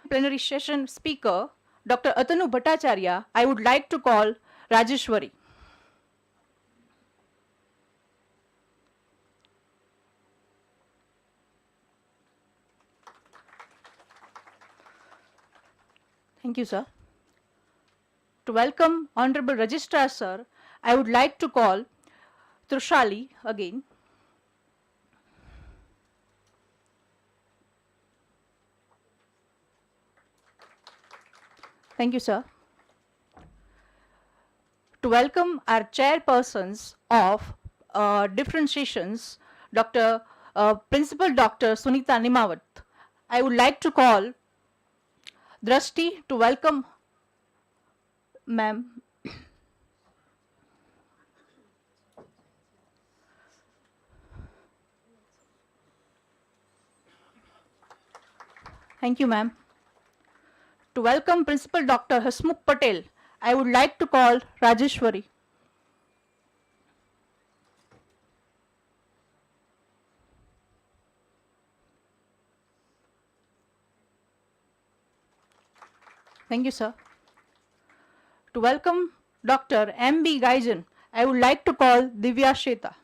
plenary session speaker, Dr. Atanu Bhattacharya, I would like to call Rajeshwari. Thank you, sir. To welcome Honorable Registrar, sir, I would like to call Trushali again. Thank you, sir. To welcome our chairpersons of different sessions, Principal Dr. Sunita Nimawat, I would like to call Drashti to welcome ma'am. Thank you, ma'am. To welcome Principal Dr. Hasmukh Patel, I would like to call Rajeshwari. Thank you, sir. To welcome Dr. M.B. Gaijan, I would like to call Divya Sheta.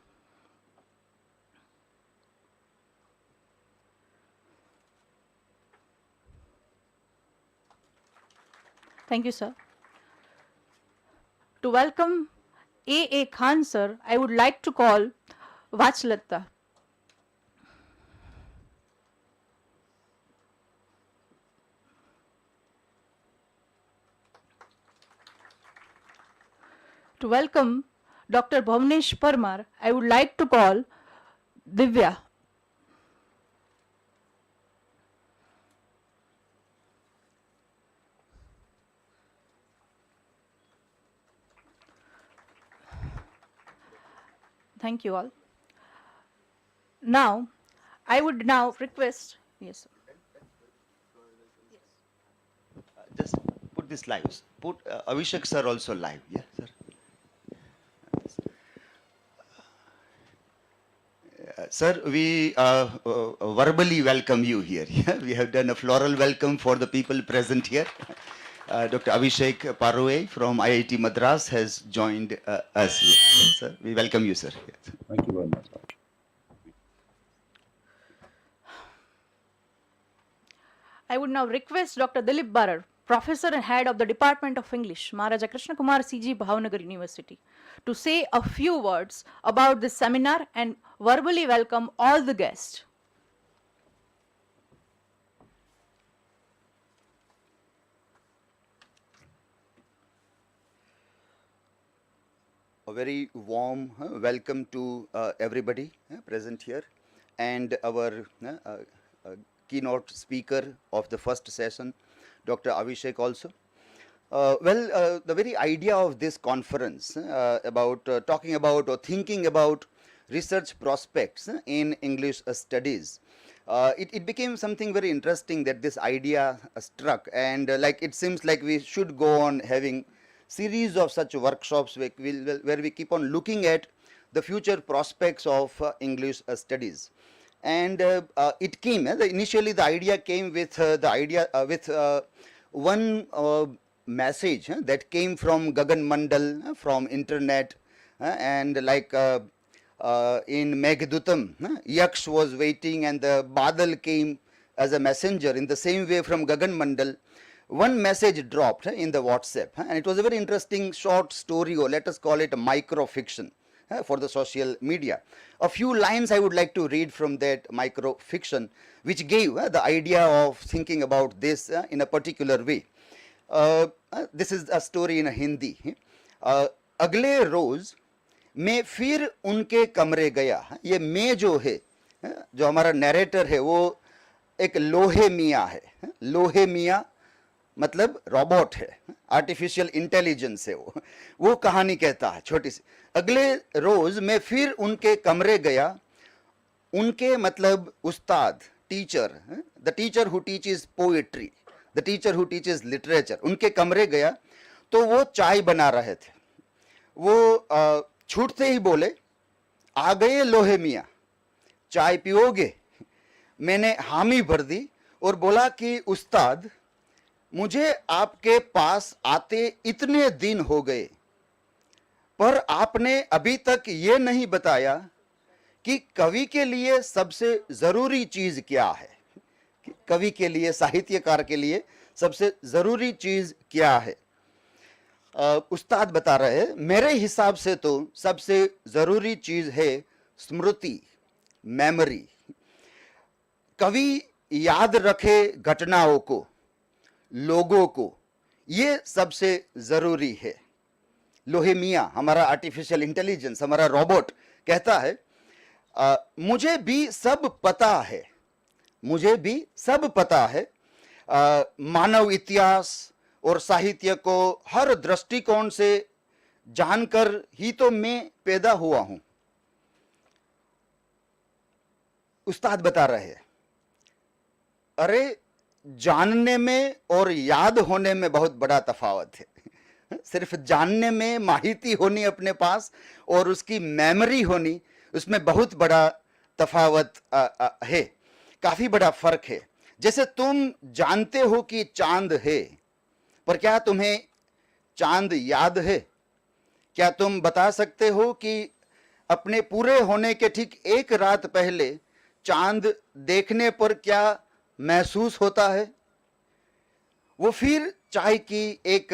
Thank you, sir. To welcome A.A. Khan, sir, I would like to call Vachlatta. To welcome Dr. Bhavnesh Parmar, I would like to call Divya. Thank you all. Now, I would now request, yes, sir. Just put this live. Put Avishek sir also live. Yeah, sir. Sir, we verbally welcome you here. Yeah? We have done a floral welcome for the people present here. Dr. Avishek Parui from IIT Madras has joined us here. Sir, we welcome you, sir. Yes. Thank you very much. I would now request Dr. Dilip Barad, Professor and Head of the Department of English, Maharaja Krishna Kumar CG Bhavnagar University, to say a few words about this seminar and verbally welcome all the guests. A very warm welcome to everybody present here, and our keynote speaker of the first session, Dr. Avishek also. The very idea of this conference about talking about or thinking about research prospects in English studies, it became something very interesting that this idea struck, and like it seems like we should go on having series of such workshops where we keep on looking at the future prospects of English studies. And it came, initially the idea came with one message that came from Gagan Mandal, from internet, and like in Meghdutam, Yaksh was waiting and the Badal came as a messenger. In the same way from Gagan Mandal, one message dropped in the WhatsApp, and it was a very interesting short story, or let us call it a micro fiction for the social media. A few lines I would like to read from that micro fiction, which gave the idea of thinking about this in a particular way. This is a story in Hindi. अगले रोज मैं फिर उनके कमरे गया. ये मैं जो है, जो हमारा नैरेटर है, वो एक लोहे मियाँ है. लोहे मियाँ मतलब रोबोट है, आर्टिफिशियल इंटेलिजेंस है. वो कहानी कहता है छोटी सी. अगले रोज मैं फिर उनके कमरे गया. उनके मतलब उस्ताद, teacher, the teacher who teaches poetry, the teacher who teaches literature, उनके कमरे गया तो वो चाय बना रहे थे. वो छूटते ही बोले, आ गए लोहे मियाँ, चाय पियोगे? मैंने हामी भर दी और बोला कि उस्ताद मुझे आपके पास आते इतने दिन हो गए, पर आपने अभी तक ये नहीं बताया कि कवि के लिए सबसे जरूरी चीज क्या है। कवि के लिए, साहित्यकार के लिए सबसे जरूरी चीज क्या है। उस्ताद बता रहे हैं, मेरे हिसाब से तो सबसे जरूरी चीज है स्मृति, मेमोरी। कवि याद रखे घटनाओं को, लोगों को, ये सबसे जरूरी है। लोहे मियाँ, हमारा आर्टिफिशियल इंटेलिजेंस, हमारा रोबोट कहता है, मुझे भी सब पता है, मुझे भी सब पता है। मानव इतिहास और साहित्य को हर दृष्टिकोण से जानकर ही तो मैं पैदा हुआ हूं। उस्ताद बता रहे हैं, अरे जानने में और याद होने में बहुत बड़ा तफावत है। सिर्फ जानने में, माहिती होनी अपने पास, और उसकी मेमोरी होनी, उसमें बहुत बड़ा तफावत है, काफी बड़ा फर्क है। जैसे तुम जानते हो कि चांद है, पर क्या तुम्हें चांद याद है? क्या तुम बता सकते हो कि अपने पूरे होने के ठीक एक रात पहले चांद देखने पर क्या महसूस होता है? वो फिर चाय की एक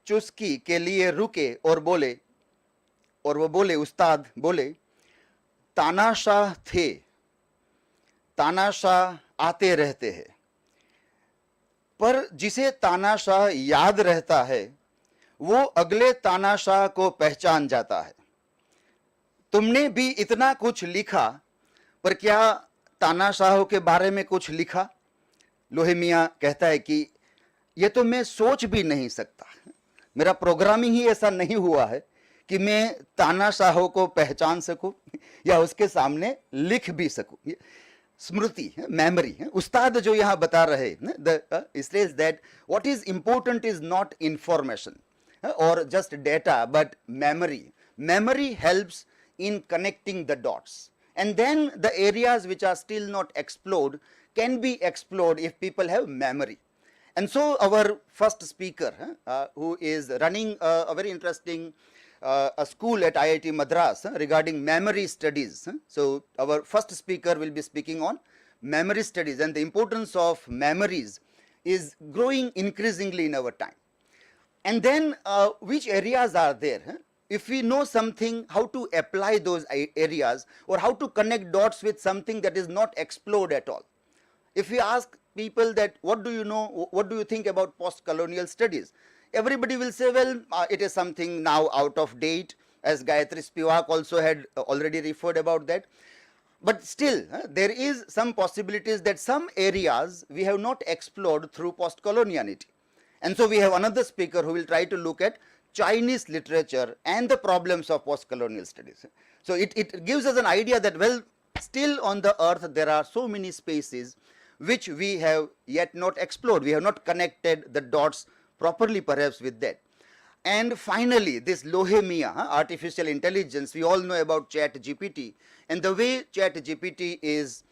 चुस्की के लिए रुके और बोले, उस्ताद बोले, तानाशाह थे, तानाशाह आते रहते हैं, पर जिसे तानाशाह याद रहता है वो अगले तानाशाह को पहचान जाता है। तुमने भी इतना कुछ लिखा, पर क्या तानाशाहों के बारे में कुछ लिखा? लोहे मियाँ कहता है कि ये तो मैं सोच भी नहीं सकता, मेरा प्रोग्रामिंग ही ऐसा नहीं हुआ है कि मैं तानाशाहों को पहचान सकूं या उसके सामने लिख भी सकूं। स्मृति, मेमोरी। उस्ताद जो यहाँ बता रहे हैं, इसलिए that what is important is not information और just data, but memory. Memory helps in connecting the dots, and then the areas which are still not explored can be explored if people have memory. And so our first speaker, who is running a very interesting a school at IIT Madras regarding memory studies. So our first speaker will be speaking on memory studies, and the importance of memories is growing increasingly in our time. And then which areas are there? If we know something, how to apply those areas, or how to connect dots with something that is not explored at all. If we ask people that what do you know, what do you think about post-colonial studies, everybody will say, well, it is something now out of date, as Gayatri Spivak also had already referred about that. But still, there is some possibilities that some areas we have not explored through post-coloniality. And so we have another speaker who will try to look at Chinese literature and the problems of post-colonial studies. So it gives us an idea that, well, still on the earth there are so many spaces which we have yet not explored. We have not connected the dots properly perhaps with that. And finally, this Lohemia, artificial intelligence, we all know about ChatGPT, and the way ChatGPT is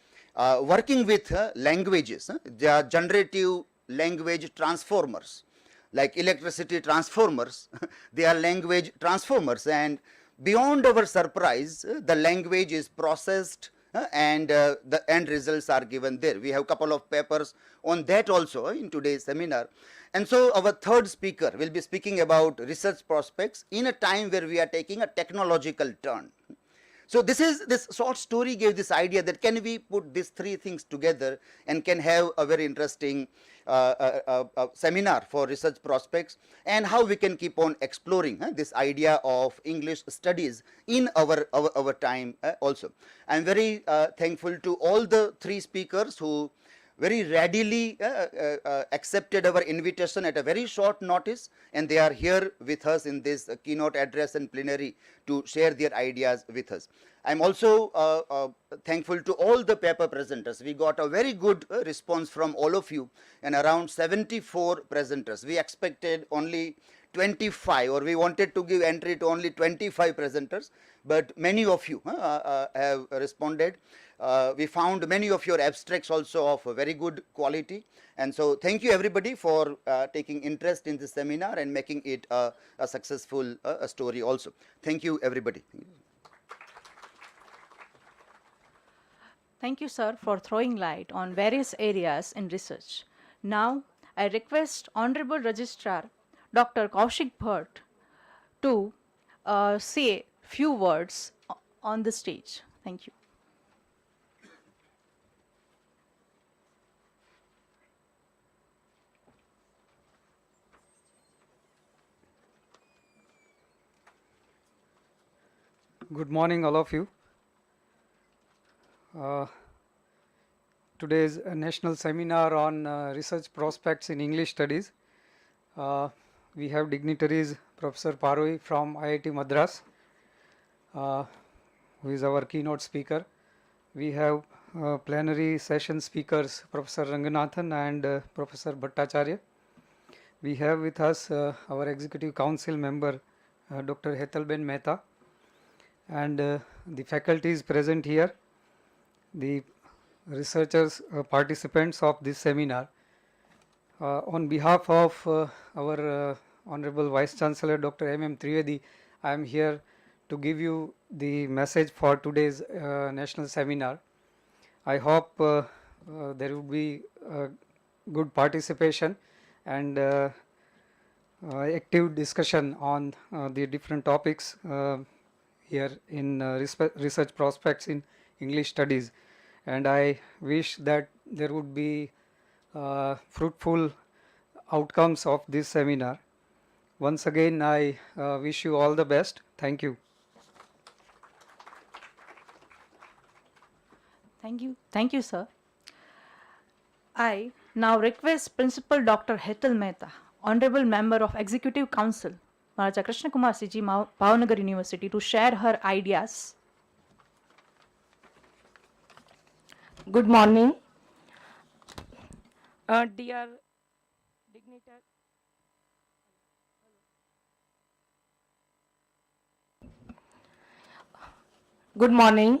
working with languages. They are generative language transformers, like electricity transformers. They are language transformers, and beyond our surprise, the language is processed and the end results are given there. We have a couple of papers on that also in today's seminar. And so our third speaker will be speaking about research prospects in a time where we are taking a technological turn. So this short story gave this idea that can we put these three things together and can have a very interesting seminar for research prospects, and how we can keep on exploring this idea of English studies in our time also. I am very thankful to all the three speakers who very readily accepted our invitation at a very short notice, and they are here with us in this keynote address and plenary to share their ideas with us. I am also thankful to all the paper presenters. We got a very good response from all of you, and around 74 presenters. We expected only 25, or we wanted to give entry to only 25 presenters, but many of you have responded. We found many of your abstracts also of very good quality, and so thank you everybody for taking interest in this seminar and making it a successful story also. Thank you everybody. Thank you, sir, for throwing light on various areas in research. Now, I request Honorable Registrar Dr. Kaushik Bhatt to say few words on the stage. Thank you. Good morning, all of you. Today is a national seminar on research prospects in English studies. We have dignitaries Professor Parui from IIT Madras, who is our keynote speaker. We have plenary session speakers Professor Ranganathan and Professor Bhattacharya. We have with us our executive council member Dr. Hetalben Mehta, and the faculty is present here, the researchers, participants of this seminar. On behalf of our Honorable Vice Chancellor Dr. M.M. Trivedi, I am here to give you the message for today's national seminar. I hope there will be good participation and active discussion on the different topics here in research prospects in English studies, and I wish that there would be fruitful outcomes of this seminar. Once again, I wish you all the best. Thank you. Thank you, sir. I now request Principal Dr. Hetal Mehta, Honorable Member of Executive Council, Maharaja Krishna Kumar CG Bhavnagar University, to share her ideas. Good morning, dear dignitaries. Good morning.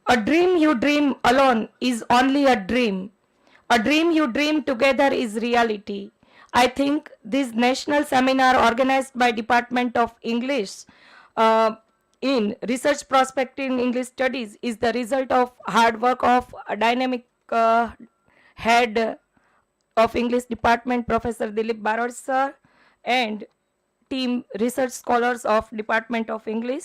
A dream you dream alone is only a dream. A dream you dream together is reality. I think this national seminar organized by Department of English in Research Prospect in English Studies is the result of hard work of a dynamic head of English Department, Professor Dilip Barad sir, and team research scholars of Department of English.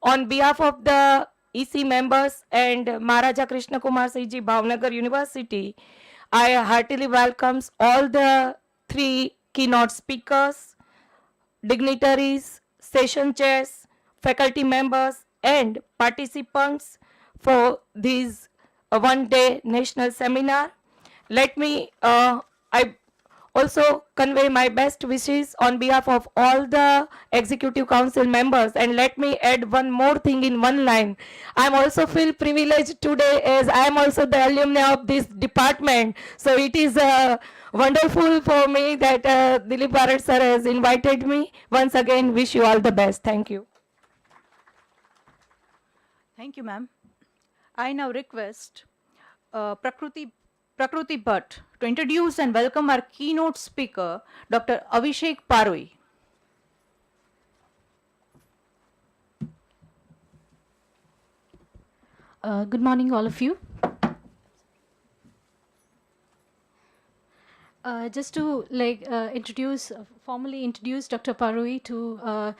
On behalf of the EC members and Maharaja Krishna Kumar CG Bhavnagar University, I heartily welcomes all the three keynote speakers, dignitaries, session chairs, faculty members and participants for this one-day national seminar. Let me I also convey my best wishes on behalf of all the executive council members, and let me add one more thing in one line. I am also feel privileged today as I am also the alumni of this department, so it is wonderful for me that Dilip Barad sir has invited me. Once again, wish you all the best. Thank you. Thank you, ma'am. I now request Prakruti Bhatt to introduce and welcome our keynote speaker, Dr. Avishek Parui. Good morning, all of you. Just to formally introduce Dr. Parui to our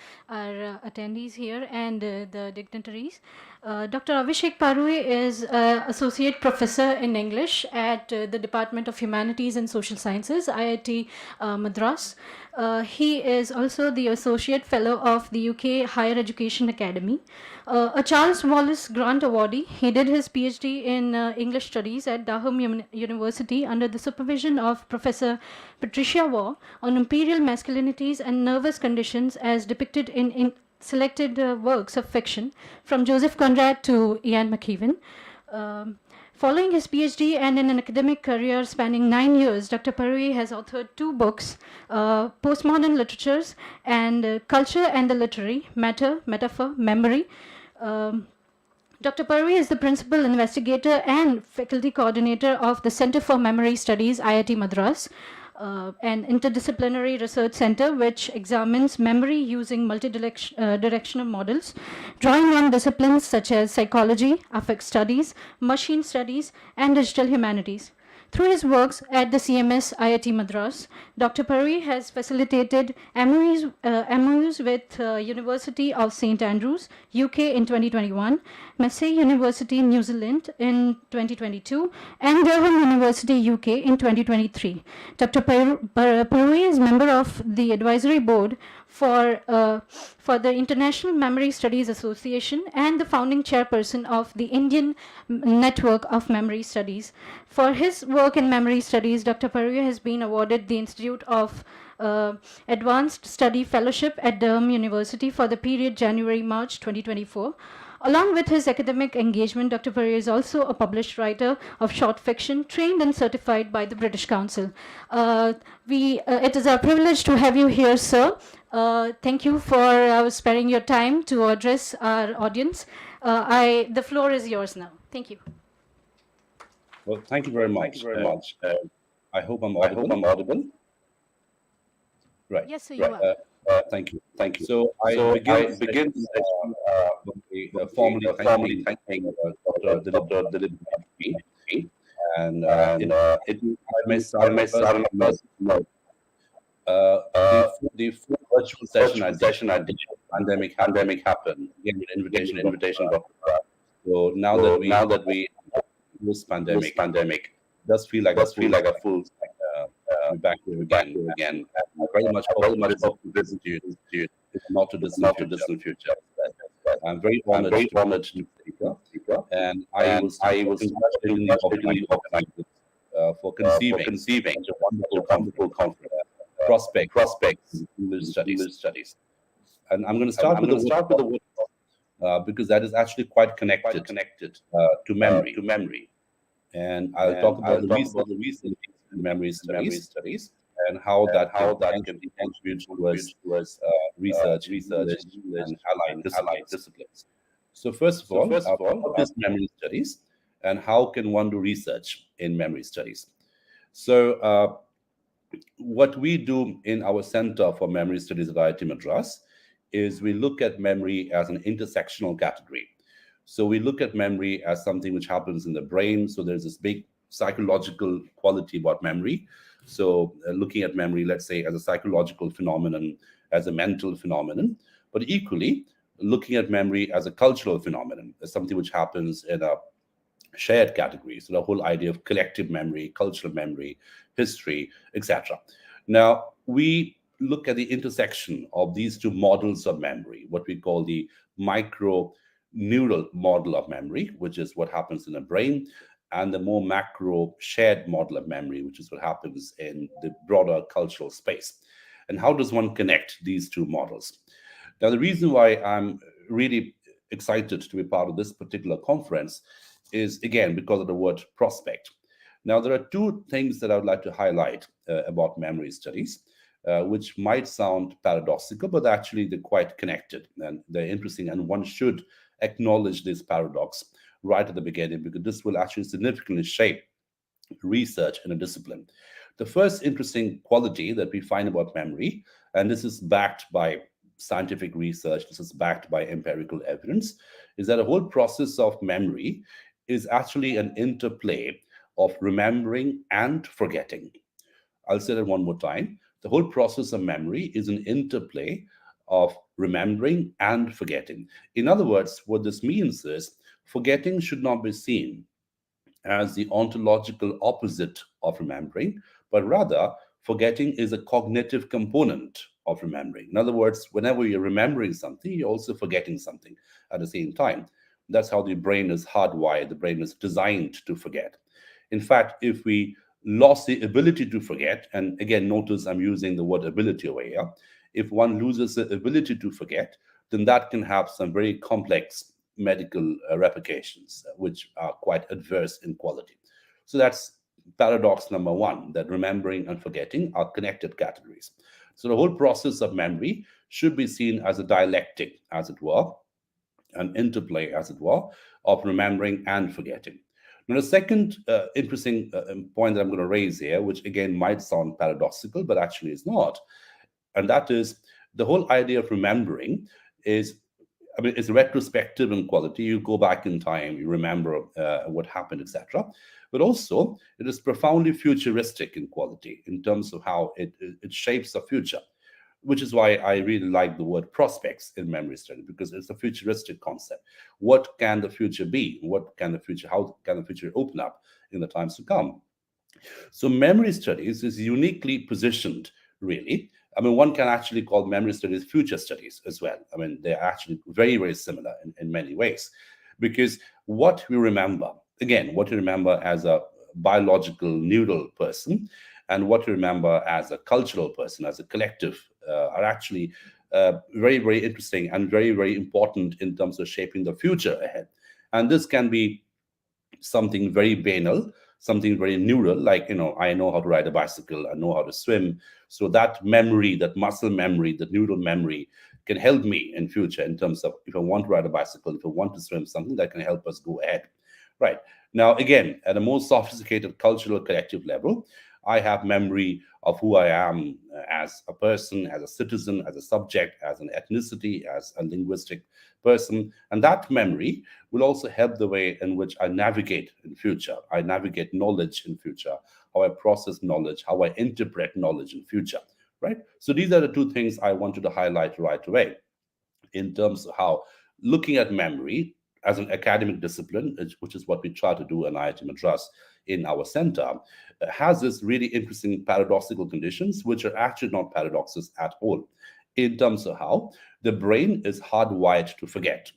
attendees here and the dignitaries. Dr. Avishek Parui is Associate Professor in English at the Department of Humanities and Social Sciences, IIT Madras. He is also the Associate Fellow of the UK Higher Education Academy. A Charles Wallace Grant awardee, he did his PhD in English Studies at Durham University under the supervision of Professor Patricia Waugh on imperial masculinities and nervous conditions as depicted in selected works of fiction from Joseph Conrad to Ian McEwan. Following his PhD and in an academic career spanning 9 years, Dr. Parui has authored 2 books, Postmodern Literatures and Culture and the Literary, Matter, Metaphor, Memory. Dr. Parui is the principal investigator and faculty coordinator of the Center for Memory Studies, IIT Madras, an interdisciplinary research center which examines memory using multidirectional models, drawing on disciplines such as psychology, affect studies, machine studies, and digital humanities. Through his works at the CMS IIT Madras, Dr. Parui has facilitated MOUs with University of St. Andrews, UK in 2021, Massey University, New Zealand in 2022, and Durham University, UK in 2023. Dr. Parui is member of the advisory board for the International Memory Studies Association and the founding chairperson of the Indian Network of Memory Studies. For his work in memory studies, Dr. Parui has been awarded the Institute of Advanced Study Fellowship at Durham University for the period January-March 2024. Along with his academic engagement, Dr. Parui is also a published writer of short fiction, trained and certified by the British Council. It is our privilege to have you here, sir. Thank you for sparing your time to address our audience. The floor is yours now. Thank you. Well, thank you very much. I hope I'm audible. Right. Yes, sir, you are. Thank you. So I begin by formally thanking Dr. Dilip Barad, and I may start on a personal note. The full virtual session I did, pandemic happened. Again, an invitation, Dr. Barad. So now that we post pandemic, does feel like a full back here again. Very much hope to visit you in not too distant future. I'm very honored to speak, and I was congratulating the opportunity for conceiving such a wonderful conference. Prospects in English studies. And I'm going to start with the word because that is actually quite connected to memory. And I'll talk about the recent memory studies and how that can contribute towards research and allied disciplines. So first of all, what is memory studies and how can one do research in memory studies? So what we do in our Center for Memory Studies at IIT Madras is we look at memory as an intersectional category. So we look at memory as something which happens in the brain. So there's this big psychological quality about memory. So looking at memory, let's say, as a psychological phenomenon, as a mental phenomenon, but equally looking at memory as a cultural phenomenon, as something which happens in a shared category. So the whole idea of collective memory, cultural memory, history, etc. Now, we look at the intersection of these two models of memory, what we call the micro neural model of memory, which is what happens in the brain, and the more macro shared model of memory, which is what happens in the broader cultural space. And how does one connect these two models? Now, the reason why I'm really excited to be part of this particular conference is, again, because of the word prospect. Now, there are two things that I would like to highlight about memory studies, which might sound paradoxical, but actually they're quite connected and they're interesting, and one should acknowledge this paradox right at the beginning, because this will actually significantly shape research in a discipline. The first interesting quality that we find about memory, and this is backed by scientific research, this is backed by empirical evidence, is that the whole process of memory is actually an interplay of remembering and forgetting. I'll say that one more time. The whole process of memory is an interplay of remembering and forgetting. In other words, what this means is forgetting should not be seen as the ontological opposite of remembering, but rather forgetting is a cognitive component of remembering. In other words, whenever you're remembering something, you're also forgetting something at the same time. That's how the brain is hardwired. The brain is designed to forget. In fact, if we lost the ability to forget, and again, notice I'm using the word ability over here, if one loses the ability to forget, then that can have some very complex medical replications, which are quite adverse in quality. So that's paradox number one, that remembering and forgetting are connected categories. So the whole process of memory should be seen as a dialectic, as it were, an interplay, as it were, of remembering and forgetting. Now, the second interesting point that I'm going to raise here, which again might sound paradoxical, but actually is not, and that is the whole idea of remembering is, I mean, it's retrospective in quality. You go back in time, you remember what happened, etc. But also, it is profoundly futuristic in quality in terms of how it shapes the future, which is why I really like the word prospects in memory study, because it's a futuristic concept. What can the future be? What can the future, how can the future open up in the times to come? So memory studies is uniquely positioned, really. I mean, one can actually call memory studies future studies as well. I mean, they're actually very, very similar in many ways, because what we remember, again, what you remember as a biological neural person and what you remember as a cultural person, as a collective, are actually very, very interesting and very, very important in terms of shaping the future ahead. And this can be something very banal, something very neural, like, I know how to ride a bicycle, I know how to swim. So that memory, that muscle memory, that neural memory can help me in future in terms of if I want to ride a bicycle, if I want to swim, something that can help us go ahead. Right. Now, again, at a more sophisticated cultural collective level, I have memory of who I am as a person, as a citizen, as a subject, as an ethnicity, as a linguistic person. And that memory will also help the way in which I navigate in future. I navigate knowledge in future, how I process knowledge, how I interpret knowledge in future, right? So these are the two things I wanted to highlight right away in terms of how looking at memory as an academic discipline, which is what we try to do in IIT Madras in our center, has this really interesting paradoxical conditions, which are actually not paradoxes at all, in terms of how the brain is hardwired to forget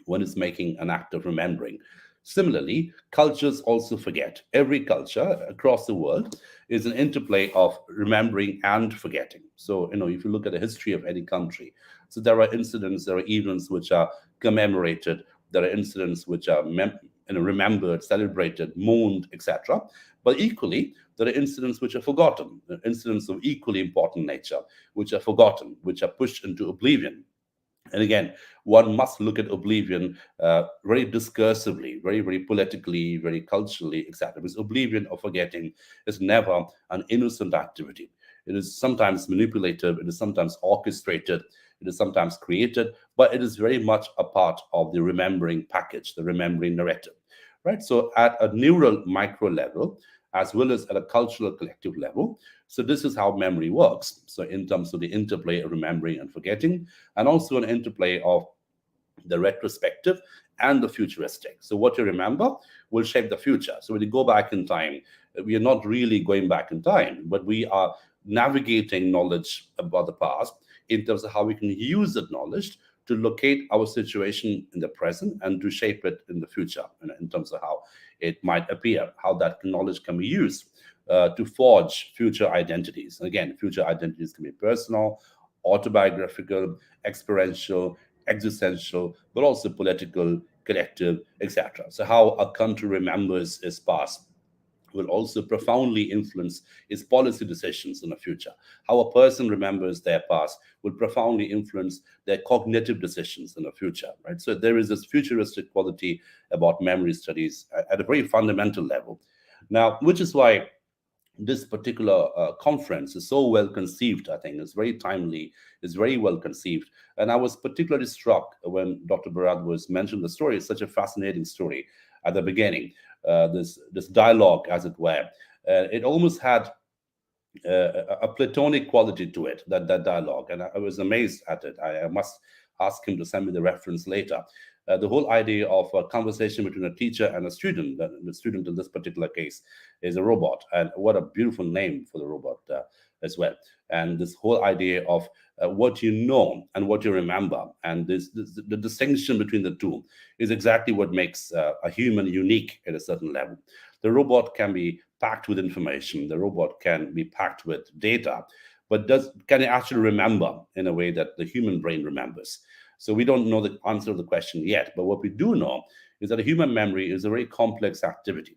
when it's making an act of remembering. Similarly, cultures also forget. Every culture across the world is an interplay of remembering and forgetting. So, if you look at the history of any country, so there are incidents, there are events which are commemorated, there are incidents which are remembered, celebrated, mourned, etc. But equally, there are incidents which are forgotten, incidents of equally important nature, which are forgotten, which are pushed into oblivion. And again, one must look at oblivion very discursively, very, very politically, very culturally, etc. Because oblivion or forgetting is never an innocent activity. It is sometimes manipulative, it is sometimes orchestrated, it is sometimes created, but it is very much a part of the remembering package, the remembering narrative, right? So at a neural micro level, as well as at a cultural collective level. So this is how memory works. So in terms of the interplay of remembering and forgetting, and also an interplay of the retrospective and the futuristic. So what you remember will shape the future. So when you go back in time, we are not really going back in time, but we are navigating knowledge about the past in terms of how we can use that knowledge to locate our situation in the present and to shape it in the future, in terms of how it might appear, how that knowledge can be used to forge future identities. And again, future identities can be personal, autobiographical, experiential, existential, but also political, collective, etc. So how a country remembers its past will also profoundly influence its policy decisions in the future. How a person remembers their past will profoundly influence their cognitive decisions in the future, right? So there is this futuristic quality about memory studies at a very fundamental level. Now, which is why this particular conference is so well conceived. I think it's very timely, it's very well conceived. And I was particularly struck when Dr. Barad was mentioned the story. It's such a fascinating story at the beginning. This dialogue, as it were, it almost had a platonic quality to it, that dialogue, and I was amazed at it. I must ask him to send me the reference later. The whole idea of a conversation between a teacher and a student, the student in this particular case is a robot, and what a beautiful name for the robot as well. And this whole idea of what you know and what you remember, and the distinction between the two is exactly what makes a human unique at a certain level. The robot can be packed with information, the robot can be packed with data, but can it actually remember in a way that the human brain remembers? So we don't know the answer of the question yet. But what we do know is that a human memory is a very complex activity.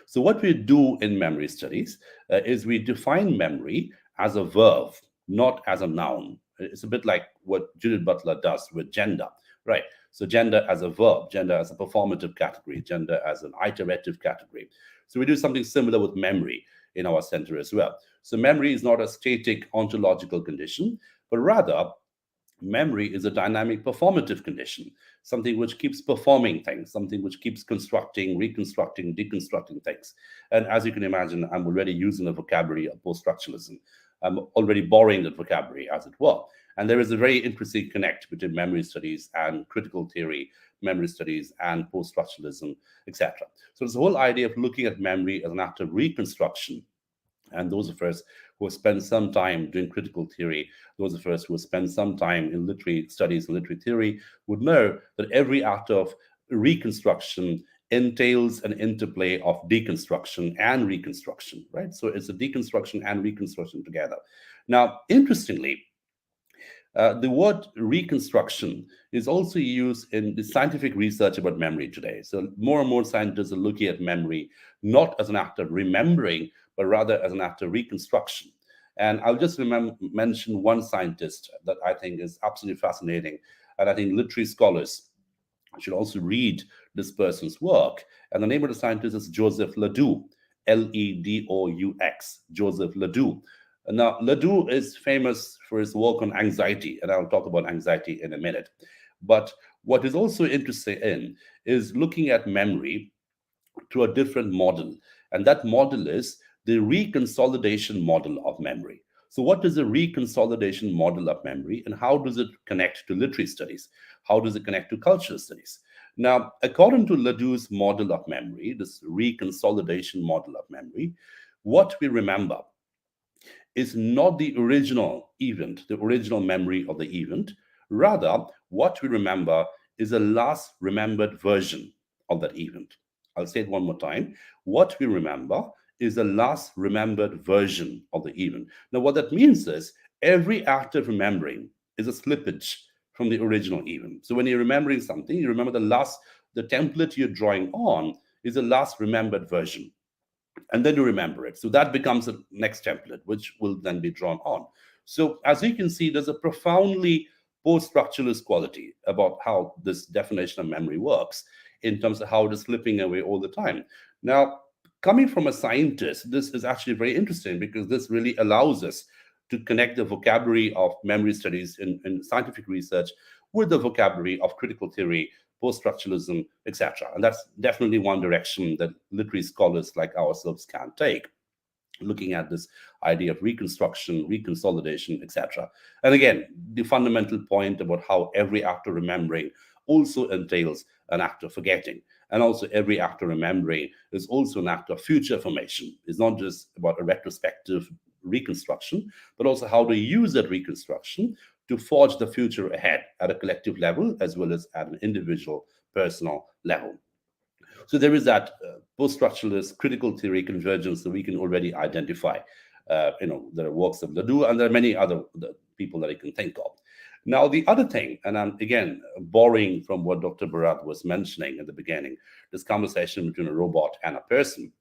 So what we do in memory studies is we define memory as a verb, not as a noun. It's a bit like what Judith Butler does with gender, right? So gender as a verb, gender as a performative category, gender as an iterative category. So we do something similar with memory in our center as well. So memory is not a static ontological condition, but rather memory is a dynamic performative condition, something which keeps performing things, something which keeps constructing, reconstructing, deconstructing things. And as you can imagine, I'm already using the vocabulary of post-structuralism. I'm already borrowing that vocabulary, as it were. And there is a very interesting connect between memory studies and critical theory, memory studies and post-structuralism, etc. So it's the whole idea of looking at memory as an act of reconstruction. And those of us who have spent some time doing critical theory, those of us who have spent some time in literary studies and literary theory would know that every act of reconstruction entails an interplay of deconstruction and reconstruction, right? So it's a deconstruction and reconstruction together. Now, interestingly, the word reconstruction is also used in the scientific research about memory today. So more and more scientists are looking at memory not as an act of remembering, but rather as an act of reconstruction. And I'll just mention one scientist that I think is absolutely fascinating. And I think literary scholars should also read this person's work. And the name of the scientist is Joseph Ledoux, L-E-D-O-U-X, Joseph Ledoux. Now, Ledoux is famous for his work on anxiety, and I'll talk about anxiety in a minute. But what is also interesting in is looking at memory through a different model, and that model is the reconsolidation model of memory. So what is the reconsolidation model of memory, and how does it connect to literary studies? How does it connect to cultural studies? Now, according to Ledoux's model of memory, this reconsolidation model of memory, what we remember is not the original event, the original memory of the event. Rather, what we remember is a last remembered version of that event. I'll say it one more time. What we remember is the last remembered version of the event. Now, what that means is every act of remembering is a slippage from the original event. So when you're remembering something, you remember the template you're drawing on is the last remembered version. And then you remember it. So that becomes the next template, which will then be drawn on. So as you can see, there's a profoundly post-structuralist quality about how this definition of memory works in terms of how it is slipping away all the time. Now, coming from a scientist, this is actually very interesting because this really allows us to connect the vocabulary of memory studies in scientific research with the vocabulary of critical theory, post-structuralism, etc. And that's definitely one direction that literary scholars like ourselves can take, looking at this idea of reconstruction, reconsolidation, etc. And again, the fundamental point about how every act of remembering also entails an act of forgetting. And also every act of remembering is also an act of future formation. It's not just about a retrospective reconstruction, but also how to use that reconstruction to forge the future ahead at a collective level as well as at an individual, personal level. So there is that post-structuralist critical theory convergence that we can already identify. There are works of Ledoux, and there are many other people that I can think of. Now, the other thing, and I'm again borrowing from what Dr. Barad was mentioning at the beginning, this conversation between a robot and a person.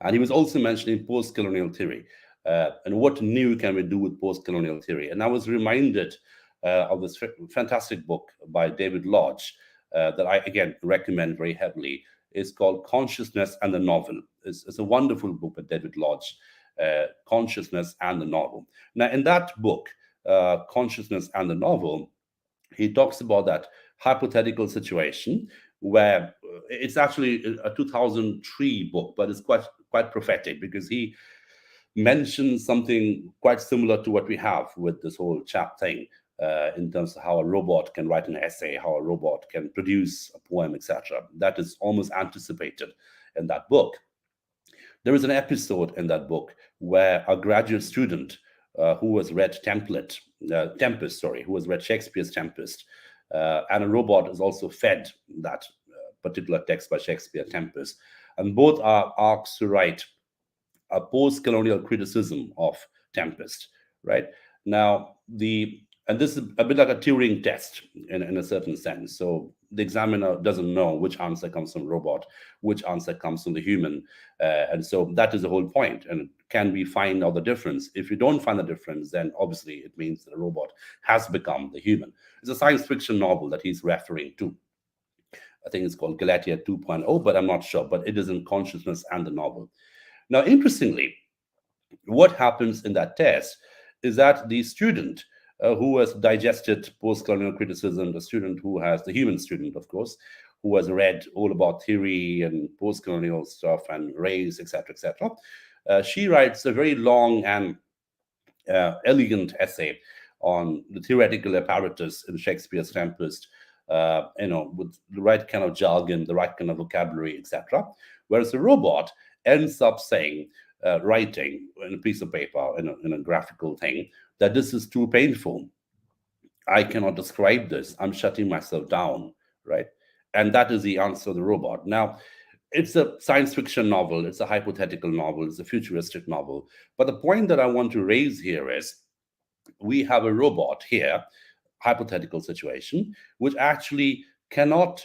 And he was also mentioning post-colonial theory. And what new can we do with post-colonial theory? And I was reminded of this fantastic book by David Lodge that I, again, recommend very heavily. It's called Consciousness and the Novel. It's a wonderful book by David Lodge, Consciousness and the Novel. Now, in that book, Consciousness and the Novel, he talks about that hypothetical situation where it's actually a 2003 book, but it's quite prophetic because he mentioned something quite similar to what we have with this whole chat thing in terms of how a robot can write an essay, how a robot can produce a poem, etc. That is almost anticipated in that book. There is an episode in that book where a graduate student who has read Tempest, who has read Shakespeare's Tempest, and a robot is also fed that particular text by Shakespeare, Tempest, and both are asked to write a post-colonial criticism of Tempest, right? Now, the And this is a bit like a Turing test in a certain sense. So the examiner doesn't know which answer comes from robot, which answer comes from the human. And so that is the whole point. And can we find out the difference? If you don't find the difference, then obviously it means that the robot has become the human. It's a science fiction novel that he's referring to. I think it's called Galatia 2.0, but I'm not sure. But it is in Consciousness and the novel. Now, interestingly, what happens in that test is that the student who has digested post-colonial criticism, the student who has, the human student, of course, who has read all about theory and post-colonial stuff and race, etc., she writes a very long and elegant essay on the theoretical apparatus in Shakespeare's Tempest, with the right kind of jargon, the right kind of vocabulary, etc. Whereas the robot ends up saying, writing in a piece of paper, in a graphical thing, that this is too painful. I cannot describe this. I'm shutting myself down, right? And that is the answer of the robot. Now, it's a science fiction novel, it's a hypothetical novel, it's a futuristic novel. But the point that I want to raise here is we have a robot here, hypothetical situation, which actually cannot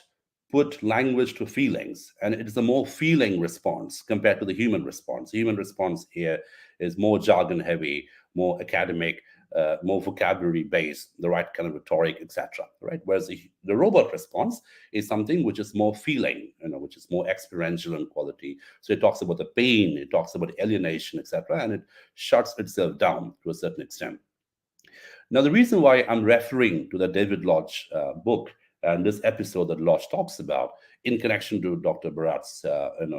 put language to feelings, and it is a more feeling response compared to the human response. The human response here is more jargon heavy, more academic, more vocabulary based, the right kind of rhetoric, etc. Right? Whereas the robot response is something which is more feeling, which is more experiential in quality. So it talks about the pain, it talks about alienation, etc., and it shuts itself down to a certain extent. Now, the reason why I'm referring to the David Lodge book and this episode that Lodge talks about in connection to Dr. Barad's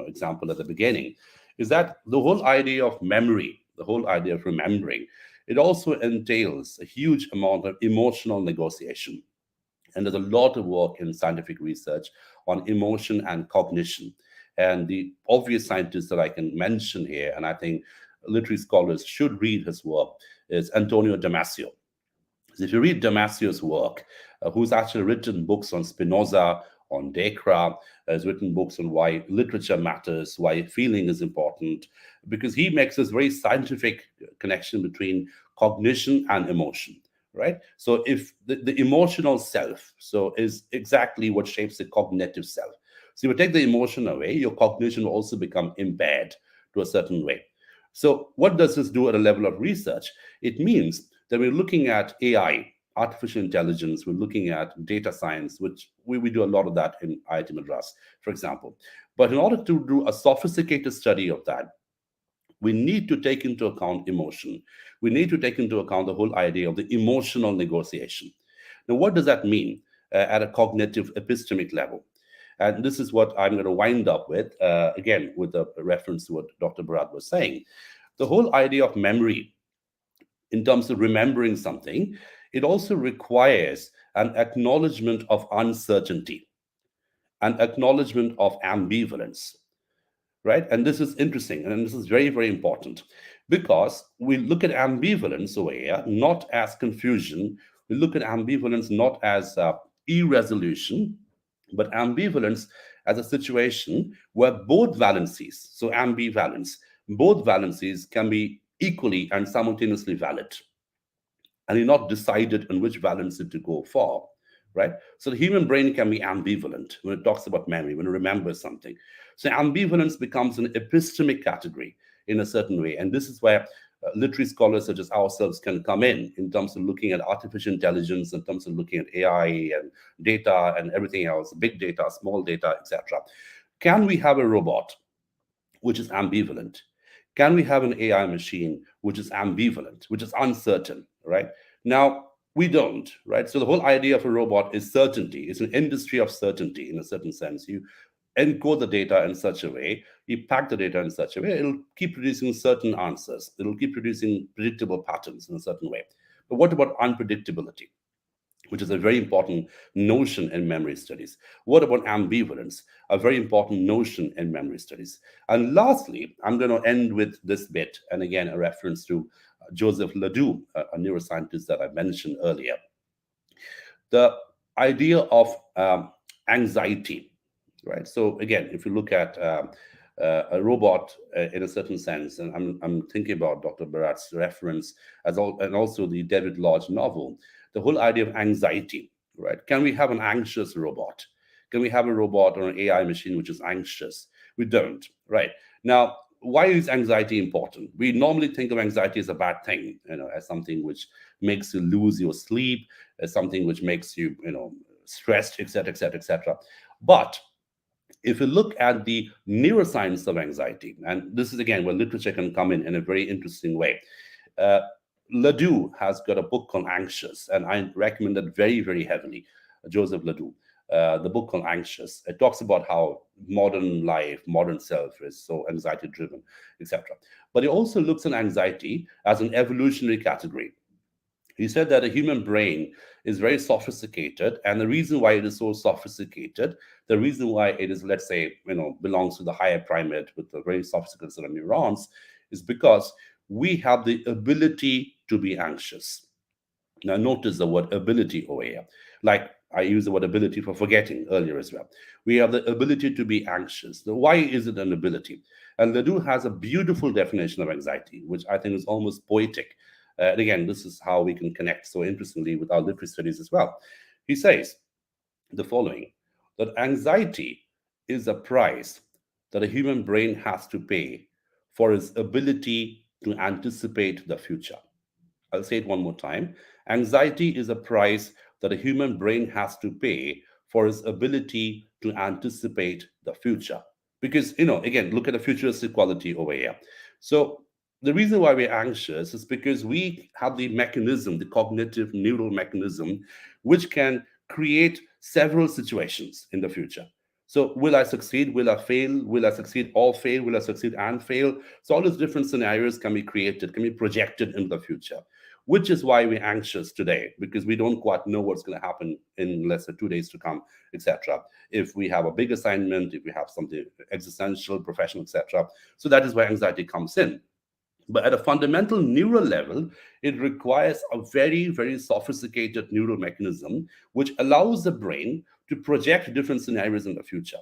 example at the beginning is that the whole idea of memory, the whole idea of remembering, it also entails a huge amount of emotional negotiation. And there's a lot of work in scientific research on emotion and cognition. And the obvious scientist that I can mention here, and I think literary scholars should read his work, is Antonio Damasio. So if you read Damasio's work, who's actually written books on Spinoza, on Descartes, has written books on why literature matters, why feeling is important, because he makes this very scientific connection between cognition and emotion, right? So if the emotional self, so is exactly what shapes the cognitive self. So if you take the emotion away, your cognition will also become impaired to a certain way. So what does this do at a level of research? It means that we're looking at AI, artificial intelligence, we're looking at data science, which we do a lot of that in IIT Madras, for example. But in order to do a sophisticated study of that, we need to take into account emotion. We need to take into account the whole idea of the emotional negotiation. Now, what does that mean at a cognitive epistemic level? And this is what I'm going to wind up with, again, with a reference to what Dr. Barad was saying. The whole idea of memory, in terms of remembering something, it also requires an acknowledgement of uncertainty, an acknowledgement of ambivalence, right? And this is interesting, and this is very, very important, because we look at ambivalence over here not as confusion, we look at ambivalence not as irresolution, but ambivalence as a situation where both valencies, so ambivalence, both valencies can be equally and simultaneously valid. And you're not decided on which valency to go for, right? So the human brain can be ambivalent when it talks about memory, when it remembers something. So ambivalence becomes an epistemic category in a certain way. And this is where literary scholars such as ourselves can come in terms of looking at artificial intelligence, in terms of looking at AI and data and everything else, big data, small data, etc. Can we have a robot which is ambivalent? Can we have an AI machine which is ambivalent, which is uncertain, right? Now, we don't, right? So the whole idea of a robot is certainty. It's an industry of certainty in a certain sense. You encode the data in such a way, you pack the data in such a way, it'll keep producing certain answers. It'll keep producing predictable patterns in a certain way. But what about unpredictability, which is a very important notion in memory studies? What about ambivalence? A very important notion in memory studies. And lastly, I'm going to end with this bit, and again, a reference to Joseph Ledoux, a neuroscientist that I mentioned earlier. The idea of anxiety, right? So again, if you look at a robot in a certain sense, and I'm thinking about Dr. Barad's reference and also the David Lodge novel, the whole idea of anxiety, right? Can we have an anxious robot? Can we have a robot or an AI machine which is anxious? We don't, right? Now, why is anxiety important? We normally think of anxiety as a bad thing, as something which makes you lose your sleep, as something which makes you, stressed, etc., etc., etc. But if you look at the neuroscience of anxiety, and this is again where literature can come in a very interesting way. Uh, Ledoux has got a book called Anxious, and I recommend it very, very heavily. Joseph Ledoux, the book called Anxious. It talks about how modern life, modern self is so anxiety driven, etc. But it also looks at anxiety as an evolutionary category. He said that a human brain is very sophisticated, and the reason why it is so sophisticated, the reason why it is, let's say, belongs to the higher primate with the very sophisticated set of neurons, is because we have the ability to be anxious. Now, notice the word ability over here. Like I used the word ability for forgetting earlier as well. We have the ability to be anxious. Now, why is it an ability? And Ledoux has a beautiful definition of anxiety, which I think is almost poetic. And again, this is how we can connect so interestingly with our literary studies as well. He says the following, that anxiety is a price that a human brain has to pay for its ability to anticipate the future. I'll say it one more time. Anxiety is a price that a human brain has to pay for its ability to anticipate the future. Because, again, look at the futuristic quality over here. So the reason why we're anxious is because we have the mechanism, the cognitive neural mechanism, which can create several situations in the future. So will I succeed? Will I fail? Will I succeed or fail? Will I succeed and fail? So all these different scenarios can be created, can be projected into the future, which is why we're anxious today, because we don't quite know what's going to happen in less than 2 days to come, etc. If we have a big assignment, if we have something existential, professional, etc. So that is where anxiety comes in. But at a fundamental neural level, it requires a very, very sophisticated neural mechanism, which allows the brain to project different scenarios in the future,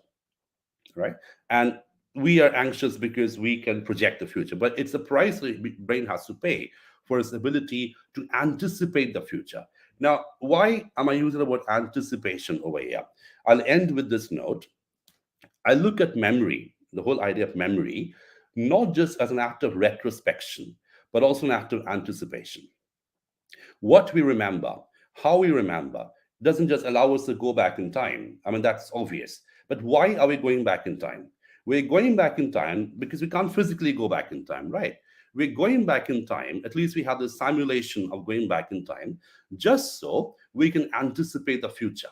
right? And we are anxious because we can project the future, but it's the price the brain has to pay for its ability to anticipate the future. Now, why am I using the word anticipation over here? I'll end with this note. I look at memory, the whole idea of memory, not just as an act of retrospection, but also an act of anticipation. What we remember, how we remember, doesn't just allow us to go back in time. I mean, that's obvious. But why are we going back in time? We're going back in time because we can't physically go back in time, right? We're going back in time, at least we have this simulation of going back in time, just so we can anticipate the future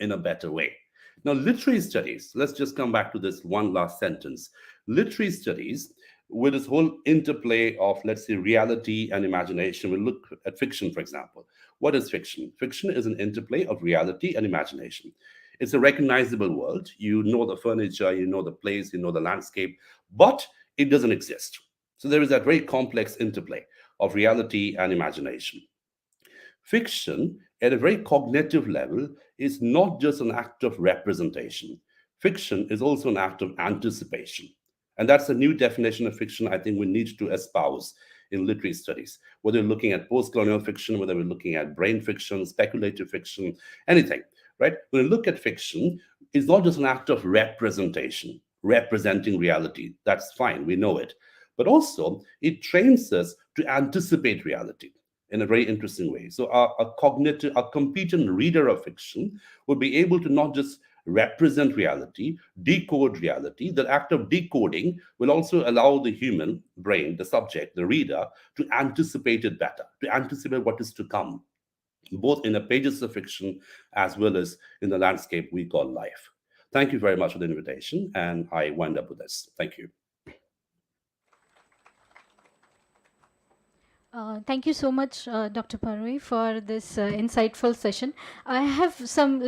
in a better way. Now, literary studies, let's just come back to this one last sentence. Literary studies, with this whole interplay of, let's say, reality and imagination, we look at fiction, for example. What is fiction? Fiction is an interplay of reality and imagination. It's a recognizable world. You know the furniture, you know the place, you know the landscape, but it doesn't exist. So there is that very complex interplay of reality and imagination. Fiction, at a very cognitive level, is not just an act of representation. Fiction is also an act of anticipation. And that's a new definition of fiction I think we need to espouse in literary studies, whether we're looking at post-colonial fiction, whether we're looking at brain fiction, speculative fiction, anything, right? When we look at fiction, it's not just an act of representation, representing reality. That's fine, we know it. But also, it trains us to anticipate reality in a very interesting way. So a competent reader of fiction will be able to not just represent reality, decode reality. The act of decoding will also allow the human brain, the subject, the reader, to anticipate it better, to anticipate what is to come, both in the pages of fiction as well as in the landscape we call life. Thank you very much for the invitation, and I wind up with this. Thank you. Thank you so much, Dr. Parui, for this insightful session. I have some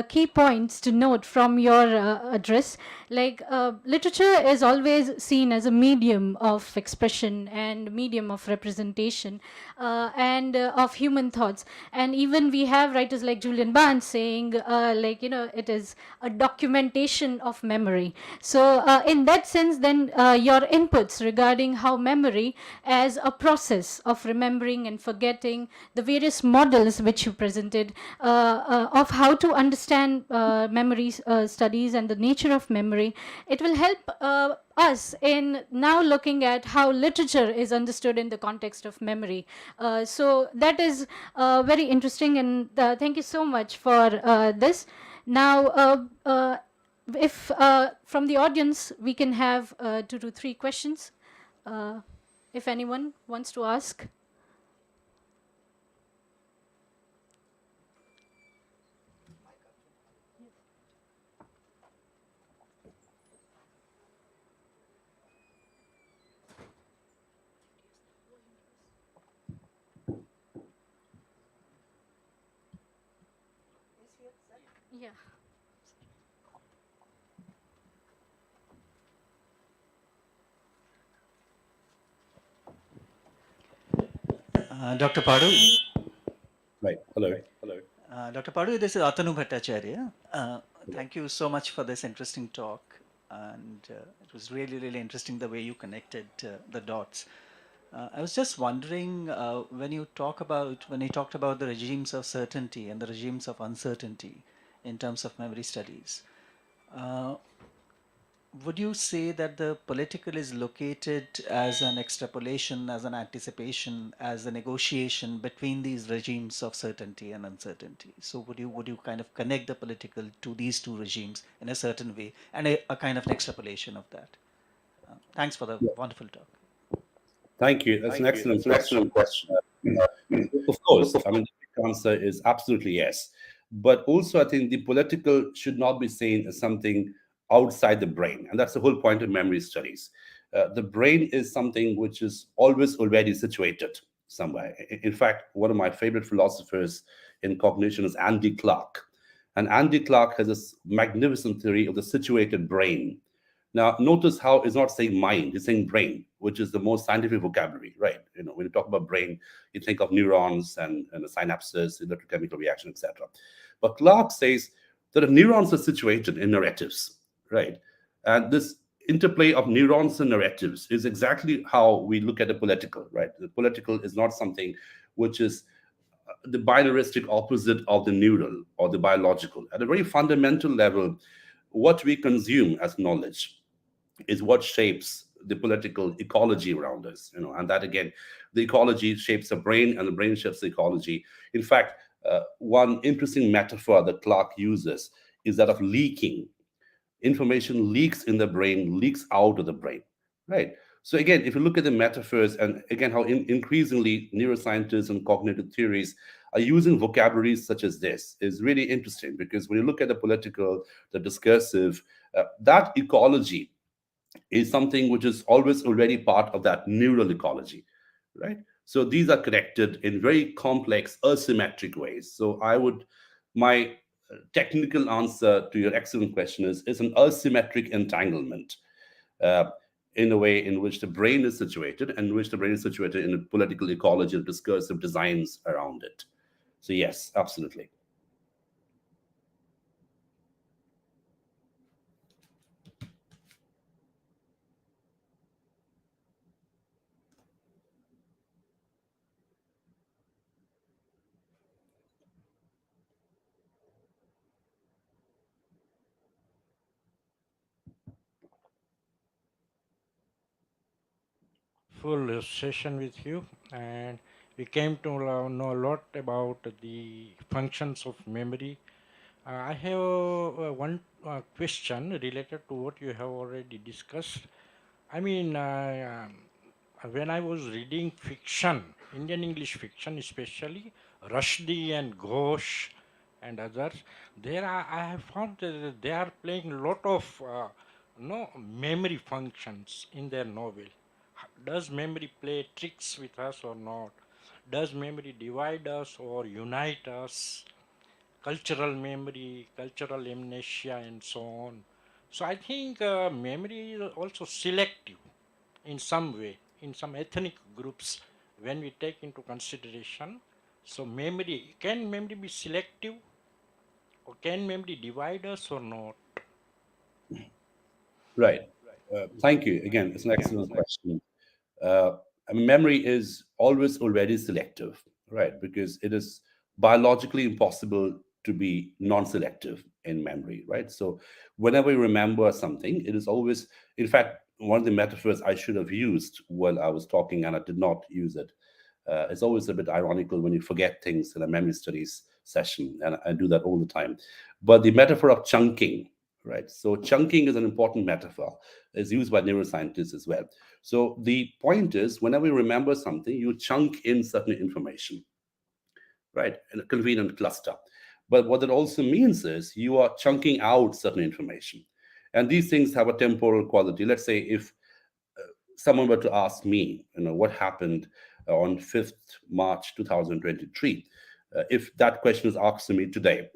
key points to note from your address. Literature is always seen as a medium of expression and medium of representation and of human thoughts. And even we have writers like Julian Barnes saying, it is a documentation of memory. So, in that sense, then your inputs regarding how memory as a process of remembering and forgetting, the various models which you presented of how to understand memory studies and the nature of memory, it will help us in now looking at how literature is understood in the context of memory. So that is very interesting, and thank you so much for this. Now, if from the audience we can have 2 to 3 questions. If anyone wants to ask. Yeah. Dr. Padu, Right. Hello. Dr. Padu, this is Atanu Bhattacharya. Thank you so much for this interesting talk, and it was really, really interesting the way you connected the dots. I was just wondering when you talked about the regimes of certainty and the regimes of uncertainty in terms of memory studies. Would you say that the political is located as an extrapolation, as an anticipation, as a negotiation between these regimes of certainty and uncertainty? So would you kind of connect the political to these two regimes in a certain way, and a kind of an extrapolation of that? Thanks for the wonderful talk. Thank you. That's an excellent question. Of course, I mean, the answer is absolutely yes. But also, I think the political should not be seen as something outside the brain. And that's the whole point of memory studies. The brain is something which is always already situated somewhere. In fact, one of my favorite philosophers in cognition is Andy Clark. And Andy Clark has this magnificent theory of the situated brain. Now, notice how it's not saying mind, it's saying brain, which is the most scientific vocabulary, right? You know, when you talk about brain, you think of neurons and the synapses, electrochemical reaction, etc. But Clark says that the neurons are situated in narratives, right? And this interplay of neurons and narratives is exactly how we look at the political, right? The political is not something which is the binaristic opposite of the neural or the biological. At a very fundamental level, what we consume as knowledge is what shapes the political ecology around us, you know, and that again, the ecology shapes the brain and the brain shapes the ecology. In fact, one interesting metaphor that Clark uses is that of leaking. Information leaks in the brain, leaks out of the brain, right? So again, if you look at the metaphors and again how increasingly neuroscientists and cognitive theories are using vocabularies such as this is really interesting, because when you look at the political, the discursive, that ecology is something which is always already part of that neural ecology, right? So these are connected in very complex, asymmetric ways. So my technical answer to your excellent question is an asymmetric entanglement uh, in a way in which the brain is situated and in which the brain is situated in a political ecology of discursive designs around it. So yes, absolutely. full session with you, and we came to know a lot about the functions of memory. I have one question related to what you have already discussed. I mean, when I was reading fiction, Indian English fiction, especially Rushdie and Ghosh and others, I have found that they are playing a lot of memory functions in their novel. Does memory play tricks with us or not? Does memory divide us or unite us? Cultural memory, cultural amnesia, and so on. So I think memory is also selective in some way, in some ethnic groups, when we take into consideration. So can memory be selective, or can memory divide us or not? Right. Thank you. Again, it's an excellent question. I mean, memory is always already selective, right? Because it is biologically impossible to be non-selective in memory, right? So whenever you remember something, it is always, in fact, one of the metaphors I should have used while I was talking and I did not use it. It's always a bit ironical when you forget things in a memory studies session, and I do that all the time. But the metaphor of chunking, right? So chunking is an important metaphor. It's used by neuroscientists as well. So the point is, whenever you remember something, you chunk in certain information, right, in a convenient cluster. But what it also means is you are chunking out certain information. And these things have a temporal quality. Let's say if someone were to ask me, what happened on 5th March 2023, if that question is asked to me today,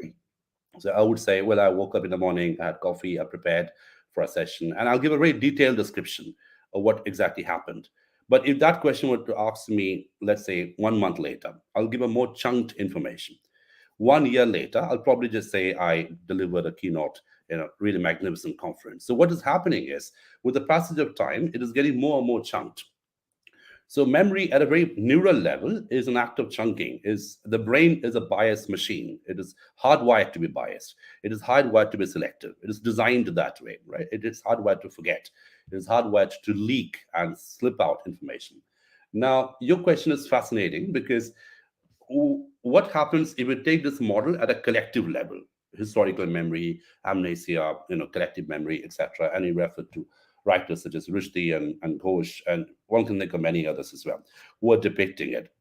so I would say, well, I woke up in the morning, I had coffee, I prepared for a session, and I'll give a very detailed description of what exactly happened. But if that question were to ask me, let's say 1 month later, I'll give a more chunked information. 1 year later, I'll probably just say I delivered a keynote in a really magnificent conference. So what is happening is, with the passage of time, it is getting more and more chunked. So memory at a very neural level is an act of chunking. Is the brain is a biased machine. It is hardwired to be biased. It is hardwired to be selective. It is designed that way, right? It is hardwired to forget. It is hardwired to leak and slip out information. Now, your question is fascinating because what happens if we take this model at a collective level? Historical memory, amnesia, collective memory, etc. And you refer to writers such as Rushdie and Ghosh, and one can think of many others as well, who are depicting it.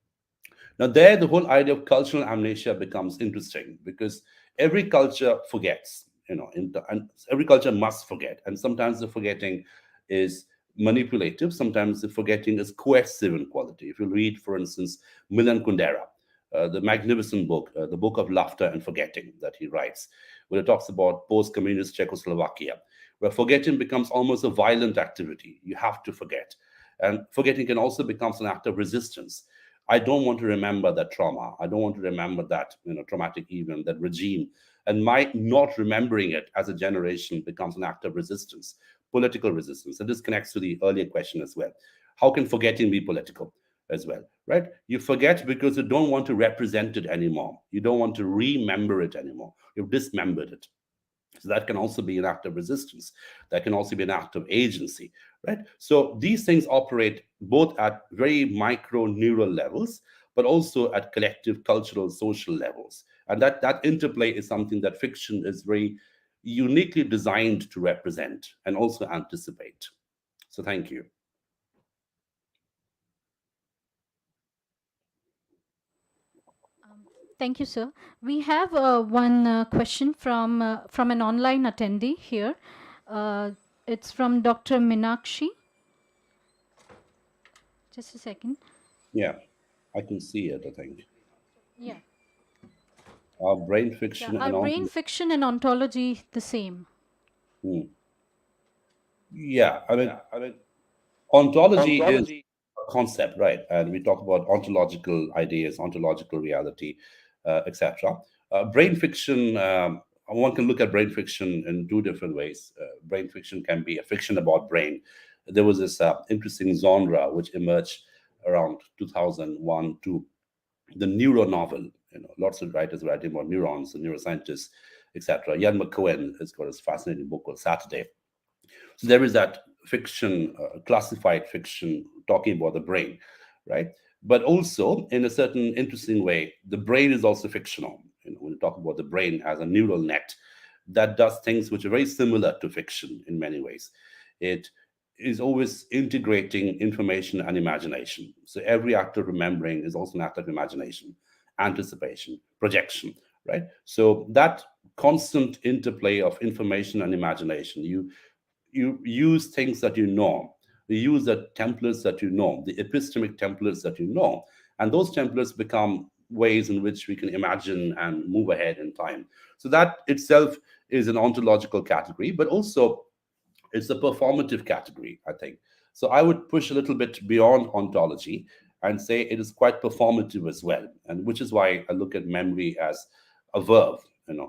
Now, there, the whole idea of cultural amnesia becomes interesting because every culture forgets, and every culture must forget. And sometimes the forgetting is manipulative, sometimes the forgetting is coercive in quality. If you read, for instance, Milan Kundera, the magnificent book, The Book of Laughter and Forgetting, that he writes, where it talks about post communist Czechoslovakia, where forgetting becomes almost a violent activity. You have to forget. And forgetting can also become an act of resistance. I don't want to remember that trauma. I don't want to remember that traumatic event, that regime. And my not remembering it as a generation becomes an act of resistance, political resistance. And this connects to the earlier question as well. How can forgetting be political as well, right? You forget because you don't want to represent it anymore. You don't want to remember it anymore. You've dismembered it. So that can also be an act of resistance. That can also be an act of agency, right? So these things operate both at very micro neural levels, but also at collective, cultural, social levels. And that interplay is something that fiction is very uniquely designed to represent and also anticipate. So thank you. Thank you, sir. We have one question from an online attendee here. It's from Dr. Minakshi. Just a second. Yeah, I can see it, I think. Yeah. Brain fiction Are and brain fiction and ontology the same? Yeah, I mean, ontology is a concept, right? And we talk about ontological ideas, ontological reality, etc. Brain fiction, one can look at brain fiction in two different ways. Brain fiction can be a fiction about brain. There was this interesting genre which emerged around 2001 to the neuro novel. Lots of writers writing about neurons and neuroscientists, etc. Ian McCohen has got this fascinating book called Saturday. So there is that fiction, classified fiction, talking about the brain, right? But also, in a certain interesting way, the brain is also fictional. When you talk about the brain as a neural net that does things which are very similar to fiction in many ways. It is always integrating information and imagination. So every act of remembering is also an act of imagination, anticipation, projection, right? So that constant interplay of information and imagination, you use things that you know, We use the templates that you know, the epistemic templates that you know, and those templates become ways in which we can imagine and move ahead in time. So that itself is an ontological category, but also it's a performative category, I think. So I would push a little bit beyond ontology and say it is quite performative as well, and which is why I look at memory as a verb,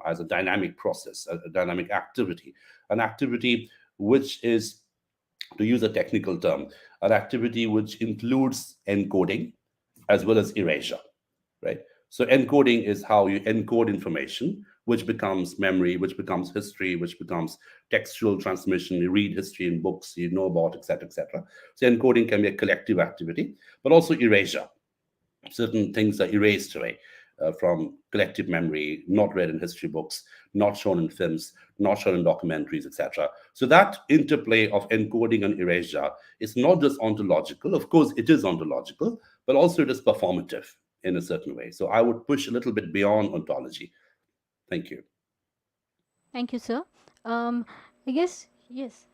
as a dynamic process, a dynamic activity, an activity which is, to use a technical term, an activity which includes encoding as well as erasure, right? So encoding is how you encode information, which becomes memory, which becomes history, which becomes textual transmission. You read history in books, you know about, etc., etc. So encoding can be a collective activity, but also erasure. Certain things are erased away from collective memory, not read in history books, not shown in films, not shown in documentaries, etc. So that interplay of encoding and erasure is not just ontological. Of course, it is ontological, but also it is performative in a certain way. So I would push a little bit beyond ontology. Thank you. Thank you, sir. I guess, yes.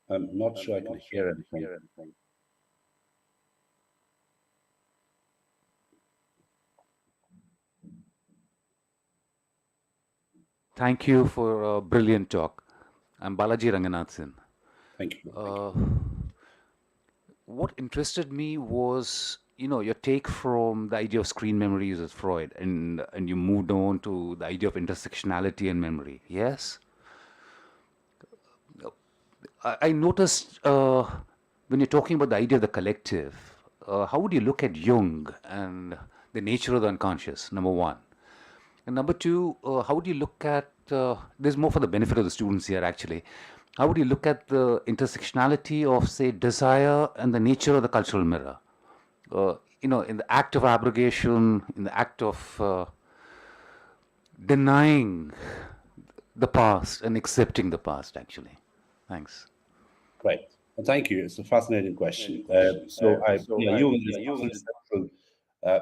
I'm not sure I can hear anything. Thank you for a brilliant talk. I'm Balaji Ranganathan. Thank you. What interested me was, your take from the idea of screen memories with Freud, and you moved on to the idea of intersectionality and memory. Yes? I noticed when you're talking about the idea of the collective, how would you look at Jung and the nature of the unconscious, number one? And number two, how would you look at, this is more for the benefit of the students here actually, how would you look at the intersectionality of, say, desire and the nature of the cultural mirror? In the act of abrogation, in the act of denying the past and accepting the past, actually. Thanks. Right. Thank you. It's a fascinating question. Jung is absolutely central.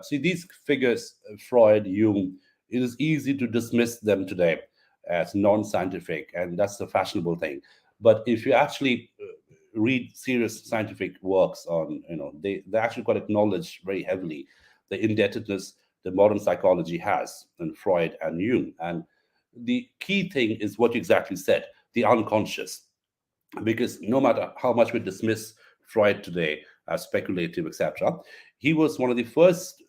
See, these figures, Freud, Jung, it is easy to dismiss them today as non-scientific, and that's the fashionable thing. But if you actually read serious scientific works on, they actually quite acknowledge very heavily the indebtedness that modern psychology has in Freud and Jung. And the key thing is what you exactly said, the unconscious. Because no matter how much we dismiss Freud today as speculative, etc., he was one of the first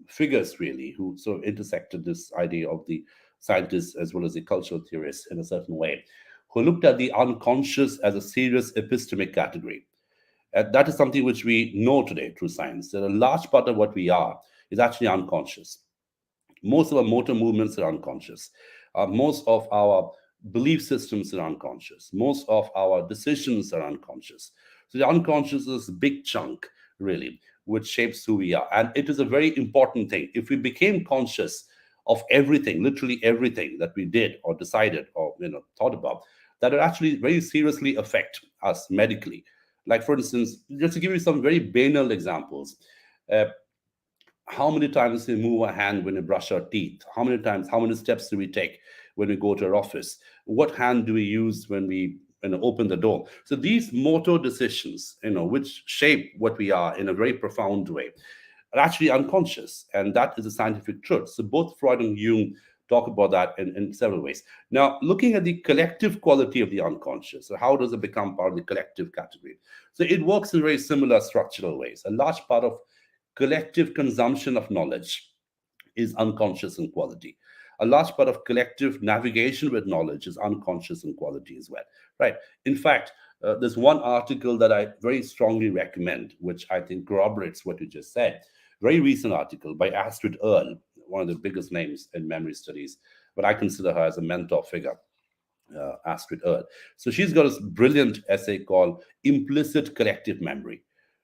figures really who sort of intersected this idea of the scientists as well as the cultural theorists in a certain way, who looked at the unconscious as a serious epistemic category. And that is something which we know today through science, that a large part of what we are is actually unconscious. Most of our motor movements are unconscious. Most of our belief systems are unconscious. Most of our decisions are unconscious. So the unconscious is a big chunk, really, which shapes who we are. And it is a very important thing. If we became conscious of everything, literally everything that we did or decided or thought about, that would actually very seriously affect us medically. Like, for instance, just to give you some very banal examples, how many times do we move our hand when we brush our teeth? How many steps do we take when we go to our office? What hand do we use when we open the door? So these motor decisions, which shape what we are in a very profound way, are actually unconscious. And that is a scientific truth. So both Freud and Jung talk about that in several ways. Now, looking at the collective quality of the unconscious, so how does it become part of the collective category? So it works in very similar structural ways. A large part of collective consumption of knowledge is unconscious in quality. A large part of collective navigation with knowledge is unconscious in quality as well, right? In fact, there's one article that I very strongly recommend, which I think corroborates what you just said, very recent article by Astrid Earle, one of the biggest names in memory studies, but I consider her as a mentor figure, Astrid Earle. So she's got a brilliant essay called Implicit Collective Memory,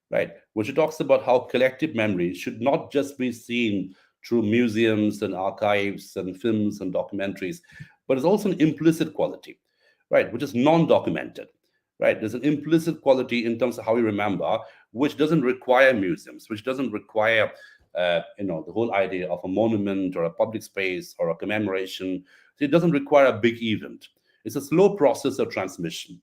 right? Where she talks about how collective memory should not just be seen through museums and archives and films and documentaries, but it's also an implicit quality, right? Which is non-documented, right? There's an implicit quality in terms of how we remember, which doesn't require museums, which doesn't require the whole idea of a monument or a public space or a commemoration. So it doesn't require a big event. It's a slow process of transmission,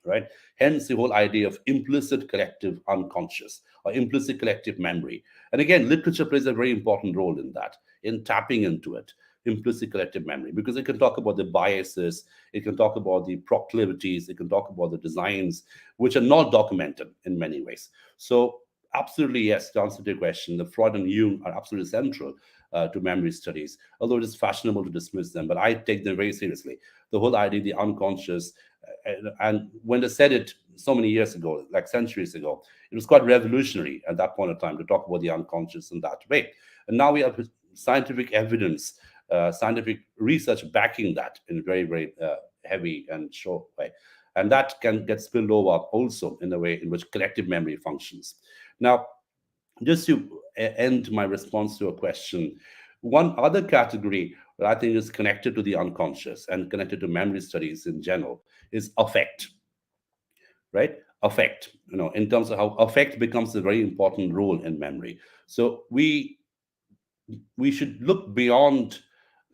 right? Hence the whole idea of implicit collective unconscious or implicit collective memory. And again, literature plays a very important role in that, in tapping into it, implicit collective memory, because it can talk about the biases, it can talk about the proclivities, it can talk about the designs, which are not documented in many ways. So absolutely, yes, to answer your question, the Freud and Jung are absolutely central to memory studies, although it is fashionable to dismiss them, but I take them very seriously. The whole idea, the unconscious, and when they said it so many years ago, like centuries ago, it was quite revolutionary at that point of time to talk about the unconscious in that way. And now we have scientific evidence, scientific research backing that in a very, very heavy and sure way. And that can get spilled over also in the way in which collective memory functions. Now, just to end my response to a question, one other category that I think is connected to the unconscious and connected to memory studies in general is affect, right? Affect, in terms of how affect becomes a very important role in memory. So we should look beyond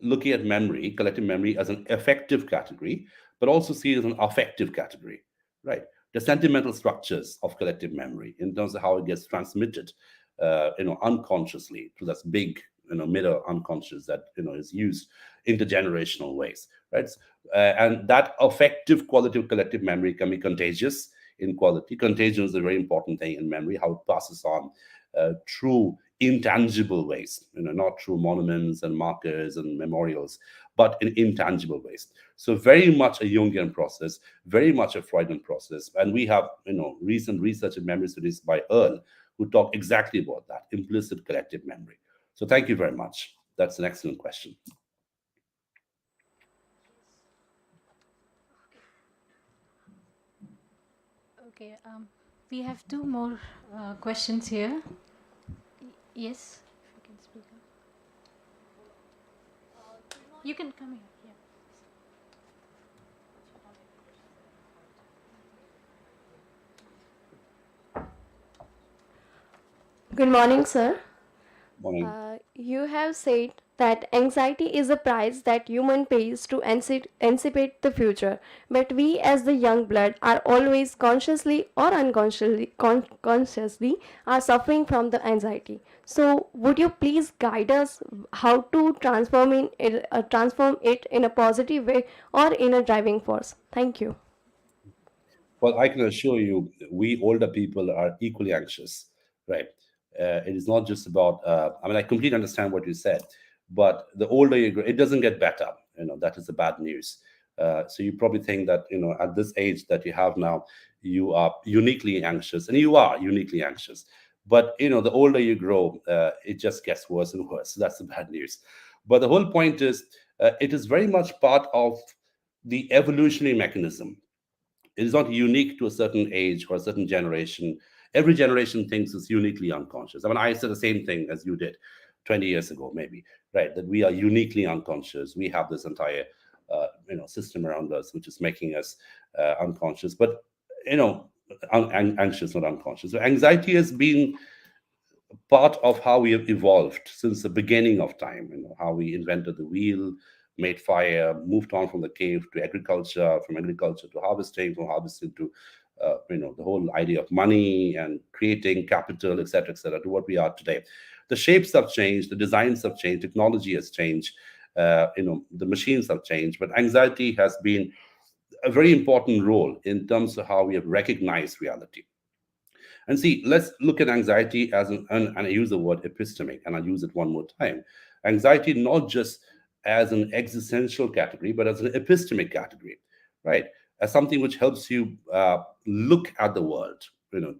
looking at memory, collective memory, as an affective category, but also see it as an affective category, right? The sentimental structures of collective memory in terms of how it gets transmitted, unconsciously to this big, mirror unconscious that is used intergenerational ways, right? And that affective quality of collective memory can be contagious in quality. Contagion is a very important thing in memory, how it passes on through intangible ways, not through monuments and markers and memorials, but in intangible ways. So very much a Jungian process, very much a Freudian process. And we have, recent research in memory studies by Earle, who talk exactly about that, implicit collective memory. So thank you very much. That's an excellent question. Okay, we have two more questions here. Yes, if you can speak up. You can come here. Yeah. Good morning, sir. Morning. You have said that anxiety is a price that human pays to anticipate the future, but we as the young blood are always consciously or unconsciously consciously are suffering from the anxiety. So would you please guide us how to transform it in a positive way or in a driving force? Thank you. Well, I can assure you, we older people are equally anxious, right? It is not just about, I completely understand what you said, but the older you grow, it doesn't get better. That is the bad news. So you probably think that, at this age that you have now, you are uniquely anxious, and you are uniquely anxious. But, the older you grow, it just gets worse and worse. So that's the bad news. But the whole point is, it is very much part of the evolutionary mechanism. It is not unique to a certain age or a certain generation. Every generation thinks it's uniquely unconscious. I said the same thing as you did 20 years ago, maybe, right? That we are uniquely unconscious. We have this entire, system around us, which is making us unconscious, but, anxious, not unconscious. So anxiety has been part of how we have evolved since the beginning of time, how we invented the wheel, made fire, moved on from the cave to agriculture, from agriculture to harvesting, from harvesting to the whole idea of money and creating capital, etc., to what we are today. The shapes have changed, the designs have changed, technology has changed, the machines have changed, but anxiety has been a very important role in terms of how we have recognized reality. And see, let's look at anxiety as and I use the word epistemic, and I'll use it one more time. Anxiety not just as an existential category, but as an epistemic category, right? As something which helps you look at the world,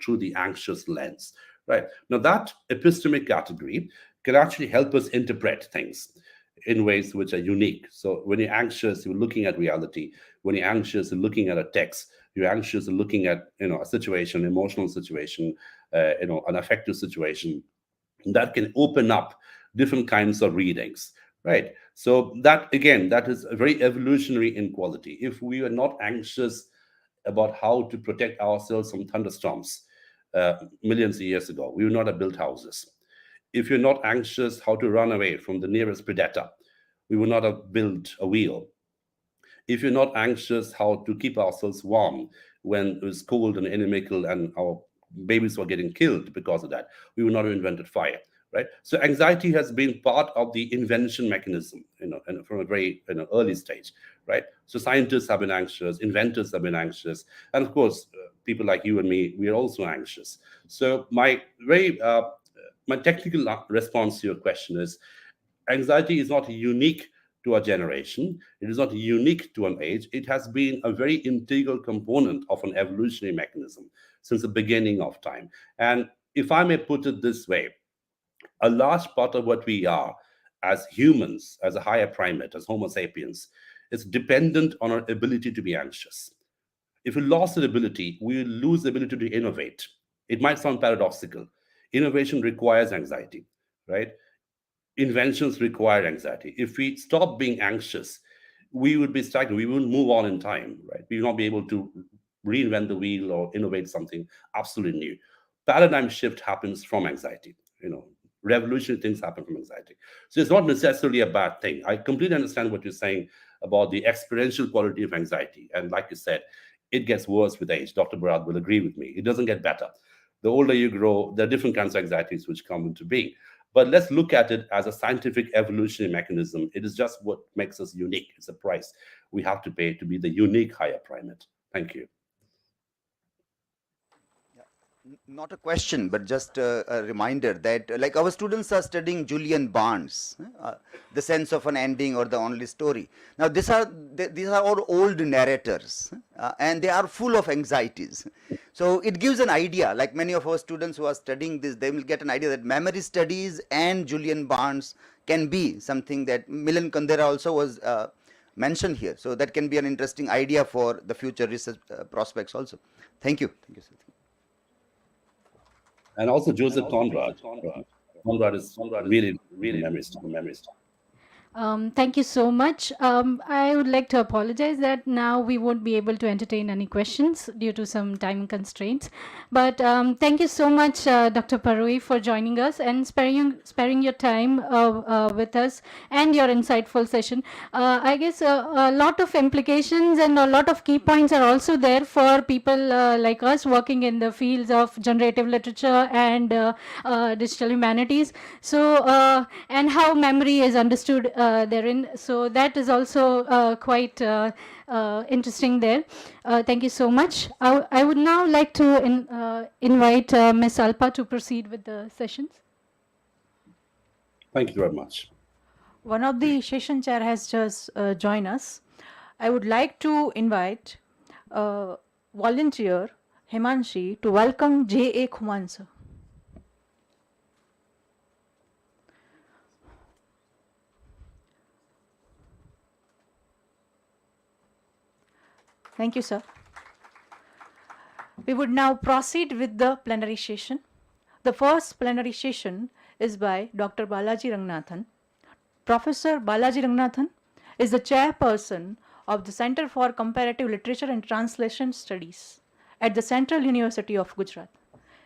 through the anxious lens, right? Now, that epistemic category can actually help us interpret things in ways which are unique. So when you're anxious, you're looking at reality. When you're anxious, you're looking at a text. You're anxious, you're looking at a situation, emotional situation, an affective situation. That can open up different kinds of readings, right? So that again, that is very evolutionary in quality. If we are not anxious about how to protect ourselves from thunderstorms millions of years ago, we would not have built houses. If you're not anxious how to run away from the nearest predator, we would not have built a wheel. If you're not anxious how to keep ourselves warm when it was cold and inimical and our babies were getting killed because of that, we would not have invented fire, right? So anxiety has been part of the invention mechanism, and from a very early stage, right? So scientists have been anxious, inventors have been anxious, and of course, people like you and me, we are also anxious. So my technical response to your question is, anxiety is not unique to a generation. It is not unique to an age. It has been a very integral component of an evolutionary mechanism since the beginning of time. And if I may put it this way, a large part of what we are as humans, as a higher primate, as Homo sapiens, is dependent on our ability to be anxious. If we lost that ability, we will lose the ability to innovate. It might sound paradoxical. Innovation requires anxiety, right? Inventions require anxiety. If we stop being anxious, we would be stagnant. We wouldn't move on in time, right? We will not be able to reinvent the wheel or innovate something absolutely new. Paradigm shift happens from anxiety. Revolutionary things happen from anxiety. So it's not necessarily a bad thing. I completely understand what you're saying about the experiential quality of anxiety. And like you said, it gets worse with age. Dr. Barad will agree with me. It doesn't get better. The older you grow, there are different kinds of anxieties which come into being. But let's look at it as a scientific evolutionary mechanism. It is just what makes us unique. It's a price we have to pay to be the unique higher primate. Thank you. Not a question, but just a reminder that like our students are studying Julian Barnes, The Sense of an Ending or The Only Story. Now these are all old narrators and they are full of anxieties. So it gives an idea, like many of our students who are studying this, they will get an idea that memory studies and Julian Barnes can be something that Milan Kundera also was mentioned here. So that can be an interesting idea for the future research prospects also. Thank you. Thank you, sir. And also Joseph Conrad. Conrad is really memory stuff. Thank you so much. I would like to apologize that now we won't be able to entertain any questions due to some time constraints. But thank you so much, Dr. Parui, for joining us and sparing your time with us and your insightful session. I guess a lot of implications and a lot of key points are also there for people like us working in the fields of generative literature and digital humanities. So, and how memory is understood therein. So that is also quite interesting there. Thank you so much. I would now like to invite Ms. Alpa to proceed with the sessions. Thank you very much. One of the session chair has just joined us. I would like to invite volunteer Himanshi to welcome J.A. Khuman sir. Thank you, sir. We would now proceed with the plenary session. The first plenary session is by Dr. Balaji Ranganathan. Professor Balaji Ranganathan is the chairperson of the Center for Comparative Literature and Translation Studies at the Central University of Gujarat.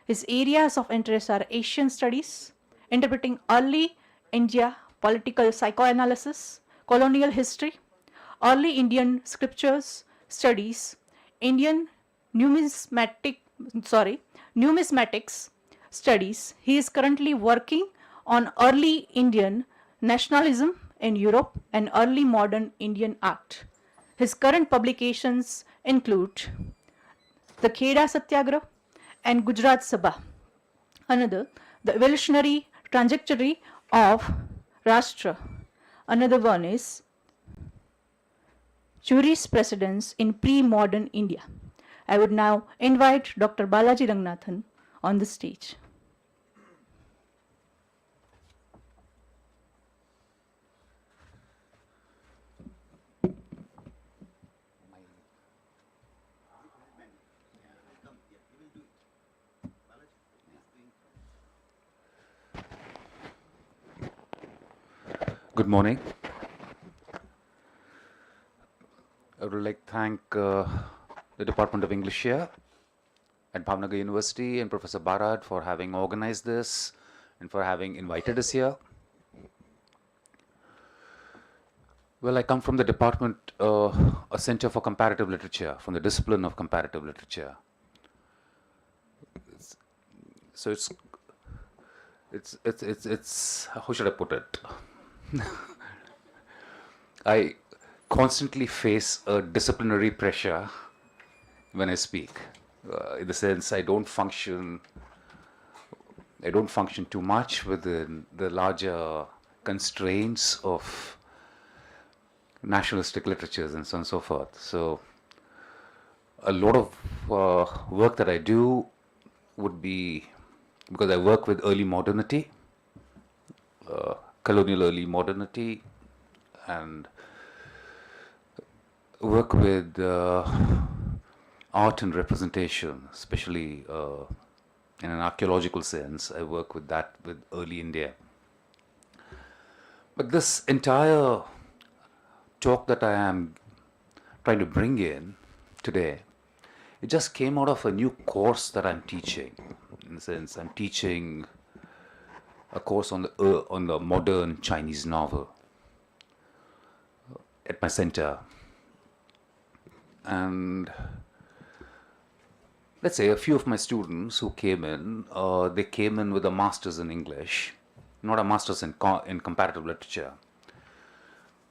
His areas of interest are Asian studies, interpreting early India political psychoanalysis, colonial history, early Indian scriptures, studies, Indian numismatics studies. He is currently working on early Indian nationalism in Europe and early modern Indian art. His current publications include The Kheda Satyagraha and Gujarat Sabha. Another, The Evolutionary Trajectory of Rashtra. Another one is Jurisprudence in Pre-Modern India. I would now invite Dr. Balaji Ranganathan on the stage. Good morning. I would like to thank the Department of English here at Bhavnagar University and Professor Barad for having organized this and for having invited us here. Well, I come from the department, a Center for Comparative Literature, from the discipline of comparative literature. So it's how should I put it? I constantly face a disciplinary pressure when I speak. In the sense, I don't function too much within the larger constraints of nationalistic literatures and so on and so forth. So a lot of work that I do would be, because I work with early modernity, colonial early modernity, and work with art and representation, especially in an archaeological sense. I work with that with early India. But this entire talk that I am trying to bring in today, it just came out of a new course that I'm teaching. In the sense, I'm teaching a course on the modern Chinese novel at my center. And let's say a few of my students who came in, they came in with a master's in English, not a master's in comparative literature.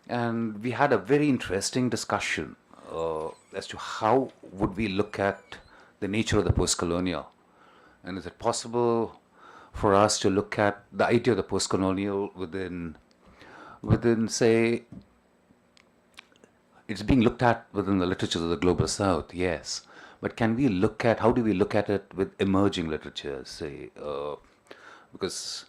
And we had a very interesting discussion as to how would we look at the nature of the postcolonial. And is it possible for us to look at the idea of the postcolonial within say, it's being looked at within the literatures of the global south, yes. But can we look at, how do we look at it with emerging literatures, say, because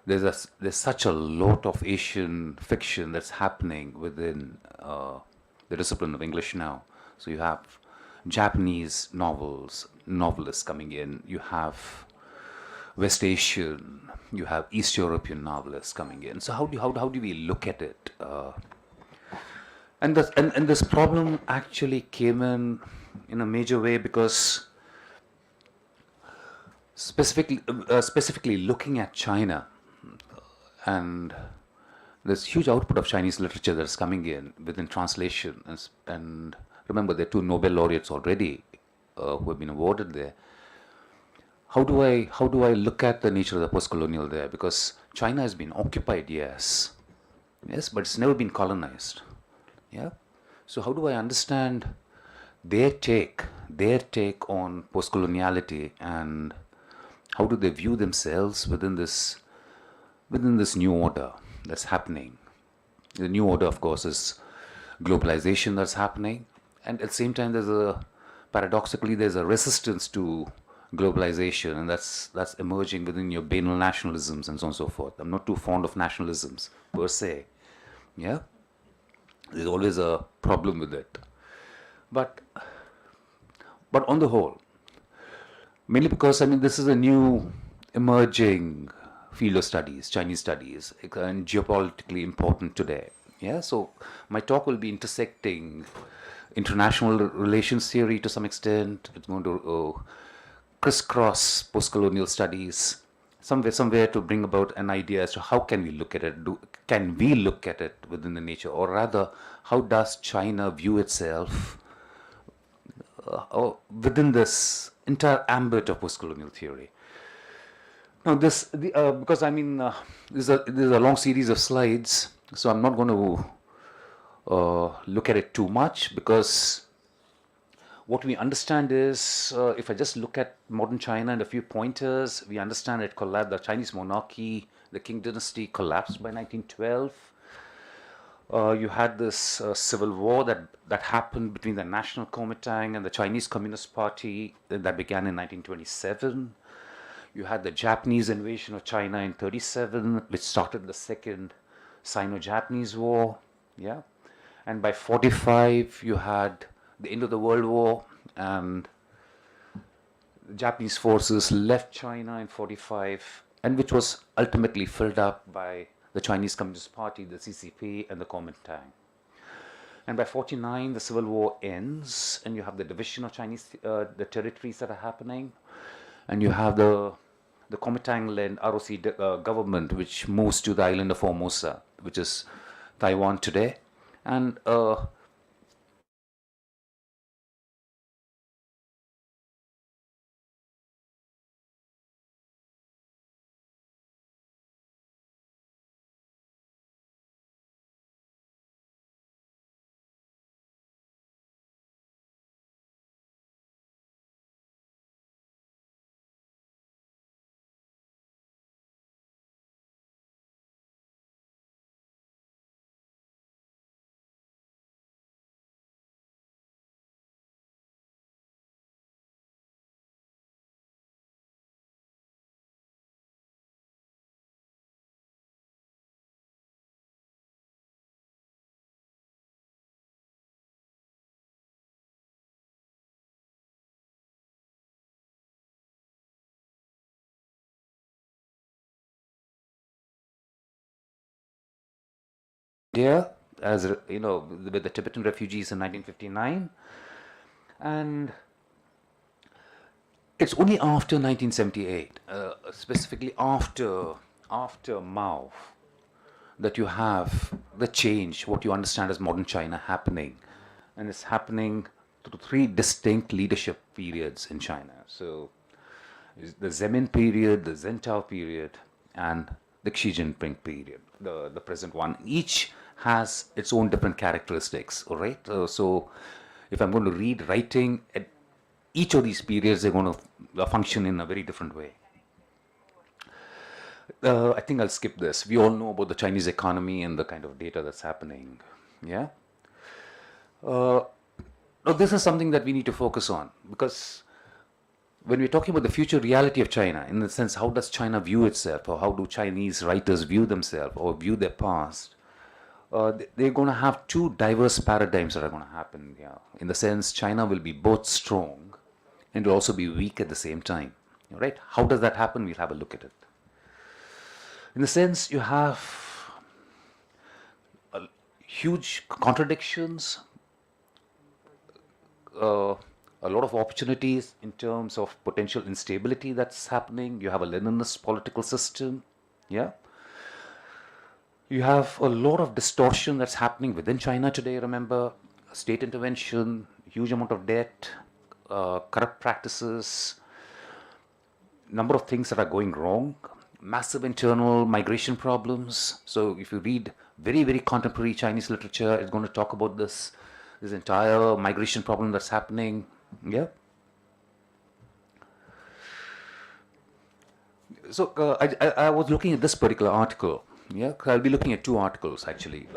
there's such a lot of Asian fiction that's happening within the discipline of English now. So you have Japanese novelists coming in, you have West Asian, you have East European novelists coming in. So how do we look at it? And this problem actually came in a major way because specifically looking at China, and there's huge output of Chinese literature that's coming in within translation, and remember there are 2 Nobel laureates already who have been awarded there. How do I look at the nature of the postcolonial there? Because China has been occupied, yes, but it's never been colonized. Yeah. So how do I understand their take on postcoloniality, and how do they view themselves within this new order that's happening? The new order, of course, is globalization that's happening, and at the same time, paradoxically there's a resistance to globalization, and that's emerging within your banal nationalisms and so on and so forth. I'm not too fond of nationalisms per se. Yeah. There's always a problem with it. But on the whole, mainly because, this is a new emerging field of studies, Chinese studies, and geopolitically important today. Yeah, so my talk will be intersecting international relations theory to some extent. It's going to crisscross postcolonial studies, somewhere to bring about an idea as to how can we look at it. Can we look at it within the nature, or rather, how does China view itself within this entire ambit of postcolonial theory? Now, because there's a long series of slides, so I'm not going to look at it too much, because what we understand is, if I just look at modern China and a few pointers, we understand it collapsed. The Chinese monarchy, the Qing dynasty collapsed by 1912. You had this civil war that happened between the National Kuomintang and the Chinese Communist Party that began in 1927. You had the Japanese invasion of China in 1937, which started the Second Sino-Japanese War. Yeah, and by 1945 you had the end of the World War, and the Japanese forces left China in 1945, and which was ultimately filled up by the Chinese Communist Party, the CCP, and the Kuomintang. And by 49, the civil war ends, and you have the division of Chinese, the territories that are happening, and you have the Kuomintang-led ROC government, which moves to the island of Formosa, which is Taiwan today. And India, as you know, with the Tibetan refugees in 1959, and it's only after 1978, specifically after Mao, that you have the change, what you understand as modern China happening, and it's happening through three distinct leadership periods in China. So, the Zemin period, the Zhentao period, and the Xi Jinping period, the present one. Each has its own different characteristics, all right? So if I'm going to read writing at each of these periods, they're going to function in a very different way. I think I'll skip this. We all know about the Chinese economy and the kind of data that's happening, yeah? Now this is something that we need to focus on, because when we're talking about the future reality of China, in the sense, how does China view itself, or how do Chinese writers view themselves or view their past, they're going to have two diverse paradigms that are going to happen here. In the sense, China will be both strong and will also be weak at the same time, right? How does that happen? We'll have a look at it. In the sense, you have huge contradictions, a lot of opportunities in terms of potential instability that's happening. You have a Leninist political system, yeah? You have a lot of distortion that's happening within China today, remember, state intervention, huge amount of debt, corrupt practices, number of things that are going wrong, massive internal migration problems. So if you read very, very contemporary Chinese literature, it's going to talk about this entire migration problem that's happening, yeah? So I was looking at this particular article. Yeah, I'll be looking at two articles actually.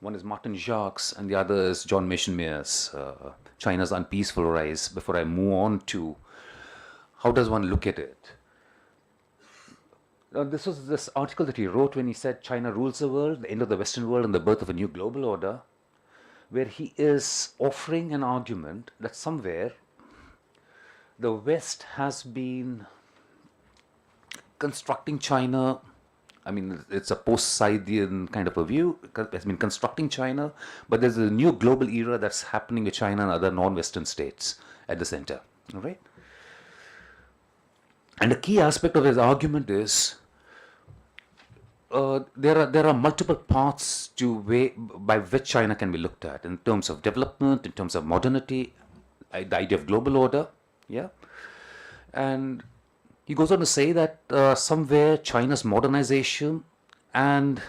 One is Martin Jacques and the other is John Mason-Mears, China's Unpeaceful Rise, before I move on to how does one look at it. This was this article that he wrote when he said China rules the world, the end of the Western world and the birth of a new global order, where he is offering an argument that somewhere the West has been constructing China. I mean, it's a post-Scythian kind of a view. It's been constructing China, but there's a new global era that's happening with China and other non-Western states at the center, all right? And the key aspect of his argument is there are multiple paths by which China can be looked at in terms of development, in terms of modernity, the idea of global order, yeah? And he goes on to say that somewhere China's modernization, and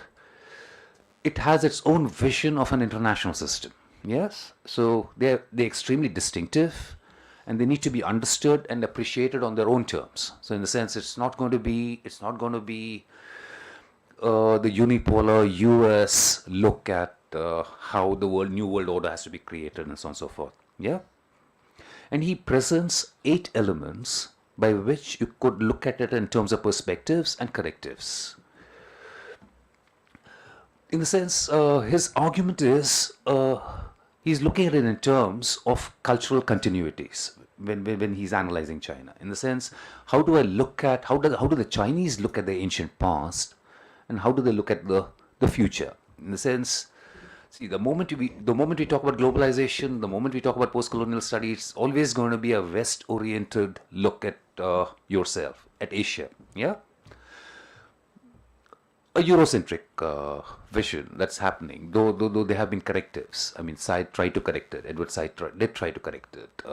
it has its own vision of an international system. Yes, so they're extremely distinctive, and they need to be understood and appreciated on their own terms. So in the sense, it's not going to be the unipolar U.S. look at how the new world order has to be created and so on and so forth. Yeah, and he presents 8 elements by which you could look at it in terms of perspectives and correctives. In the sense, his argument is he's looking at it in terms of cultural continuities when he's analyzing China. In the sense, how do I look at, how do the Chinese look at the ancient past, and how do they look at the future? In the sense, see, the moment we talk about globalization, the moment we talk about post-colonial studies, it's always going to be a West-oriented look at yourself, at Asia. Yeah, a Eurocentric vision that's happening. Though there have been correctives. I mean, Said tried to correct it. Edward Said did try to correct it.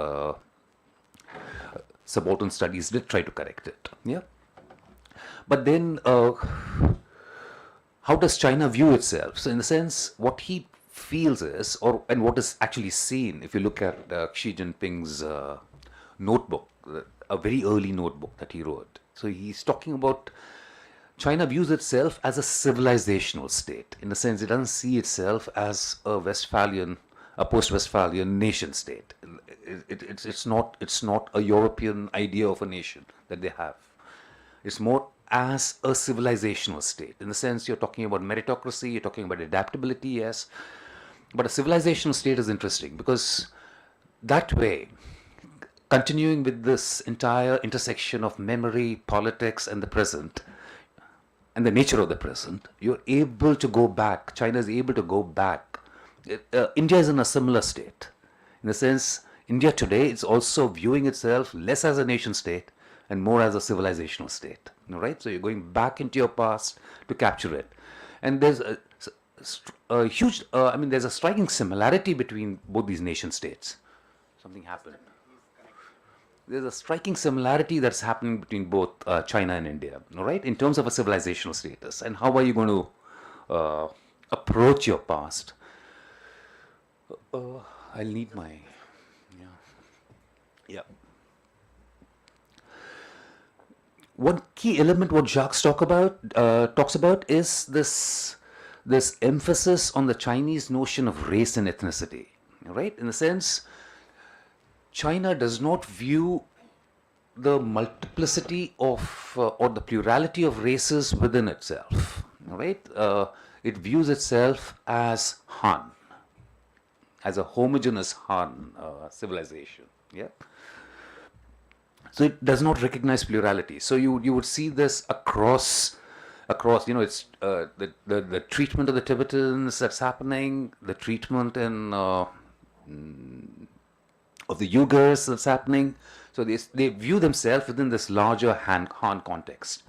Subaltern studies did try to correct it. Yeah, but then how does China view itself? So in the sense, what he feels is, and what is actually seen, if you look at Xi Jinping's notebook, a very early notebook that he wrote. So he's talking about China views itself as a civilizational state. In the sense, it doesn't see itself as a post-Westphalian nation state. It's not a European idea of a nation that they have. It's more as a civilizational state. In the sense, you're talking about meritocracy, you're talking about adaptability, yes. But a civilizational state is interesting because that way, continuing with this entire intersection of memory, politics, and the present, and the nature of the present, you're able to go back. China is able to go back. India is in a similar state. In the sense, India today is also viewing itself less as a nation state and more as a civilizational state. Right? So you're going back into your past to capture it. And there's a huge, there's a striking similarity between both these nation states. Something happened. There's a striking similarity that's happening between both China and India, right? In terms of a civilizational status, and how are you going to approach your past? I'll need my, yeah. One key element what Jacques talks about is this emphasis on the Chinese notion of race and ethnicity, right? In the sense, China does not view the multiplicity of or the plurality of races within itself, right? It views itself as Han, as a homogeneous Han civilization. Yeah. So it does not recognize plurality. So you would see this across it's the treatment of the Tibetans that's happening, the treatment of the Uyghurs that's happening. So they view themselves within this larger Han context.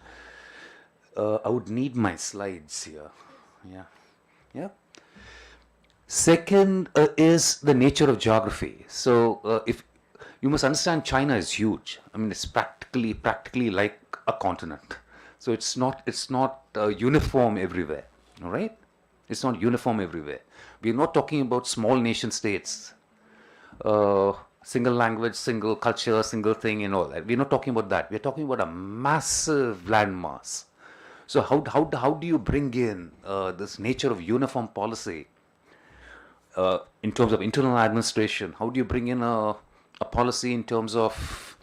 I would need my slides here. Yeah. Second is the nature of geography. So if you must understand, China is huge. I mean, it's practically like a continent. So it's not uniform everywhere. All right? It's not uniform everywhere. We're not talking about small nation states. Single language, single culture, single thing and all that. We're not talking about that. We're talking about a massive landmass. So how do you bring in this nature of uniform policy in terms of internal administration? How do you bring in a policy in terms of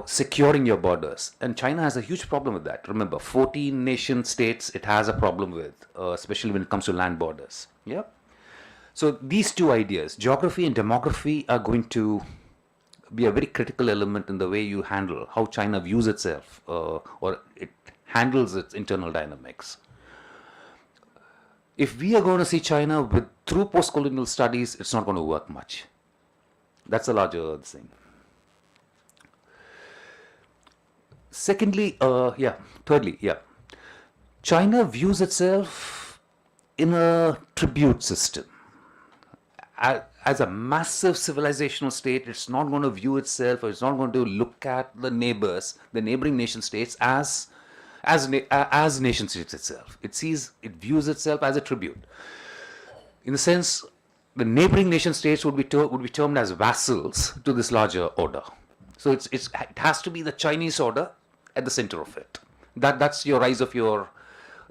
securing your borders? And China has a huge problem with that. Remember, 14 nation states it has a problem with, especially when it comes to land borders. Yeah. So these two ideas, geography and demography, are going to be a very critical element in the way you handle how China views itself or it handles its internal dynamics. If we are going to see China through post-colonial studies, it's not going to work much. That's a larger thing. Thirdly, China views itself in a tribute system. As a massive civilizational state, it's not going to view itself, or it's not going to look at the neighboring nation states as nation states itself. It views itself as a tribute. In the sense, the neighboring nation states would be termed as vassals to this larger order. So it has to be the Chinese order at the center of it. That's your rise of your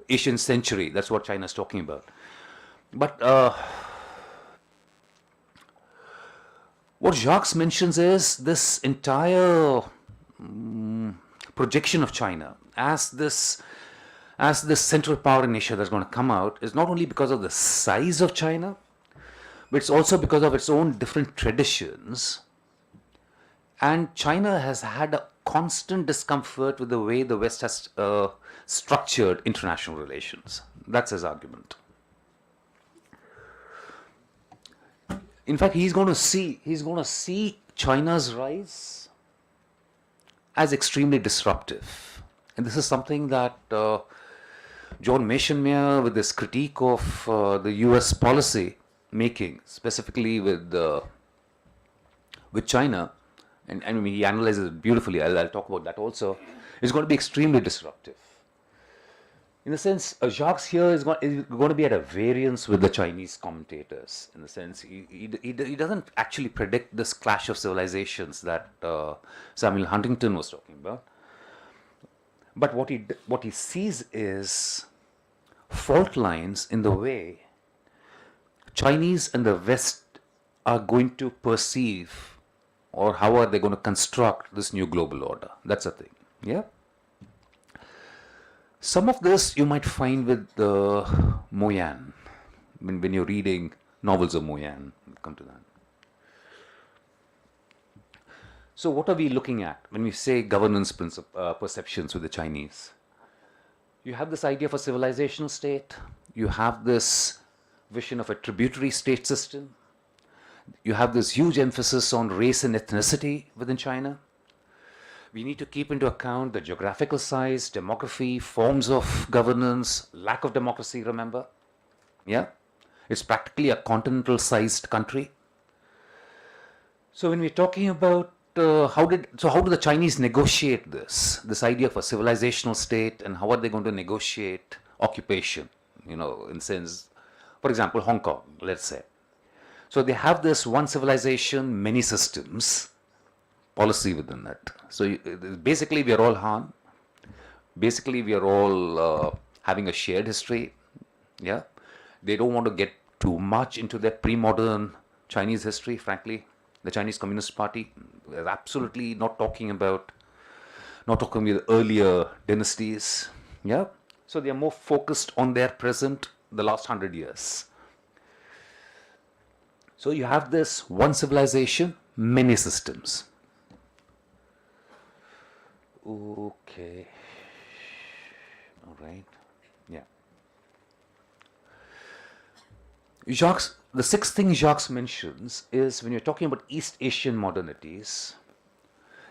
Asian century. That's what China is talking about. But what Jacques mentions is this entire projection of China as this central power in Asia that's going to come out is not only because of the size of China, but it's also because of its own different traditions. And China has had a constant discomfort with the way the West has structured international relations. That's his argument. In fact, he's going to see China's rise as extremely disruptive. And this is something that John Mason-Meyer, with this critique of the US policy making, specifically with China, and I mean, he analyzes it beautifully, I'll talk about that also, is going to be extremely disruptive. In a sense, Jacques here is going to be at a variance with the Chinese commentators. In the sense, he doesn't actually predict this clash of civilizations that Samuel Huntington was talking about. But what he sees is fault lines in the way Chinese and the West are going to perceive, or how are they going to construct this new global order. That's the thing. Yeah. Some of this you might find with Moyan, when you're reading novels of Moyan. We'll come to that. So what are we looking at when we say governance perceptions with the Chinese? You have this idea of a civilizational state. You have this vision of a tributary state system. You have this huge emphasis on race and ethnicity within China. We need to keep into account the geographical size, demography, forms of governance, lack of democracy, remember? Yeah? It's practically a continental-sized country. So when we're talking about how do the Chinese negotiate this idea of a civilizational state, and how are they going to negotiate occupation, in sense, for example, Hong Kong, let's say. So they have this one civilization, many systems policy within that. So basically we are all Han. Basically we are all having a shared history. Yeah. They don't want to get too much into their pre-modern Chinese history, frankly. The Chinese Communist Party is absolutely not talking with earlier dynasties. Yeah. So they are more focused on their present, the last 100 years. So you have this one civilization, many systems. Okay. All right. Yeah. The sixth thing Jacques mentions is, when you're talking about East Asian modernities,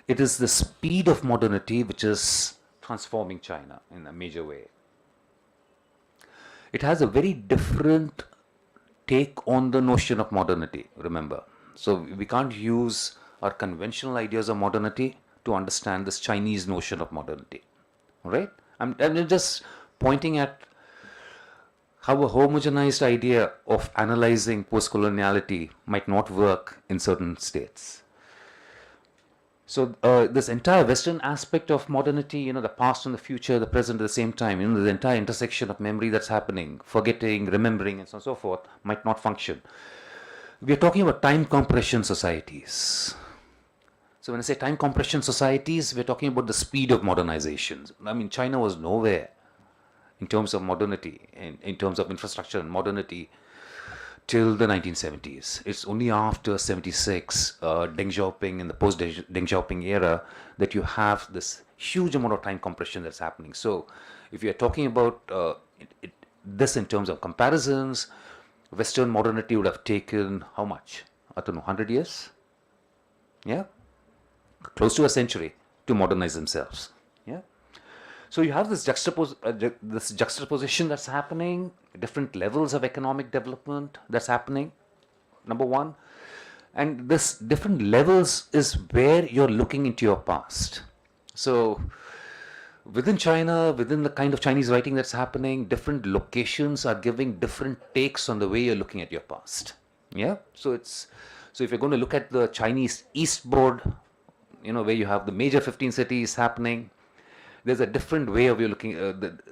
it is the speed of modernity which is transforming China in a major way. It has a very different take on the notion of modernity, remember. So we can't use our conventional ideas of modernity to understand this Chinese notion of modernity. All right? I'm just pointing at how a homogenized idea of analyzing post-coloniality might not work in certain states. So this entire Western aspect of modernity, the past and the future, the present at the same time, the entire intersection of memory that's happening, forgetting, remembering, and so on and so forth, might not function. We are talking about time compression societies. So when I say time compression societies, we're talking about the speed of modernizations. I mean, China was nowhere in terms of modernity, in terms of infrastructure and modernity, till the 1970s. It's only after 76, Deng Xiaoping, in the post-Deng Xiaoping era, that you have this huge amount of time compression that's happening. So if you're talking about this in terms of comparisons, Western modernity would have taken how much? I don't know, 100 years? Yeah? Close to a century to modernize themselves. Yeah? So you have this juxtaposition that's happening, different levels of economic development that's happening, number one. And this different levels is where you're looking into your past. So within China, within the kind of Chinese writing that's happening, different locations are giving different takes on the way you're looking at your past. Yeah? So if you're going to look at the Chinese East board, where you have the major 15 cities happening, there's a different way of looking.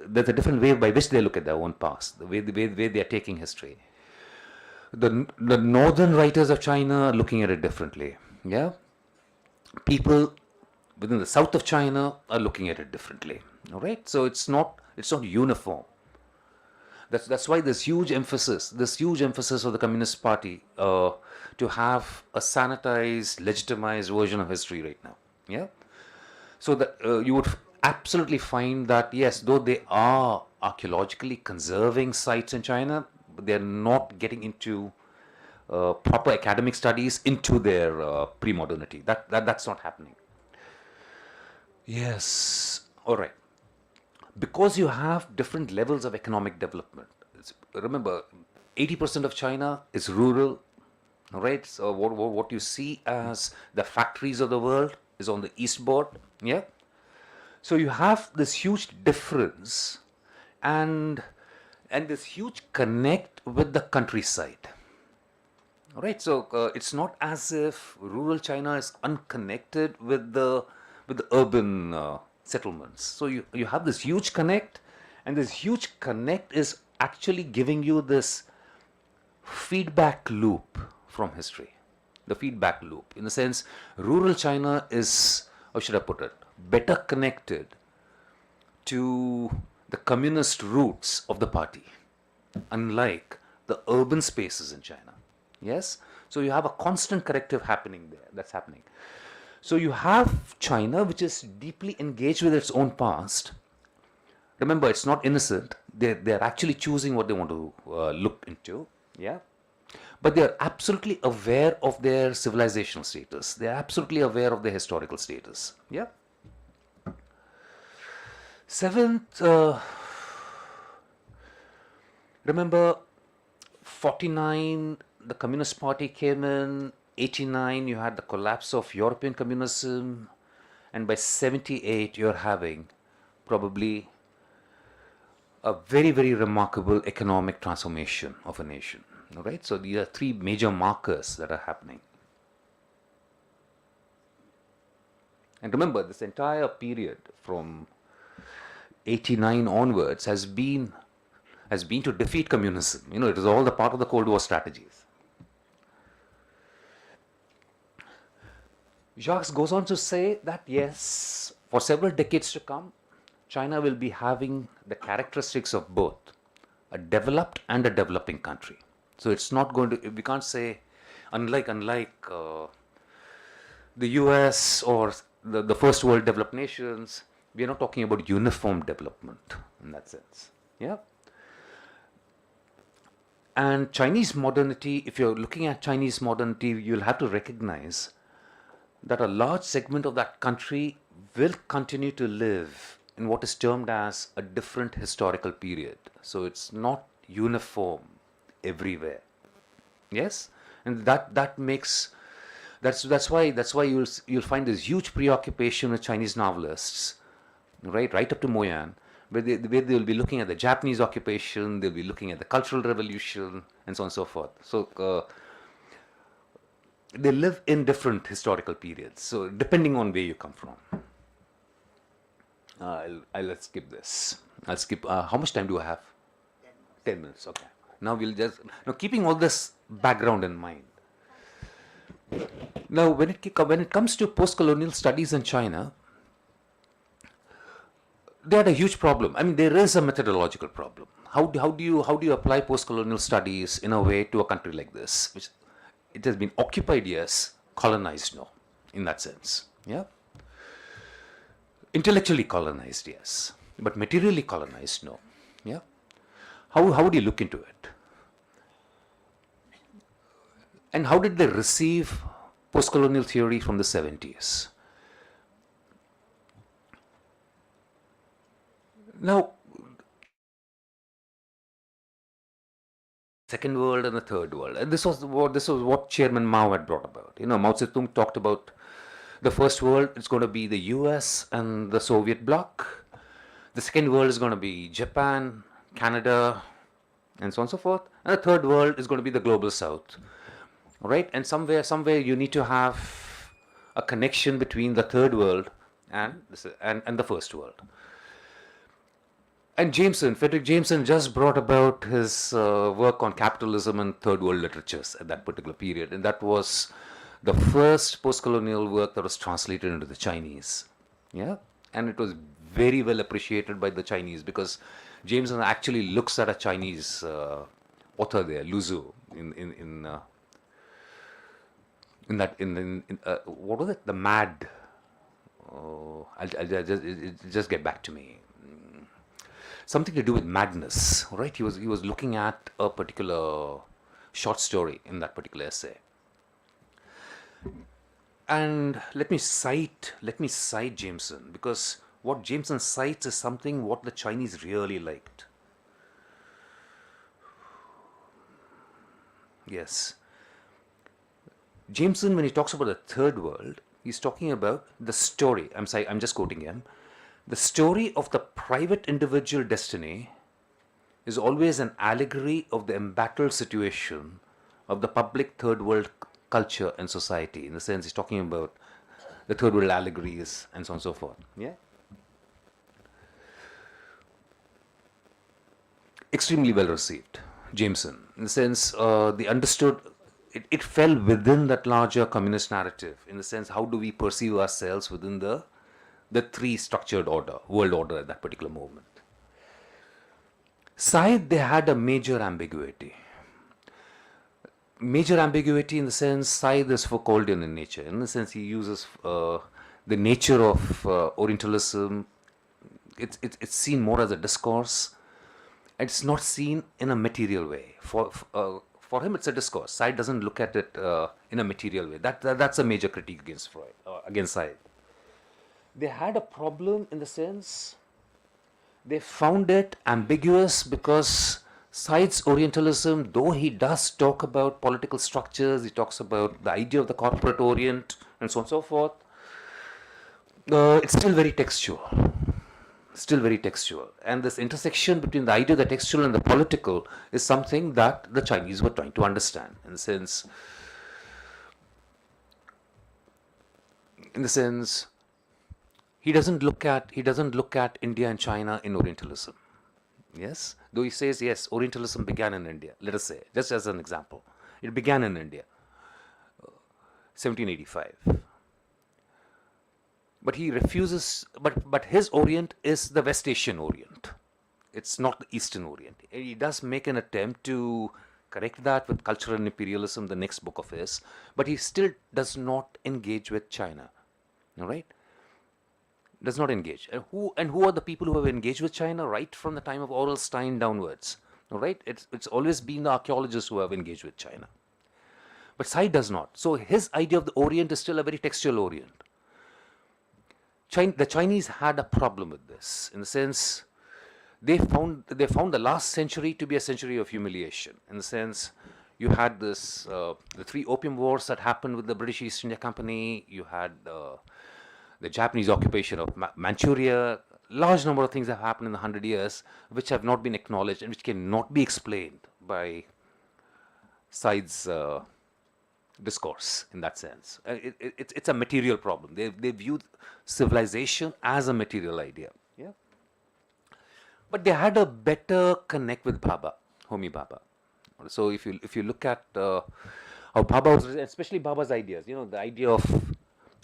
There's a different way by which they look at their own past, the way they are taking history. The northern writers of China are looking at it differently. Yeah, people within the south of China are looking at it differently. All right, so it's not uniform. That's why this huge emphasis of the Communist Party to have a sanitized, legitimized version of history right now. Yeah, so that you would absolutely fine that yes, though they are archaeologically conserving sites in China, but they're not getting into proper academic studies into their pre-modernity. That's not happening. Yes. All right. Because you have different levels of economic development. Remember, 80% of China is rural, all right? So what you see as the factories of the world is on the eastboard, yeah? So you have this huge difference and this huge connect with the countryside. All right, so it's not as if rural China is unconnected with the urban settlements. So you have this huge connect, and this huge connect is actually giving you this feedback loop from history. The feedback loop, in the sense, rural China is, how should I put it, better connected to the communist roots of the party, unlike the urban spaces in China. Yes? So you have a constant corrective happening there. That's happening. So you have China, which is deeply engaged with its own past. Remember, it's not innocent. They're actually choosing what they want to look into. Yeah? But they're absolutely aware of their civilizational status. They're absolutely aware of their historical status. Yeah? Seventh, remember, 49, the Communist Party came in. 89, you had the collapse of European communism. And by 78, you're having probably a very, very remarkable economic transformation of a nation. All right? So these are three major markers that are happening. And remember, this entire period from 89 onwards has been to defeat communism. You know, it is all the part of the Cold War strategies. Jacques goes on to say that yes, for several decades to come, China will be having the characteristics of both a developed and a developing country. So it's not going to, we can't say, unlike the US or the first world developed nations, we are not talking about uniform development in that sense. Yeah. And Chinese modernity, if you're looking at Chinese modernity, you'll have to recognize that a large segment of that country will continue to live in what is termed as a different historical period. So it's not uniform everywhere. Yes? And that makes, that's why you'll find this huge preoccupation with Chinese novelists, right up to Moyan, where they'll be looking at the Japanese occupation, they'll be looking at the Cultural Revolution, and so on and so forth. So they live in different historical periods. So depending on where you come from. I'll skip this. I'll skip. How much time do I have? 10 minutes. Okay. Now keeping all this background in mind. Now, when it comes to post-colonial studies in China, they had a huge problem. I mean, there is a methodological problem. How do you apply post-colonial studies in a way to a country like this, which it has been occupied, yes, colonized, no, in that sense. Yeah. Intellectually colonized, yes, but materially colonized, no. Yeah. How would you look into it? And how did they receive post-colonial theory from the 70s? Now, second world and the third world, and this was what Chairman Mao had brought about. You know, Mao Zedong talked about the first world. It's going to be the U.S. and the Soviet bloc. The second world is going to be Japan, Canada, and so on and so forth. And the third world is going to be the global South. All right, and somewhere you need to have a connection between the third world and the first world. And Frederick Jameson just brought about his work on capitalism and third world literatures at that particular period. And that was the first post-colonial work that was translated into the Chinese. Yeah. And it was very well appreciated by the Chinese because Jameson actually looks at a Chinese author there, Lu Zhu, what was it? The Mad just get back to me. Something to do with madness, right? He was looking at a particular short story in that particular essay. And let me cite Jameson, because what Jameson cites is something what the Chinese really liked. Yes. Jameson, when he talks about the third world, he's talking about the story. I'm just quoting him. The story of the private individual destiny is always an allegory of the embattled situation of the public third world culture and society. In the sense, he's talking about the third world allegories and so on and so forth. Yeah. Extremely well received, Jameson. In the sense, they understood it fell within that larger communist narrative. In the sense, how do we perceive ourselves within the three structured world order at that particular moment. Side, they had a major ambiguity. Major ambiguity in the sense, Side is Foucauldian in nature. In the sense, he uses the nature of Orientalism. It's seen more as a discourse. It's not seen in a material way. For him, it's a discourse. Side doesn't look at it in a material way. That's a major critique against Freud, against Side. They had a problem in the sense they found it ambiguous because Side's Orientalism, though he does talk about political structures, he talks about the idea of the corporate Orient and so on and so forth, it's still very textual. Still very textual. And this intersection between the idea of the textual and the political is something that the Chinese were trying to understand. In the sense, he doesn't look at India and China in Orientalism. Yes, though he says yes, Orientalism began in India. Let us say, just as an example, it began in India, 1785. But he refuses. But his Orient is the West Asian Orient. It's not the Eastern Orient. He does make an attempt to correct that with Cultural Imperialism, the next book of his. But he still does not engage with China. All right. Does not engage. And who are the people who have engaged with China right from the time of Orelstein downwards? All right, it's always been the archaeologists who have engaged with China. But Side does not. So his idea of the Orient is still a very textual Orient. The Chinese had a problem with this in the sense they found the last century to be a century of humiliation. In the sense, you had this the three opium wars that happened with the British East India Company. You had the Japanese occupation of Manchuria. Large number of things have happened in the 100 years which have not been acknowledged and which cannot be explained by Side's discourse in that sense. It's a material problem. They viewed civilization as a material idea. Yeah. But they had a better connect with Bhabha, Homi Bhabha. So if you look at how Bhabha was, especially Bhabha's ideas, the idea of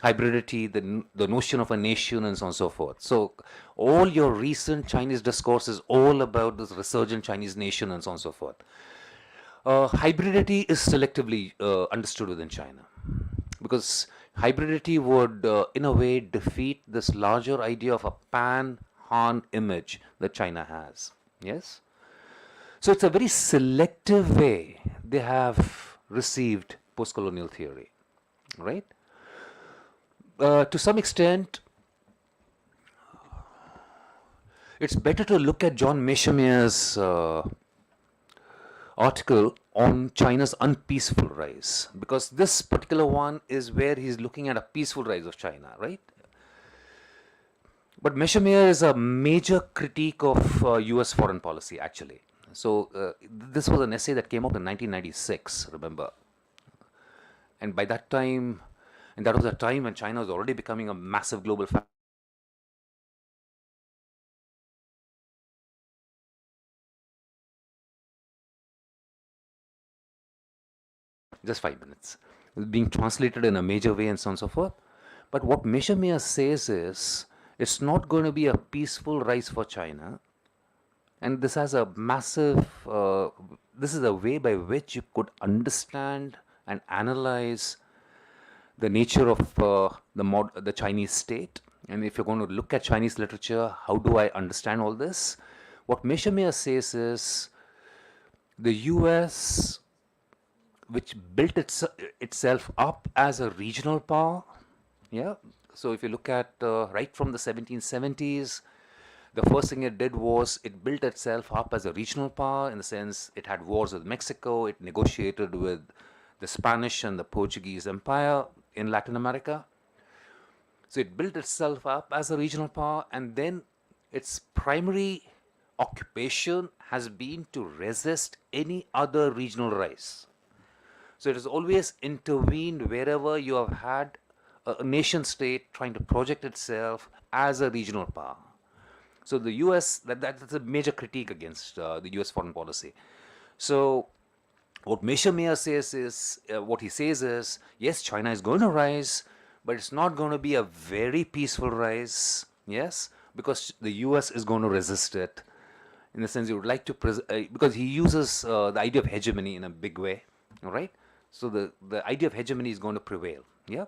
hybridity, the notion of a nation, and so on and so forth. So all your recent Chinese discourse is all about this resurgent Chinese nation and so on and so forth. Hybridity is selectively understood within China because hybridity would, in a way, defeat this larger idea of a pan-Han image that China has. Yes? So it's a very selective way they have received post-colonial theory, right? To some extent, it's better to look at John Meshamier's article on China's unpeaceful rise, because this particular one is where he's looking at a peaceful rise of China, right? But Meshamier is a major critique of US foreign policy, actually. So this was an essay that came out in 1996, remember? And by that time, and that was a time when China was already becoming a massive global factor. Just 5 minutes. Being translated in a major way and so on and so forth. But what Meshamier says is, it's not going to be a peaceful rise for China. And this has a massive, this is a way by which you could understand and analyze the nature of the Chinese state And if you're going to look at Chinese literature, how do I understand all this? What Meyer says is the US, which built itself up as a regional power. Yeah. So if you look at right from the 1770s, the first thing it did was it built itself up as a regional power, in the sense it had wars with Mexico, it negotiated with the Spanish and the Portuguese Empire in Latin America. So it built itself up as a regional power, and then its primary occupation has been to resist any other regional rise. So it has always intervened wherever you have had a nation state trying to project itself as a regional power. So the US, that's a major critique against the US foreign policy. So what Meyer says is, what he says is, yes, China is going to rise, but it's not going to be a very peaceful rise, yes, because the US is going to resist it. In the sense, you would like to, because he uses the idea of hegemony in a big way, all right? So the idea of hegemony is going to prevail, yeah?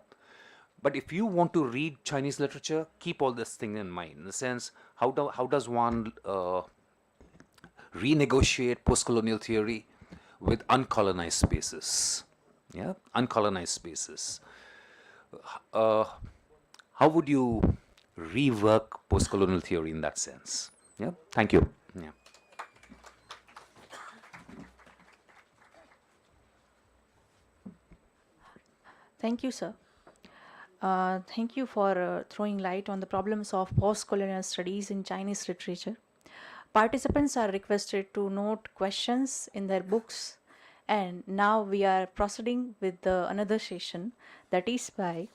But if you want to read Chinese literature, keep all this thing in mind, in the sense, how does one renegotiate post-colonial theory with uncolonized spaces, yeah? Uncolonized spaces. How would you rework post-colonial theory in that sense? Yeah, thank you. Yeah. Thank you, sir. Thank you for throwing light on the problems of post-colonial studies in Chinese literature. Participants are requested to note questions in their books, and now we are proceeding with another session that is by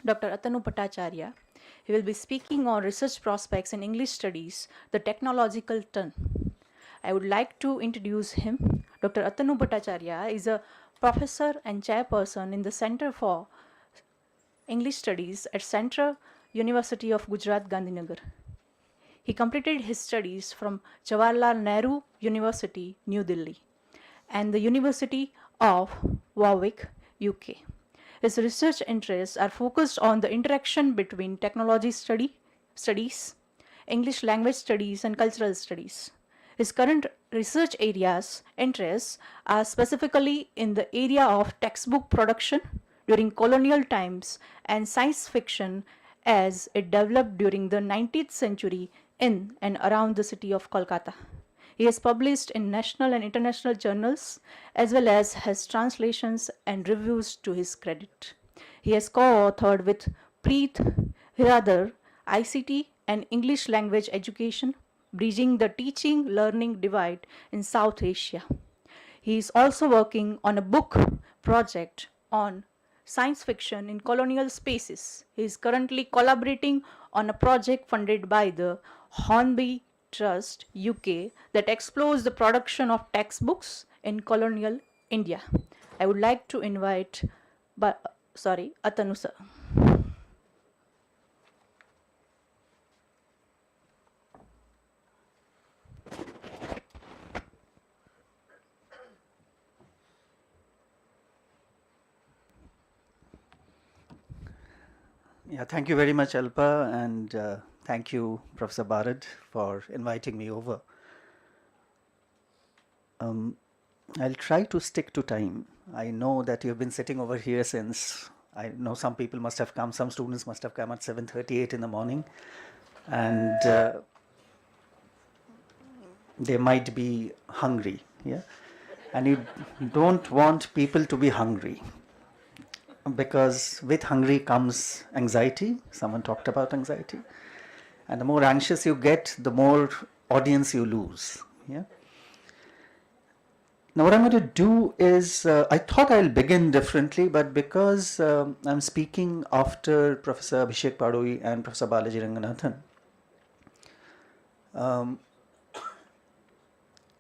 Dr. Atanu Bhattacharya. He will be speaking on research prospects in English studies, the technological turn. I would like to introduce him. Dr. Atanu Bhattacharya is a professor and chairperson in the Center for English Studies at Central University of Gujarat, Gandhinagar. He completed his studies from Jawaharlal Nehru University, New Delhi, and the University of Warwick, UK. His research interests are focused on the interaction between technology studies, English language studies, and cultural studies. His current research interests are specifically in the area of textbook production during colonial times and science fiction as it developed during the 19th century in and around the city of Kolkata. He has published in national and international journals, as well as has translations and reviews to his credit. He has co-authored with Preet Hiradar, ICT and English Language Education, Bridging the Teaching-Learning Divide in South Asia. He is also working on a book project on science fiction in colonial spaces. He is currently collaborating on a project funded by the Hornby Trust, UK, that explores the production of textbooks in colonial India. I would like to invite, Atanu sir. Yeah, thank you very much, Alpa, and thank you, Professor Barad, for inviting me over. I'll try to stick to time. I know that you've been sitting over here since, I know some people must have come, some students must have come at 7:38 in the morning, and they might be hungry, yeah? And you don't want people to be hungry, because with hungry comes anxiety. Someone talked about anxiety. And the more anxious you get, the more audience you lose. Yeah. Now what I'm going to do is, I thought I'll begin differently, but because I'm speaking after Professor Avishek Parui and Professor Balaji Ranganathan,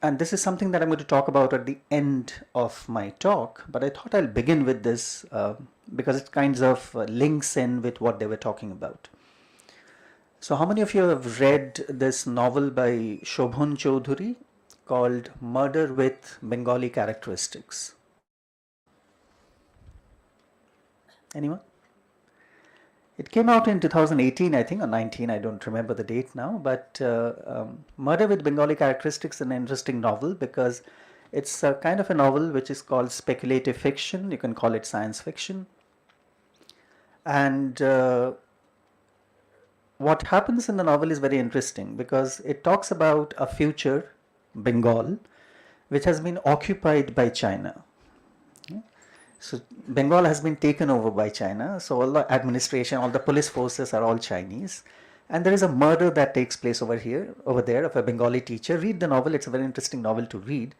and this is something that I'm going to talk about at the end of my talk, but I thought I'll begin with this because it kind of links in with what they were talking about. So how many of you have read this novel by Shobhan Chaudhuri called Murder with Bengali Characteristics? Anyone? It came out in 2018, I think, or 19, I don't remember the date now, but Murder with Bengali Characteristics is an interesting novel because it's a kind of a novel which is called speculative fiction. You can call it science fiction. And what happens in the novel is very interesting because it talks about a future Bengal which has been occupied by China. So Bengal has been taken over by China. So all the administration, all the police forces are all Chinese. And there is a murder that takes place over there of a Bengali teacher. Read the novel. It's a very interesting novel to read.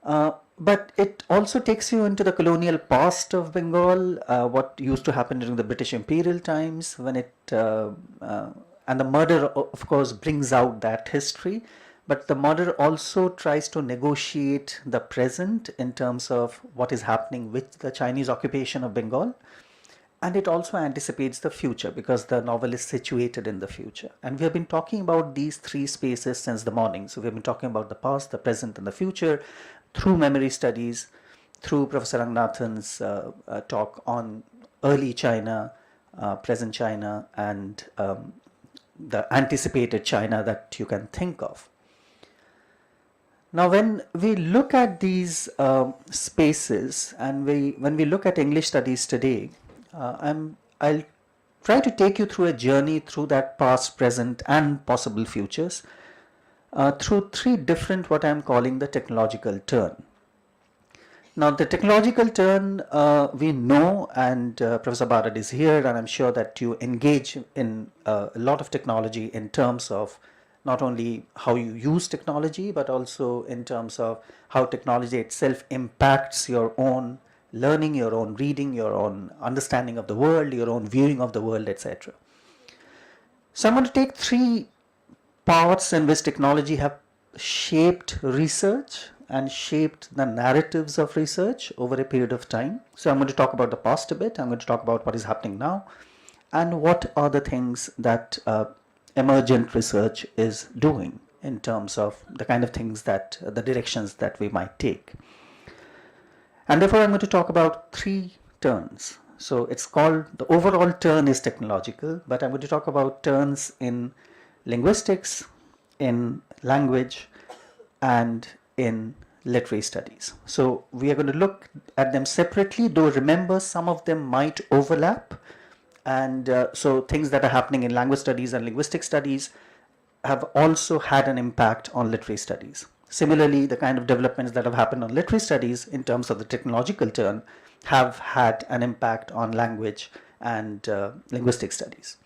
But it also takes you into the colonial past of Bengal, what used to happen during the British imperial times when and the murder of course brings out that history. But the murder also tries to negotiate the present in terms of what is happening with the Chinese occupation of Bengal. And it also anticipates the future because the novel is situated in the future. And we have been talking about these three spaces since the morning. So we have been talking about the past, the present, and the future through memory studies, through Professor Ranganathan's talk on early China, present China, and the anticipated China that you can think of. Now, when we look at these spaces and when we look at English studies today, I'll try to take you through a journey through that past, present, and possible futures through three different what I'm calling the technological turn. Now, the technological turn we know, and Professor Barad is here, and I'm sure that you engage in a lot of technology in terms of not only how you use technology, but also in terms of how technology itself impacts your own learning, your own reading, your own understanding of the world, your own viewing of the world, etc. So I'm going to take three parts in which technology have shaped research and shaped the narratives of research over a period of time. So I'm going to talk about the past a bit, I'm going to talk about what is happening now, and what are the things that emergent research is doing in terms of the kind of things that the directions that we might take. And therefore I'm going to talk about three turns. So it's called, the overall turn is technological, but I'm going to talk about turns in linguistics, in language, and in literary studies. So we are going to look at them separately, though remember some of them might overlap. And so things that are happening in language studies and linguistic studies have also had an impact on literary studies. Similarly, the kind of developments that have happened on literary studies in terms of the technological turn have had an impact on language and linguistic studies.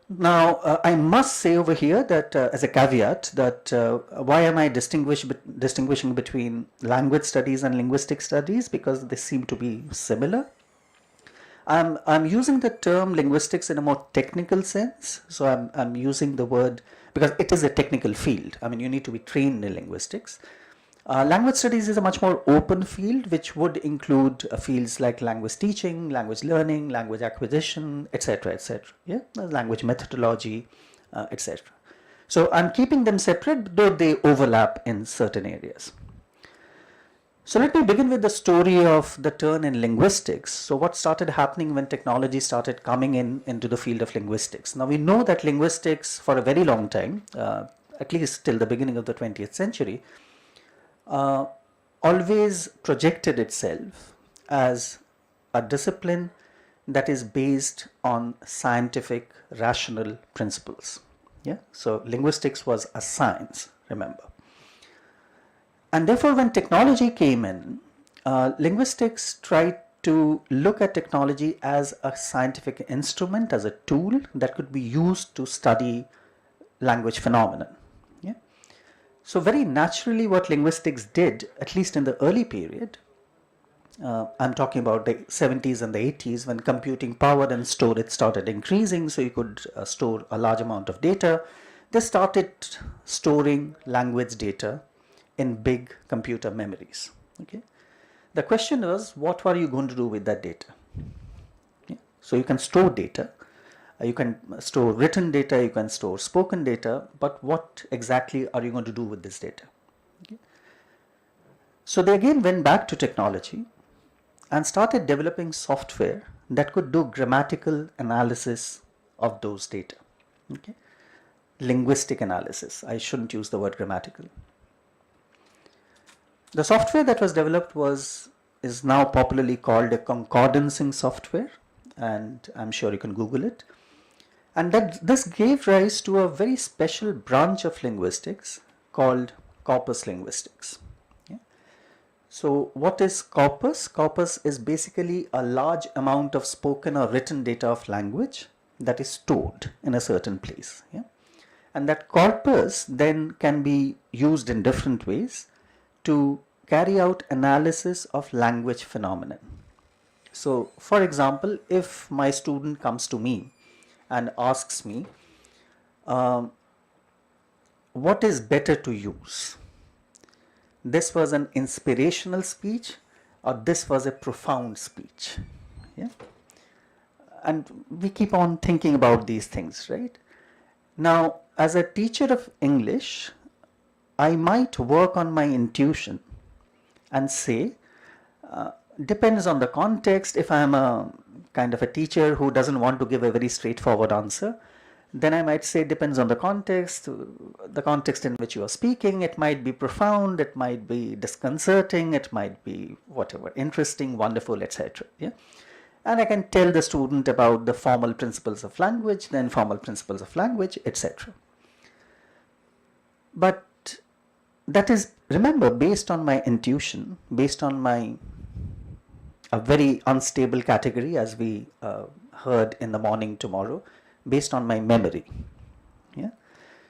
Now, I must say over here that as a caveat that why am I distinguishing between language studies and linguistic studies? Because they seem to be similar. I'm using the term linguistics in a more technical sense. So I'm using the word because it is a technical field. I mean, you need to be trained in linguistics. Language studies is a much more open field, which would include fields like language teaching, language learning, language acquisition, etc., etc. Yeah, language methodology, etc. So I'm keeping them separate, though they overlap in certain areas. So let me begin with the story of the turn in linguistics. So what started happening when technology started coming into the field of linguistics? Now we know that linguistics for a very long time, at least till the beginning of the 20th century, always projected itself as a discipline that is based on scientific rational principles. Yeah, so linguistics was a science, remember. And therefore, when technology came in, linguistics tried to look at technology as a scientific instrument, as a tool that could be used to study language phenomenon. Yeah? So very naturally what linguistics did, at least in the early period, I'm talking about the 70s and the 80s, when computing power and storage started increasing, so you could store a large amount of data, they started storing language data in big computer memories. Okay, the question was, what were you going to do with that data? Yeah. So you can store data, you can store written data, you can store spoken data, but what exactly are you going to do with this data? Okay. So they again went back to technology and started developing software that could do grammatical analysis of those data. Okay? Linguistic analysis. I shouldn't use the word grammatical. The software that was developed is now popularly called a concordancing software, and I'm sure you can Google it. And this gave rise to a very special branch of linguistics called corpus linguistics. Yeah. So what is corpus? Corpus is basically a large amount of spoken or written data of language that is stored in a certain place. Yeah. And that corpus then can be used in different ways to carry out analysis of language phenomenon. So for example, if my student comes to me and asks me, what is better to use? This was an inspirational speech or this was a profound speech? Yeah? And we keep on thinking about these things, right? Now, as a teacher of English, I might work on my intuition and say, depends on the context. If I am a kind of a teacher who doesn't want to give a very straightforward answer, then I might say depends on the context in which you are speaking. It might be profound, it might be disconcerting, it might be whatever, interesting, wonderful, etc. Yeah? And I can tell the student about the formal principles of language, the informal principles of language, etc. But that is, remember, based on my intuition, based on a very unstable category, as we heard in the morning tomorrow, based on my memory. Yeah?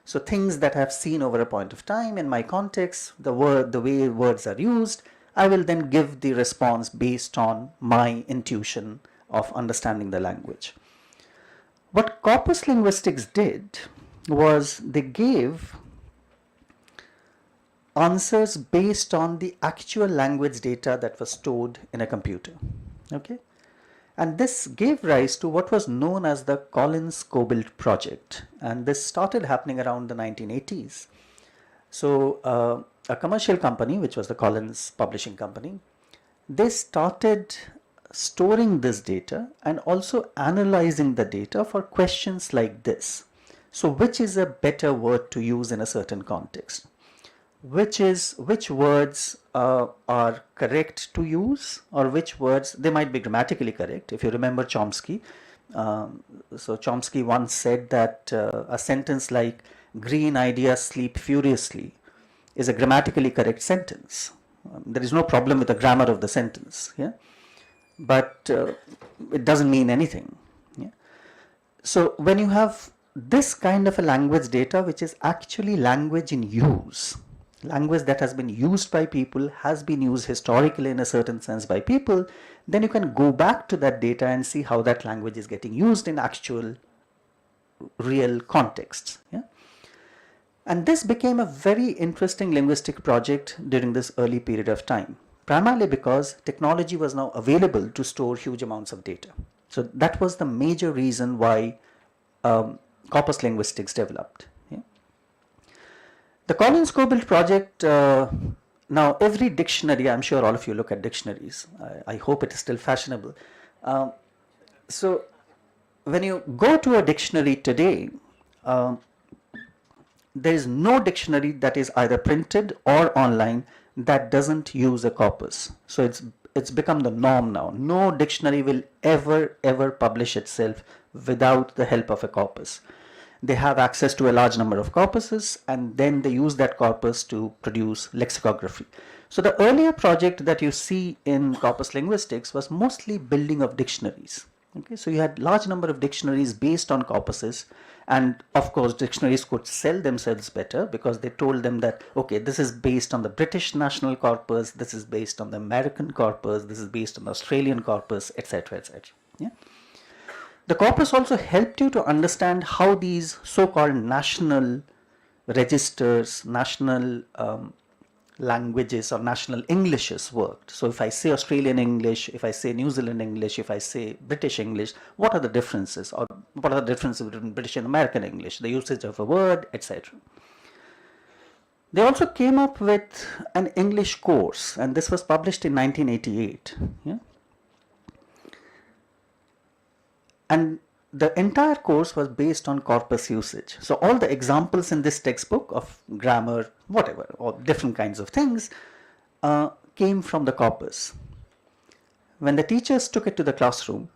So things that I've seen over a point of time in my context, the way words are used, I will then give the response based on my intuition of understanding the language. What corpus linguistics did was they gave answers based on the actual language data that was stored in a computer. Okay? And this gave rise to what was known as the Collins-Cobalt project. And this started happening around the 1980s. So a commercial company, which was the Collins Publishing Company, they started storing this data and also analyzing the data for questions like this. So which is a better word to use in a certain context? Which words are correct to use, or which words, they might be grammatically correct. If you remember Chomsky, so Chomsky once said that a sentence like green ideas sleep furiously is a grammatically correct sentence. There is no problem with the grammar of the sentence, yeah? But it doesn't mean anything. Yeah? So when you have this kind of a language data, which is actually language in use, language that has been used by people, has been used historically in a certain sense by people, then you can go back to that data and see how that language is getting used in actual real contexts. Yeah? And this became a very interesting linguistic project during this early period of time, primarily because technology was now available to store huge amounts of data. So that was the major reason why corpus linguistics developed. The Collins-Cobalt project, now every dictionary, I'm sure all of you look at dictionaries. I hope it is still fashionable. So when you go to a dictionary today, there is no dictionary that is either printed or online that doesn't use a corpus. So it's become the norm now. No dictionary will ever publish itself without the help of a corpus. They have access to a large number of corpuses, and then they use that corpus to produce lexicography. So the earlier project that you see in corpus linguistics was mostly building of dictionaries. Okay, so you had large number of dictionaries based on corpuses, and of course dictionaries could sell themselves better because they told them that, okay, this is based on the British national corpus, this is based on the American corpus, this is based on the Australian corpus, etc., etc. Yeah? The corpus also helped you to understand how these so-called national registers, national languages or national Englishes worked. So if I say Australian English, if I say New Zealand English, if I say British English, what are the differences, or what are the differences between British and American English, the usage of a word, etc. They also came up with an English course, and this was published in 1988. Yeah? And the entire course was based on corpus usage. So all the examples in this textbook of grammar, whatever, or different kinds of things came from the corpus. When the teachers took it to the classroom,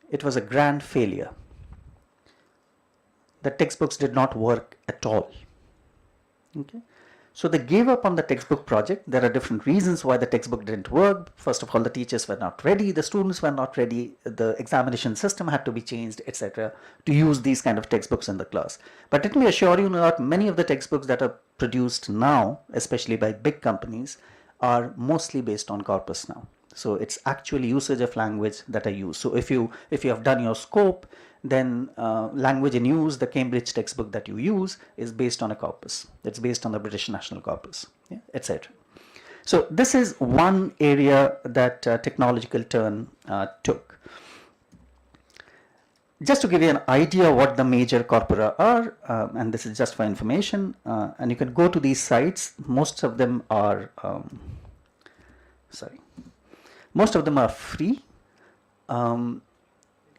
it was a grand failure. The textbooks did not work at all. Okay? So they gave up on the textbook project. There are different reasons why the textbook didn't work. First of all, the teachers were not ready, the students were not ready, the examination system had to be changed, etc., to use these kind of textbooks in the class. But let me assure you that many of the textbooks that are produced now, especially by big companies, are mostly based on corpus now. So it's actually usage of language that I use. So if you have done your scope, then language in use, the Cambridge textbook that you use, is based on a corpus. It's based on the British National Corpus, yeah, etc. So this is one area that technological turn took. Just to give you an idea what the major corpora are, and this is just for information, and you can go to these sites. Most of them are free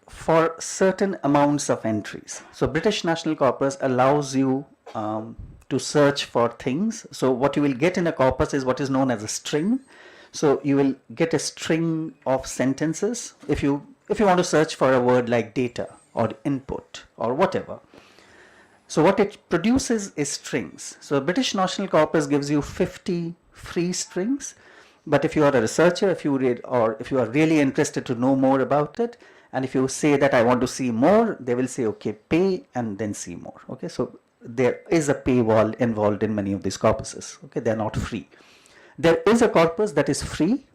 for certain amounts of entries. So British National Corpus allows you to search for things. So what you will get in a corpus is what is known as a string. So you will get a string of sentences if you want to search for a word like data or input or whatever. So what it produces is strings. So British National Corpus gives you 50 free strings. But if you are a researcher, if you read, or if you are really interested to know more about it, and if you say that I want to see more, they will say, okay, pay and then see more. Okay, so there is a paywall involved in many of these corpuses. Okay, they're not free. There is a corpus that is free,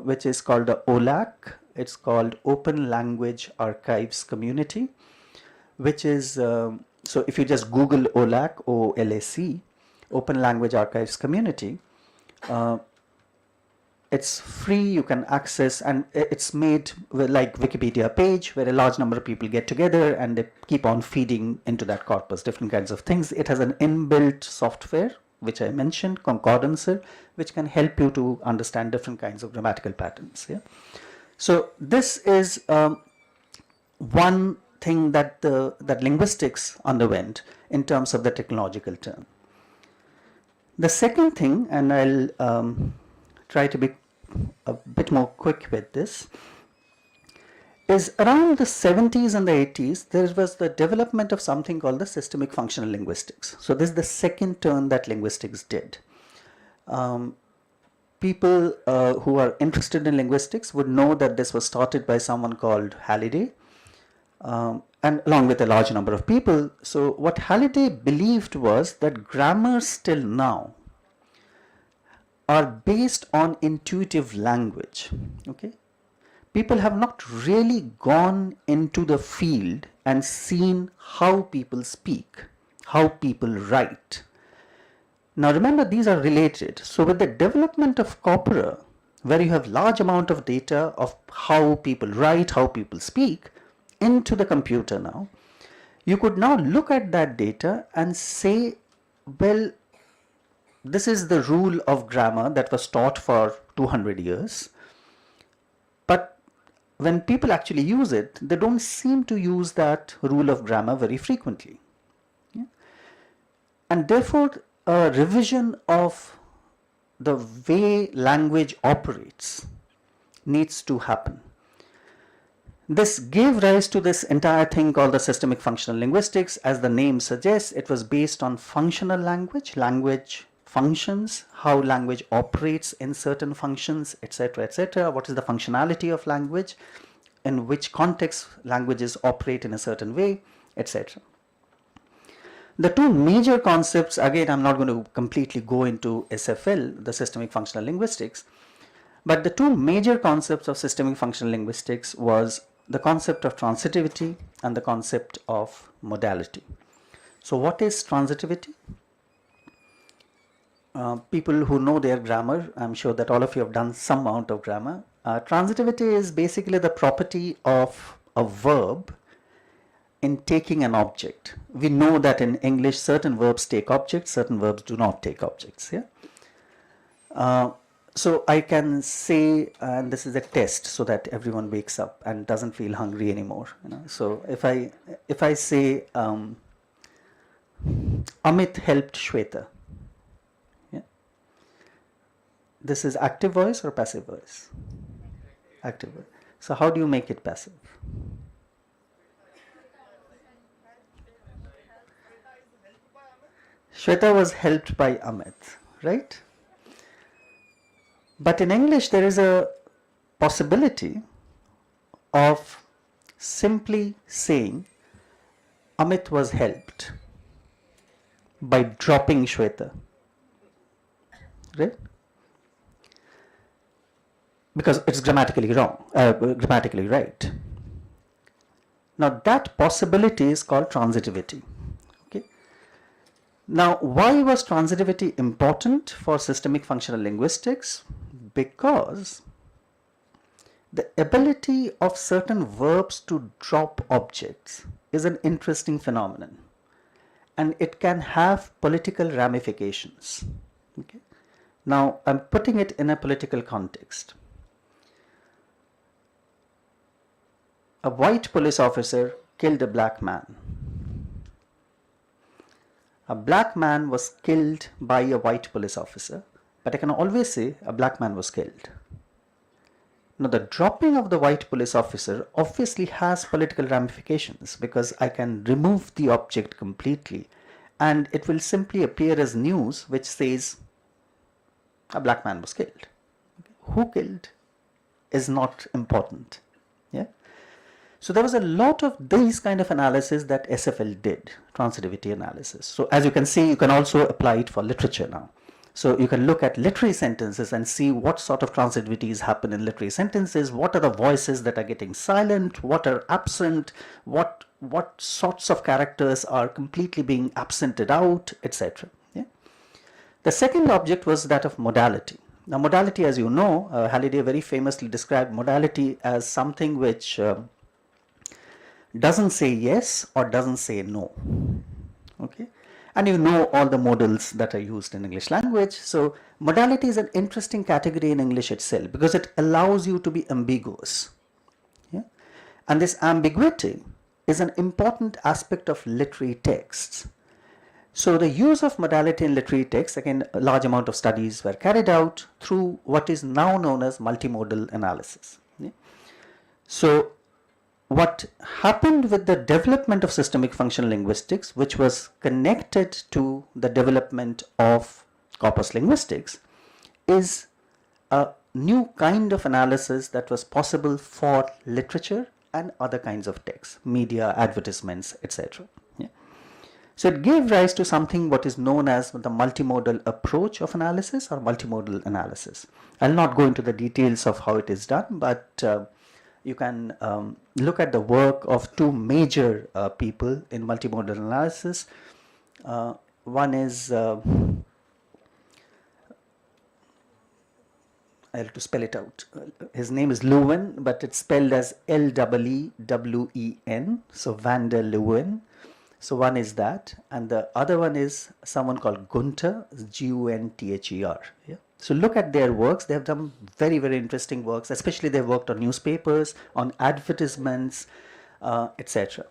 which is called the OLAC. It's called Open Language Archives Community, which is, so if you just Google OLAC, O-L-A-C, Open Language Archives Community, it's free, you can access, and it's made like Wikipedia page where a large number of people get together and they keep on feeding into that corpus different kinds of things. It has an inbuilt software, which I mentioned, concordancer, which can help you to understand different kinds of grammatical patterns. Yeah? So this is one thing that that linguistics underwent in terms of the technological turn. The second thing, and I'll try to be a bit more quick with this, is around the 70s and the 80s, there was the development of something called the systemic functional linguistics. So this is the second turn that linguistics did. People who are interested in linguistics would know that this was started by someone called Halliday, and along with a large number of people. So what Halliday believed was that grammars till now are based on intuitive language. Okay, people have not really gone into the field and seen how people speak, how people write. Now remember, these are related. So with the development of corpora, where you have large amount of data of how people write, how people speak into the computer now, you could now look at that data and say, well, this is the rule of grammar that was taught for 200 years. But when people actually use it, they don't seem to use that rule of grammar very frequently. Yeah? And therefore, a revision of the way language operates needs to happen. This gave rise to this entire thing called the systemic functional linguistics. As the name suggests, it was based on functional language, language functions, how language operates in certain functions, etc., etc. What is the functionality of language, in which context languages operate in a certain way, etc. The two major concepts, again, I'm not going to completely go into SFL, the systemic functional linguistics, but the two major concepts of systemic functional linguistics was the concept of transitivity and the concept of modality. So what is transitivity? People who know their grammar, I'm sure that all of you have done some amount of grammar. Transitivity is basically the property of a verb in taking an object. We know that in English certain verbs take objects, certain verbs do not take objects. Yeah? So I can say, and this is a test so that everyone wakes up and doesn't feel hungry anymore. So if I say Amit helped Shweta, yeah, this is active voice or passive voice? Active voice. So how do you make it passive? Shweta was helped by Amit, right? But in English, there is a possibility of simply saying Amit was helped by dropping Shweta, right? Because it's grammatically wrong, grammatically right. Now that possibility is called transitivity. Okay. Now, why was transitivity important for systemic functional linguistics? Because the ability of certain verbs to drop objects is an interesting phenomenon, and it can have political ramifications. Okay. Now, I'm putting it in a political context. A white police officer killed a black man. A black man was killed by a white police officer, but I can always say a black man was killed. Now, the dropping of the white police officer obviously has political ramifications because I can remove the object completely and it will simply appear as news which says a black man was killed. Who killed is not important. Yeah. So there was a lot of these kind of analysis that SFL did, transitivity analysis. So as you can see, you can also apply it for literature now. So you can look at literary sentences and see what sort of transitivities happen in literary sentences, what are the voices that are getting silent, what are absent, what sorts of characters are completely being absented out, etc. Yeah? The second object was that of modality. Now modality, as you know, Halliday very famously described modality as something which doesn't say yes or doesn't say no. Okay, and you know all the modals that are used in English language. So modality is an interesting category in English itself because it allows you to be ambiguous. Yeah? And this ambiguity is an important aspect of literary texts. So the use of modality in literary texts, again, a large amount of studies were carried out through what is now known as multimodal analysis. Yeah? So what happened with the development of systemic functional linguistics, which was connected to the development of corpus linguistics, is a new kind of analysis that was possible for literature and other kinds of texts, media, advertisements, etc. Yeah. So it gave rise to something what is known as the multimodal approach of analysis or multimodal analysis. I'll not go into the details of how it is done, but you can look at the work of two major people in multimodal analysis. One is, I have to spell it out. His name is Lewin, but it's spelled as L-E-E-W-E-N, so van der Leeuwen. So one is that, and the other one is someone called Gunther, G-U-N-T-H-E-R. Yeah? So look at their works. They have done very, very interesting works, especially they've worked on newspapers, on advertisements, etc.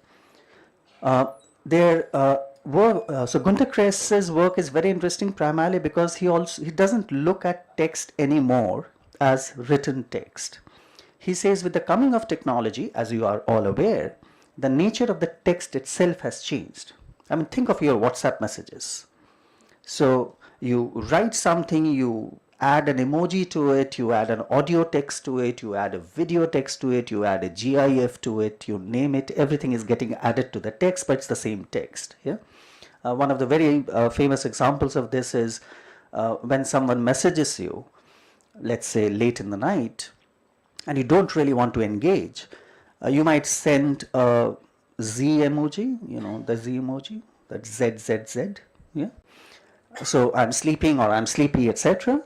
So Gunther Kress's work is very interesting primarily because he doesn't look at text anymore as written text. He says with the coming of technology, as you are all aware, the nature of the text itself has changed. I mean, think of your WhatsApp messages. So you write something, you add an emoji to it, you add an audio text to it, you add a video text to it, you add a GIF to it, you name it, everything is getting added to the text, but it's the same text. Yeah? One of the very famous examples of this is when someone messages you, let's say late in the night, and you don't really want to engage, you might send a Z emoji, you know, the Z emoji, that's ZZZ, yeah? So I'm sleeping or I'm sleepy, etc.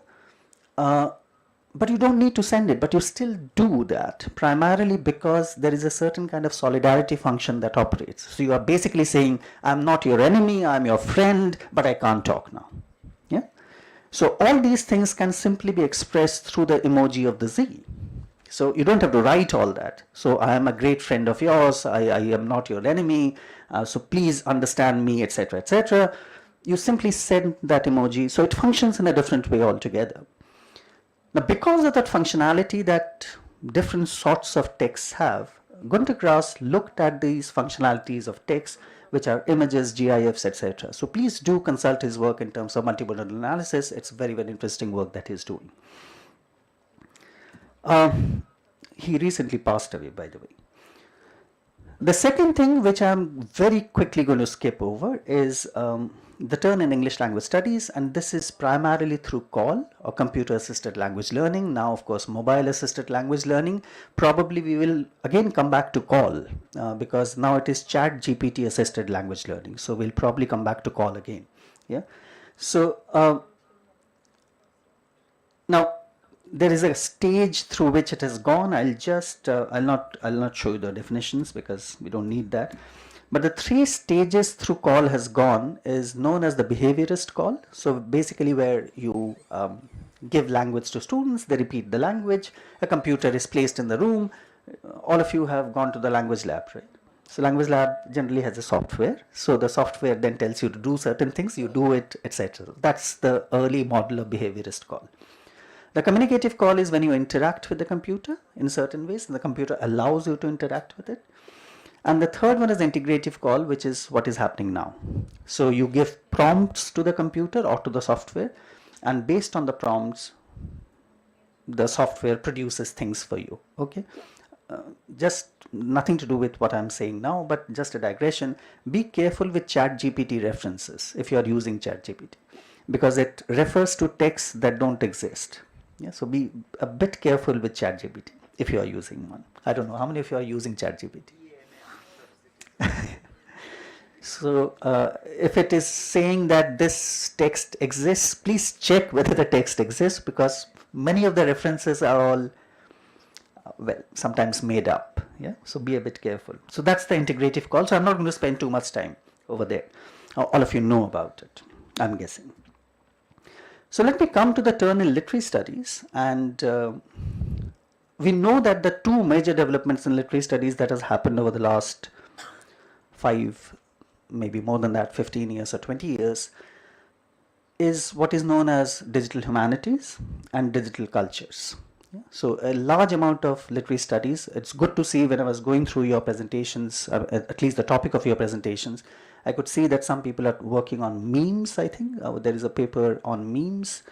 But you don't need to send it, but you still do that primarily because there is a certain kind of solidarity function that operates. So you are basically saying, I'm not your enemy, I'm your friend, but I can't talk now. Yeah. So all these things can simply be expressed through the emoji of the Z. So you don't have to write all that. So I am a great friend of yours, I am not your enemy, so please understand me, etc., etc. You simply send that emoji, so it functions in a different way altogether. Now, because of that functionality that different sorts of texts have, Gunter Grass looked at these functionalities of text, which are images, GIFs, etc. So please do consult his work in terms of multimodal analysis. It's very, very interesting work that he's doing. He recently passed away, by the way. The second thing which I'm very quickly going to skip over is the turn in English language studies, and this is primarily through CALL, or computer assisted language learning. Now, of course, mobile assisted language learning. Probably we will again come back to CALL because now it is chat GPT assisted language learning. So we'll probably come back to CALL again. Yeah. So now there is a stage through which it has gone. I'll just I'll not show you the definitions because we don't need that. But the 3 stages through CALL has gone is known as the behaviorist call. So basically where you give language to students, they repeat the language, a computer is placed in the room. All of you have gone to the language lab, right? So language lab generally has a software. So the software then tells you to do certain things, you do it, etc. That's the early model of behaviorist call. The communicative call is when you interact with the computer in certain ways, and the computer allows you to interact with it. And the third one is integrative call, which is what is happening now. So you give prompts to the computer or to the software, and based on the prompts, the software produces things for you. Okay, just nothing to do with what I'm saying now, but just a digression. Be careful with ChatGPT references if you are using ChatGPT, because it refers to texts that don't exist. Yeah, so be a bit careful with ChatGPT if you are using one. I don't know how many of you are using ChatGPT. So if it is saying that this text exists, please check whether the text exists, because many of the references are all well, sometimes made up. Yeah, so be a bit careful. So that's the integrative call. So I'm not going to spend too much time over there. All of you know about it, I'm guessing. So let me come to the turn in literary studies, and we know that the 2 major developments in literary studies that has happened over the last 5, maybe more than that, 15 years or 20 years, is what is known as digital humanities and digital cultures. Yeah. So a large amount of literary studies. It's good to see when I was going through your presentations, at least the topic of your presentations, I could see that some people are working on memes, I think. There is a paper on memes.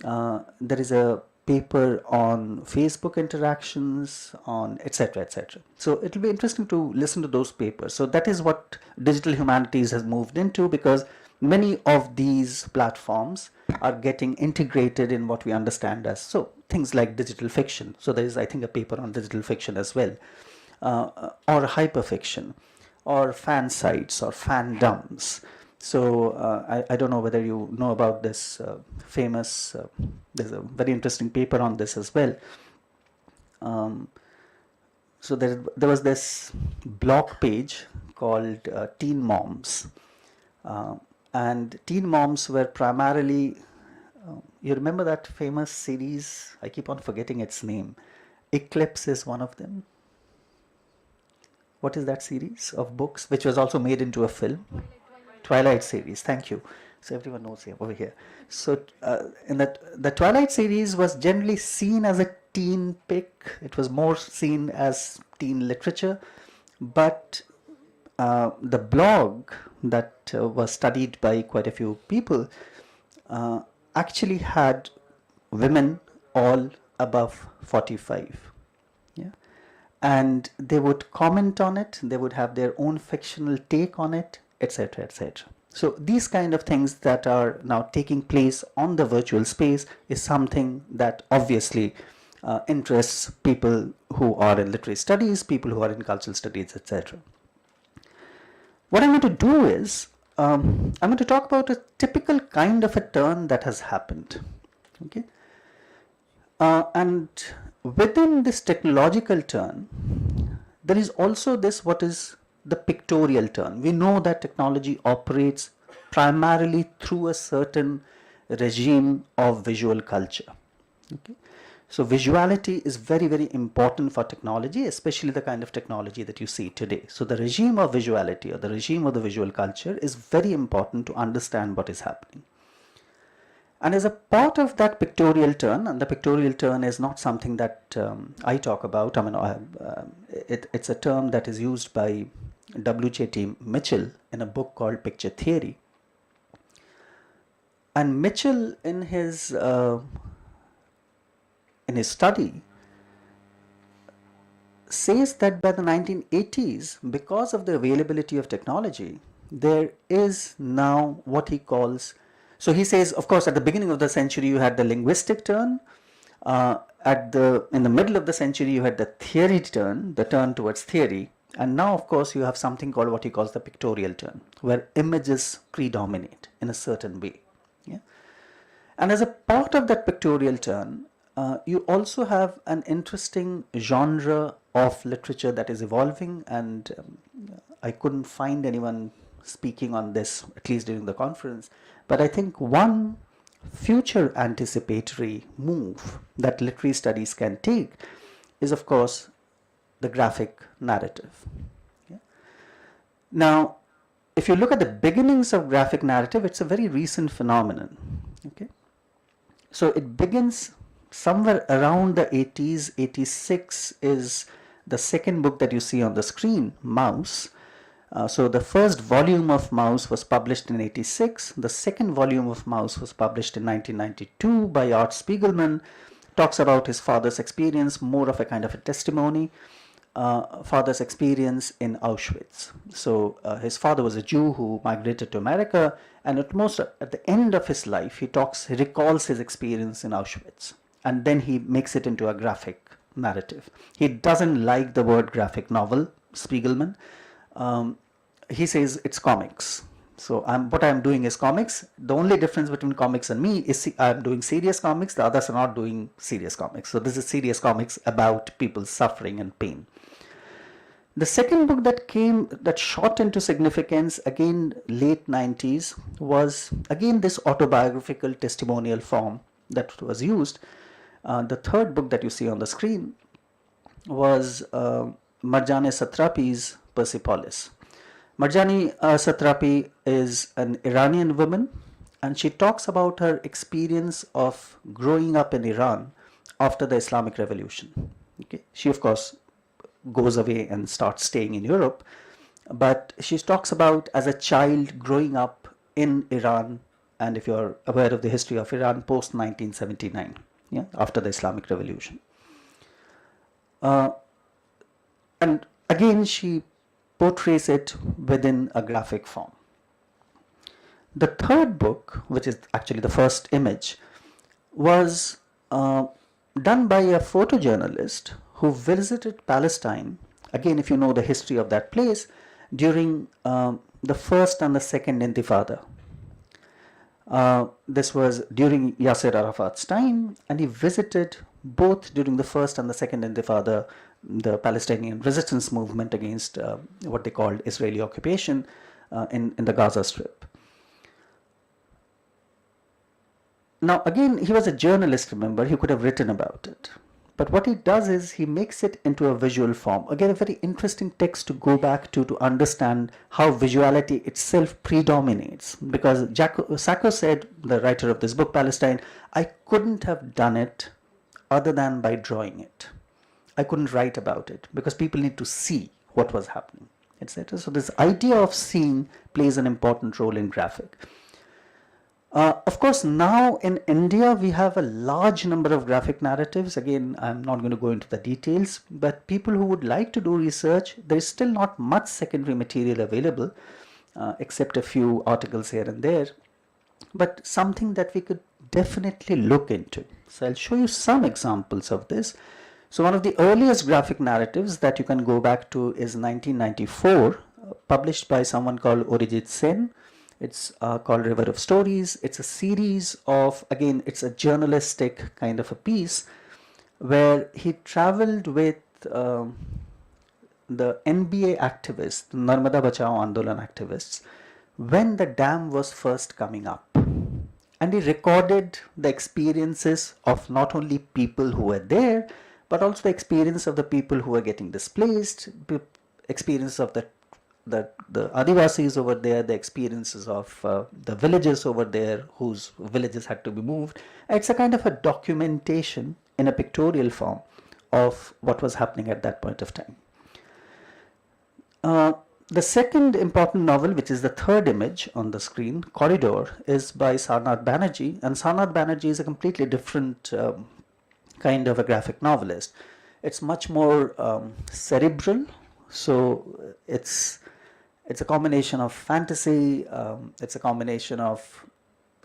There is a paper on Facebook interactions, on etc., etc. So it will be interesting to listen to those papers. So that is what digital humanities has moved into, because many of these platforms are getting integrated in what we understand as things like digital fiction. So there is, I think, a paper on digital fiction as well, or hyperfiction, or fan sites or fandoms. So I don't know whether you know about this famous, there's a very interesting paper on this as well. So there was this blog page called Teen Moms. And Teen Moms were primarily, you remember that famous series? I keep on forgetting its name. Eclipse is one of them. What is that series of books, which was also made into a film? Twilight series, thank you. So everyone knows here, over here. So in the Twilight series was generally seen as a teen pick. It was more seen as teen literature. But the blog that was studied by quite a few people actually had women all above 45. Yeah. And they would comment on it, they would have their own fictional take on it, etc., etc. So these kind of things that are now taking place on the virtual space is something that obviously interests people who are in literary studies, people who are in cultural studies, etc. What I'm going to do is, I'm going to talk about a typical kind of a turn that has happened. Okay, and within this technological turn, there is also this, what is the pictorial turn. We know that technology operates primarily through a certain regime of visual culture. Okay? So visuality is very, very important for technology, especially the kind of technology that you see today. So the regime of visuality or the regime of the visual culture is very important to understand what is happening. And as a part of that pictorial turn, and the pictorial turn is not something that I talk about, I mean, it's a term that is used by W.J.T. Mitchell in a book called Picture Theory. And Mitchell, in his study, says that by the 1980s, because of the availability of technology, there is now what he calls, so he says, of course, at the beginning of the century, you had the linguistic turn. In the middle of the century, you had the theory turn, the turn towards theory. And now, of course, you have something called what he calls the pictorial turn, where images predominate in a certain way. Yeah? And as a part of that pictorial turn, you also have an interesting genre of literature that is evolving, and I couldn't find anyone speaking on this, at least during the conference, but I think one future anticipatory move that literary studies can take is, of course, the graphic narrative. Yeah? Now, if you look at the beginnings of graphic narrative, it's a very recent phenomenon. Okay? So it begins somewhere around the 80s. 86 is the second book that you see on the screen, Mouse. So the first volume of Mouse was published in 86. The second volume of Mouse was published in 1992 by Art Spiegelman. Talks about his father's experience, more of a kind of a testimony. Father's experience in Auschwitz. So his father was a Jew who migrated to America, and at the end of his life, he recalls his experience in Auschwitz, and then he makes it into a graphic narrative. He doesn't like the word graphic novel, Spiegelman. He says it's comics. So what I'm doing is comics. The only difference between comics and me is I'm doing serious comics. The others are not doing serious comics. So this is serious comics about people's suffering and pain. The second book that shot into significance, again late 90s, was again this autobiographical testimonial form that was used. The third book that you see on the screen was Marjane Satrapi's Persepolis. Marjane Satrapi is an Iranian woman, and she talks about her experience of growing up in Iran after the Islamic Revolution. Okay? She, of course, goes away and starts staying in Europe, but she talks about as a child growing up in Iran, and if you're aware of the history of Iran post 1979, yeah, after the Islamic Revolution. And again, she portrays it within a graphic form. The third book, which is actually the first image, was done by a photojournalist who visited Palestine, again if you know the history of that place, during the first and the second Intifada. This was during Yasser Arafat's time, and he visited both during the first and the second Intifada the Palestinian resistance movement against what they called Israeli occupation in the Gaza Strip. Now again, he was a journalist, remember, he could have written about it. But what he does is he makes it into a visual form. Again, a very interesting text to go back to understand how visuality itself predominates. Because Sacco said, the writer of this book, Palestine, I couldn't have done it other than by drawing it. I couldn't write about it because people need to see what was happening, etc. So this idea of seeing plays an important role in graphic. Of course, now in India, we have a large number of graphic narratives. Again, I'm not going to go into the details, but people who would like to do research, there is still not much secondary material available, except a few articles here and there, but something that we could definitely look into. So I'll show you some examples of this. So one of the earliest graphic narratives that you can go back to is 1994, published by someone called Arijit Sen. It's called River of Stories. It's a series of, again, it's a journalistic kind of a piece where he traveled with the NBA activists, the Narmada Bachao Andolan activists, when the dam was first coming up. and he recorded the experiences of not only people who were there, but also the experience of the people who were getting displaced, experience of the Adivasis over there, the experiences of the villages over there whose villages had to be moved. It's a kind of a documentation in a pictorial form of what was happening at that point of time. The second important novel, which is the third image on the screen, Corridor, is by Sarnath Banerjee, and Sarnath Banerjee is a completely different kind of a graphic novelist. It's much more cerebral, so it's a combination of fantasy, it's a combination of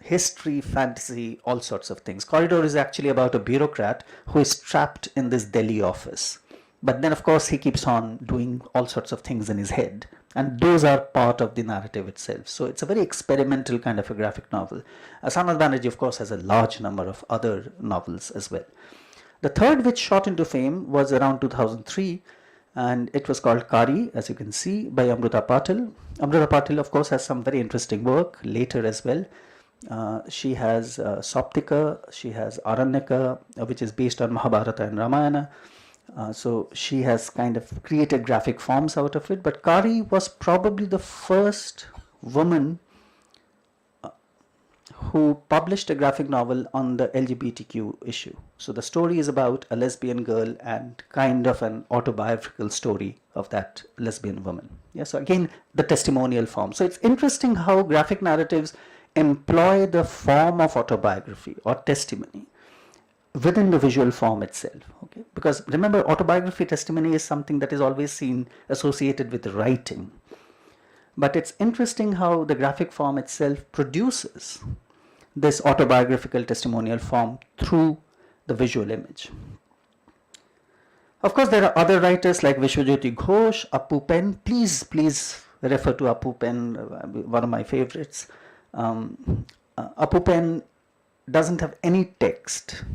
history, fantasy, all sorts of things. Corridor is actually about a bureaucrat who is trapped in this Delhi office. But then, of course, he keeps on doing all sorts of things in his head. And those are part of the narrative itself. So it's a very experimental kind of a graphic novel. Sarnath Banerjee, of course, has a large number of other novels as well. The third, which shot into fame, was around 2003. And it was called Kari, as you can see, by Amrita Patil. Amrita Patil, of course, has some very interesting work later as well. She has Soptika, she has Aranyaka, which is based on Mahabharata and Ramayana. So she has kind of created graphic forms out of it. But Kari was probably the first woman who published a graphic novel on the LGBTQ issue. So the story is about a lesbian girl and kind of an autobiographical story of that lesbian woman. Yeah, so again, the testimonial form. So it's interesting how graphic narratives employ the form of autobiography or testimony within the visual form itself. Okay, because remember, autobiography testimony is something that is always seen associated with writing. But it's interesting how the graphic form itself produces this autobiographical testimonial form through the visual image. Of course, there are other writers like Vishwajyoti Ghosh, Apu Pen. Please refer to Apu Pen, one of my favorites. Apu Pen doesn't have any text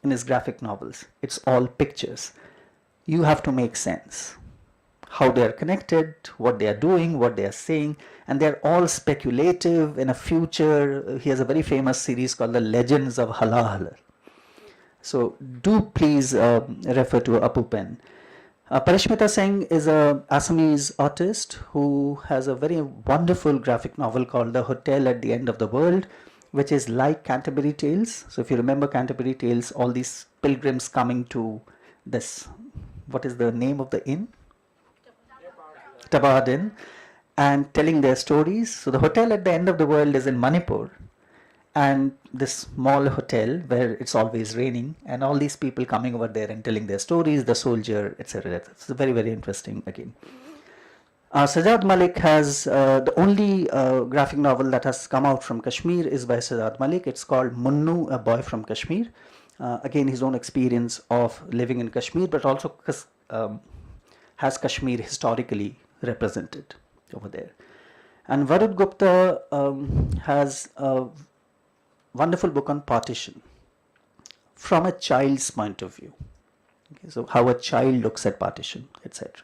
in his graphic novels. It's all pictures. You have to make sense how they are connected, what they are doing, what they are saying, and they're all speculative in a future. He has a very famous series called The Legends of Halahala. So do please refer to Apu Pen. Parishmita Singh is an Assamese artist who has a very wonderful graphic novel called The Hotel at the End of the World, which is like Canterbury Tales. So if you remember Canterbury Tales, all these pilgrims coming to this, what is the name of the inn? Tabad Inn, and telling their stories. So the Hotel at the End of the World is in Manipur, and this small hotel where it's always raining, and all these people coming over there and telling their stories, the soldier, etc. It's very, very interesting again. Sajjad Malik has the only graphic novel that has come out from Kashmir is by Sajjad Malik. It's called Munnu, a Boy from Kashmir. Again, his own experience of living in Kashmir, but also has Kashmir historically represented over there. And Varud Gupta has a wonderful book on partition from a child's point of view. Okay, so how a child looks at partition, etc.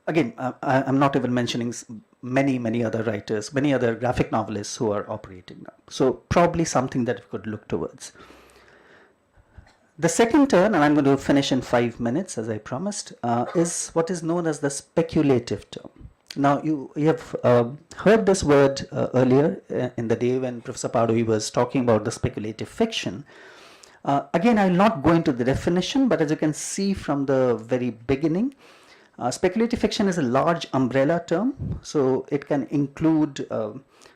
Again, I'm not even mentioning many other writers, many other graphic novelists who are operating now. So probably something that we could look towards. The second turn, and I'm going to finish in 5 minutes as I promised, is what is known as the speculative term. Now you have heard this word earlier in the day when Professor Parui was talking about the speculative fiction. Again, I will not go into the definition, but as you can see from the very beginning, speculative fiction is a large umbrella term, so it can include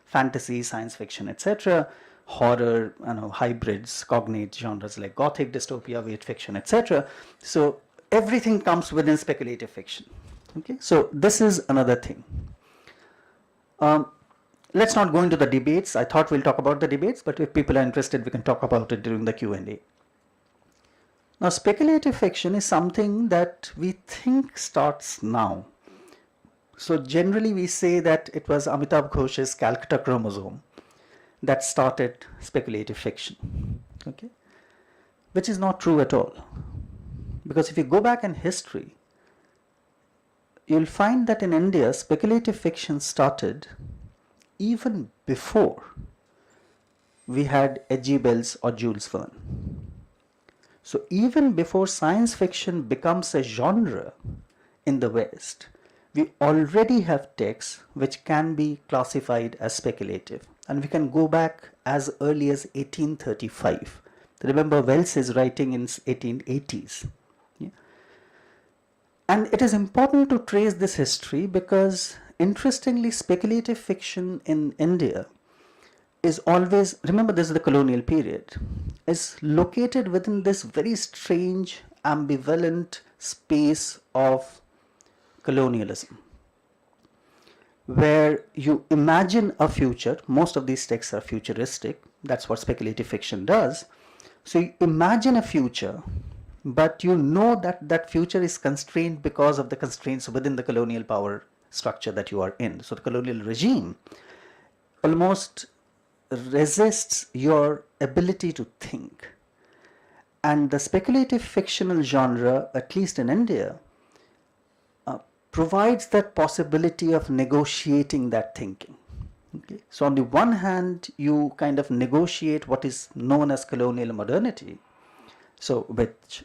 fantasy, science fiction, etc., horror, hybrids, cognate genres like gothic, dystopia, weird fiction, etc. So everything comes within speculative fiction. Okay, so this is another thing. Let's not go into the debates. I thought we'll talk about the debates, but if people are interested, we can talk about it during the Q&A. Now, speculative fiction is something that we think starts now. So generally we say that it was Amitabh Ghosh's Calcutta chromosome that started speculative fiction, okay? Which is not true at all. Because if you go back in history, you'll find that in India, speculative fiction started even before we had H.G. Wells or Jules Verne. So even before science fiction becomes a genre in the West, we already have texts which can be classified as speculative. And we can go back as early as 1835. Remember, Wells is writing in 1880s. Yeah? And it is important to trace this history because, interestingly, speculative fiction in India is always, remember this is the colonial period, is located within this very strange, ambivalent space of colonialism, where you imagine a future. Most of these texts are futuristic. That's what speculative fiction does. So you imagine a future, but you know that that future is constrained because of the constraints within the colonial power structure that you are in. So the colonial regime almost resists your ability to think. And the speculative fictional genre, at least in India, provides that possibility of negotiating that thinking. Okay? So on the one hand, you kind of negotiate what is known as colonial modernity, so which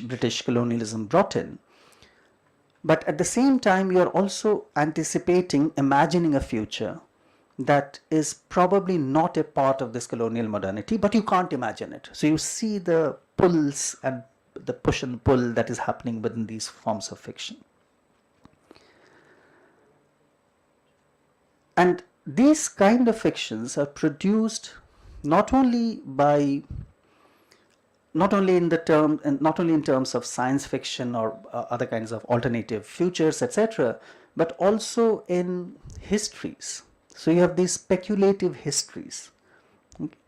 British colonialism brought in. But at the same time, you are also anticipating, imagining a future that is probably not a part of this colonial modernity, but you can't imagine it. So you see the pulls and the push and pull that is happening within these forms of fiction. And these kind of fictions are produced not only in terms of science fiction or other kinds of alternative futures, etc., but also in histories. So you have these speculative histories, okay,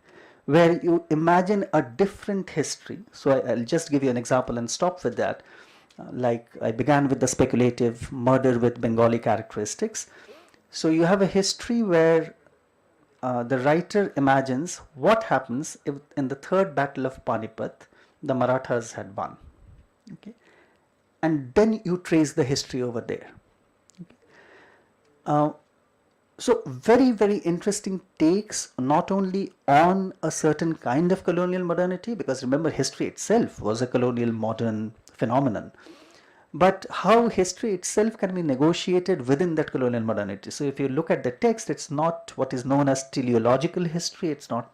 where you imagine a different history. So I'll just give you an example and stop with that. Like I began with the speculative murder with Bengali characteristics. So you have a history where the writer imagines what happens if in the third battle of Panipat the Marathas had won. Okay? And then you trace the history over there. Okay? So very, very interesting takes not only on a certain kind of colonial modernity, because remember history itself was a colonial modern phenomenon, but how history itself can be negotiated within that colonial modernity. So if you look at the text, it's not what is known as teleological history, it's not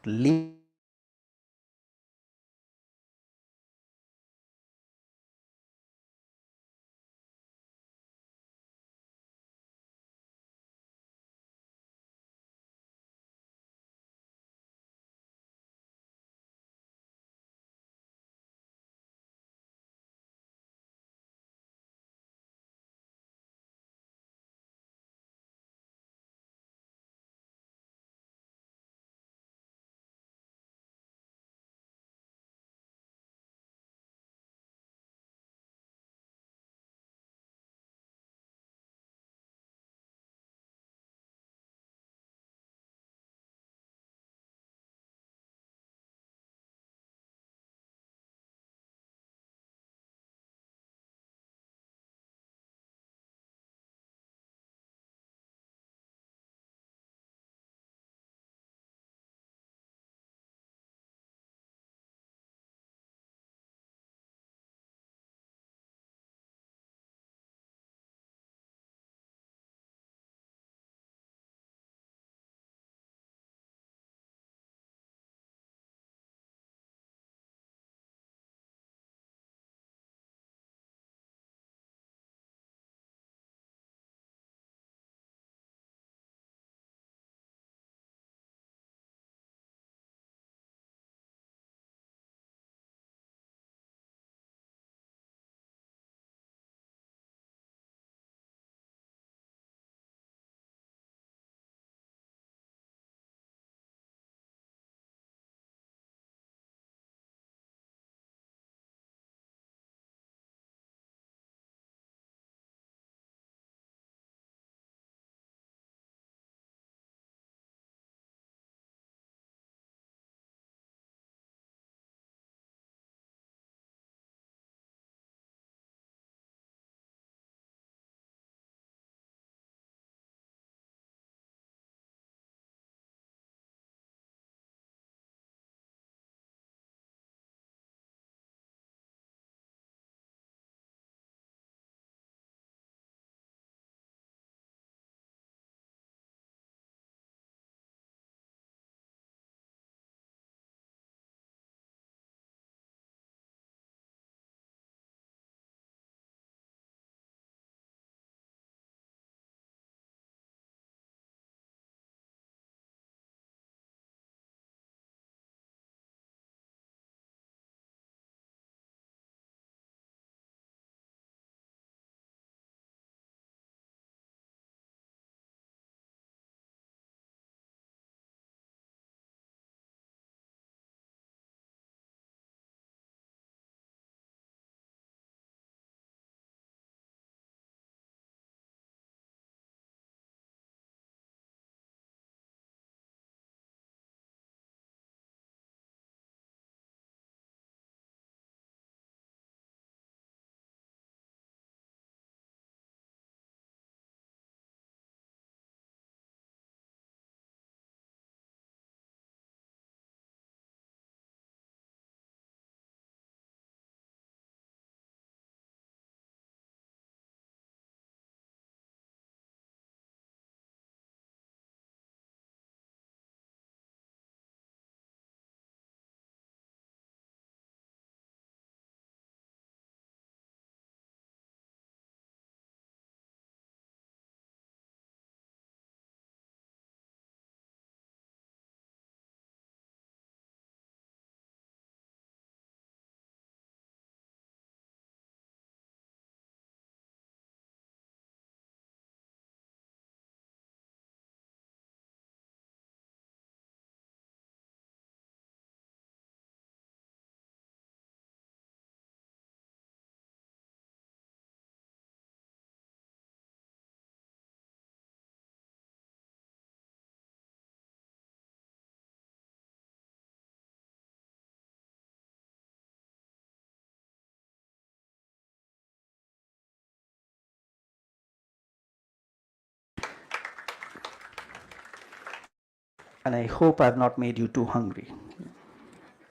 And I hope I've not made you too hungry.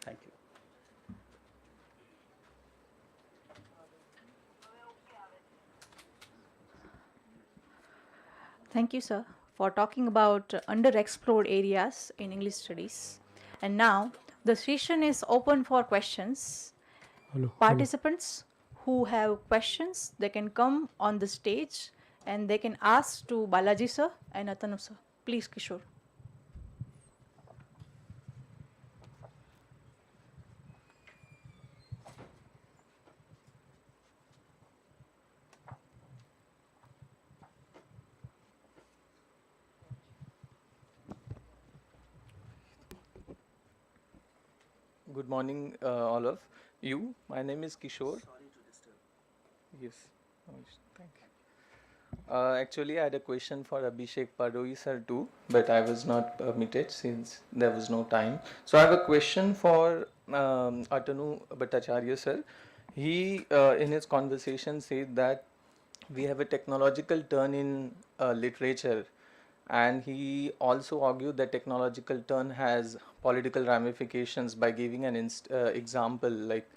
Thank you. Thank you, sir, for talking about underexplored areas in English studies. And now the session is open for questions. Participants who have questions, they can come on the stage and they can ask to Balaji sir and Atanu sir. Please, Kishore. Good morning, all of you. My name is Kishore. Sorry to disturb. Yes. No issue. Thank you. Actually, I had a question for Abhishek Parui sir too, but I was not permitted since there was no time. So I have a question for Atanu Bhattacharya sir. He, in his conversation, said that we have a technological turn in literature, and he also argued that technological turn has political ramifications by giving an example like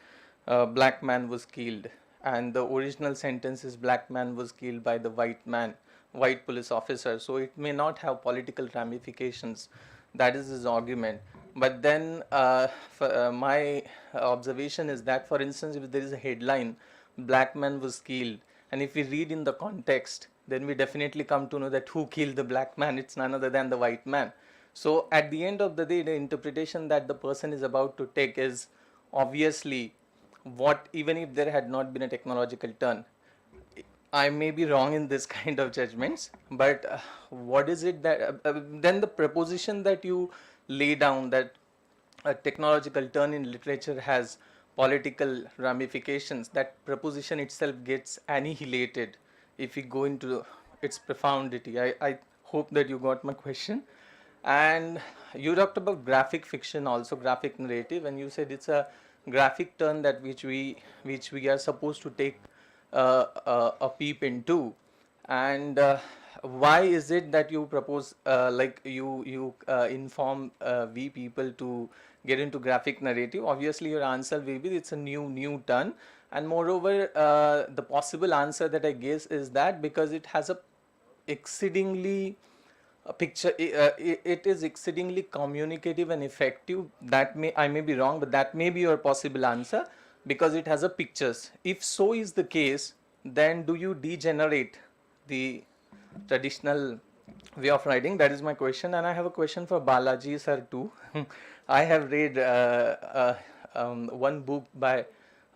black man was killed, and the original sentence is black man was killed by the white police officer, so it may not have political ramifications. That is his argument. But then my observation is that, for instance, if there is a headline black man was killed, and if we read in the context, then we definitely come to know that who killed the black man, it's none other than the white man. So at the end of the day, the interpretation that the person is about to take is obviously what, even if there had not been a technological turn. I may be wrong in this kind of judgments, but what is it that then the proposition that you lay down that a technological turn in literature has political ramifications, that proposition itself gets annihilated if we go into its profundity. I hope that you got my question. And you talked about graphic fiction, also graphic narrative, and you said it's a graphic turn that which we are supposed to take a peep into. And why is it that you propose like you inform we people to get into graphic narrative? Obviously your answer will be it's a new turn, and moreover the possible answer that I guess is that because it has a exceedingly a picture, it is exceedingly communicative and effective. That I may be wrong, but that may be your possible answer because it has a pictures. If so is the case, then do you degenerate the traditional way of writing? That is my question. And I have a question for Balaji sir too. I have read one book by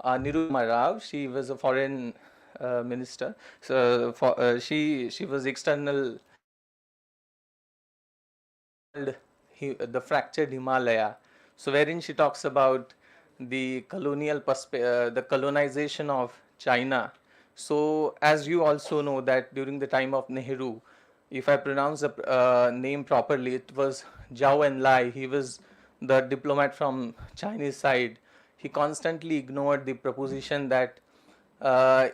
Niruma Rao. She was a foreign minister. So she was external. The Fractured Himalaya. So wherein she talks about the the colonization of China. So as you also know that during the time of Nehru, if I pronounce the name properly, it was Zhou Enlai. He was the diplomat from Chinese side. He constantly ignored the proposition that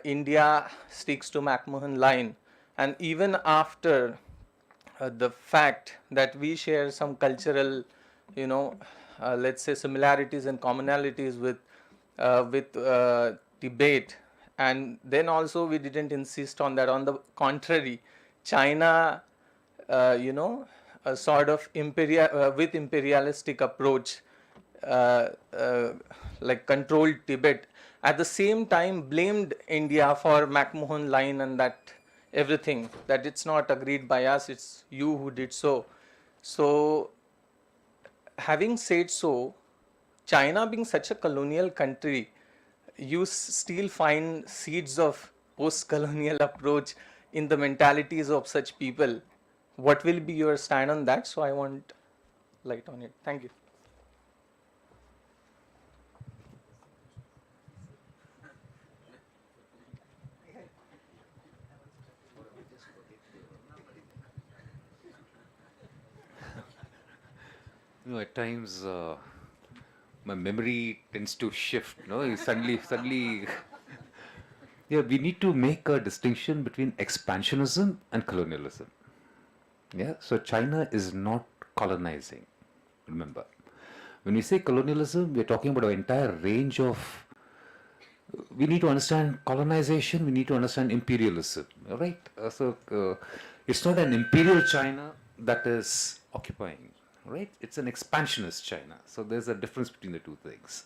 India sticks to McMahon line, and even after the fact that we share some cultural, let's say similarities and commonalities with Tibet, and then also we didn't insist on that. On the contrary, China, a sort of with imperialistic approach, like controlled Tibet. At the same time, blamed India for McMahon line and that everything, that it's not agreed by us, it's you who did so. So having said so, China being such a colonial country, you still find seeds of post-colonial approach in the mentalities of such people. What will be your stand on that? So I want light on it. Thank you. At times my memory tends to shift. Suddenly, yeah, we need to make a distinction between expansionism and colonialism. Yeah, so China is not colonizing. Remember, when we say colonialism, we're talking about an entire range of. We need to understand colonization, we need to understand imperialism, right? It's not an imperial China that is occupying, right? It's an expansionist China. So there's a difference between the two things.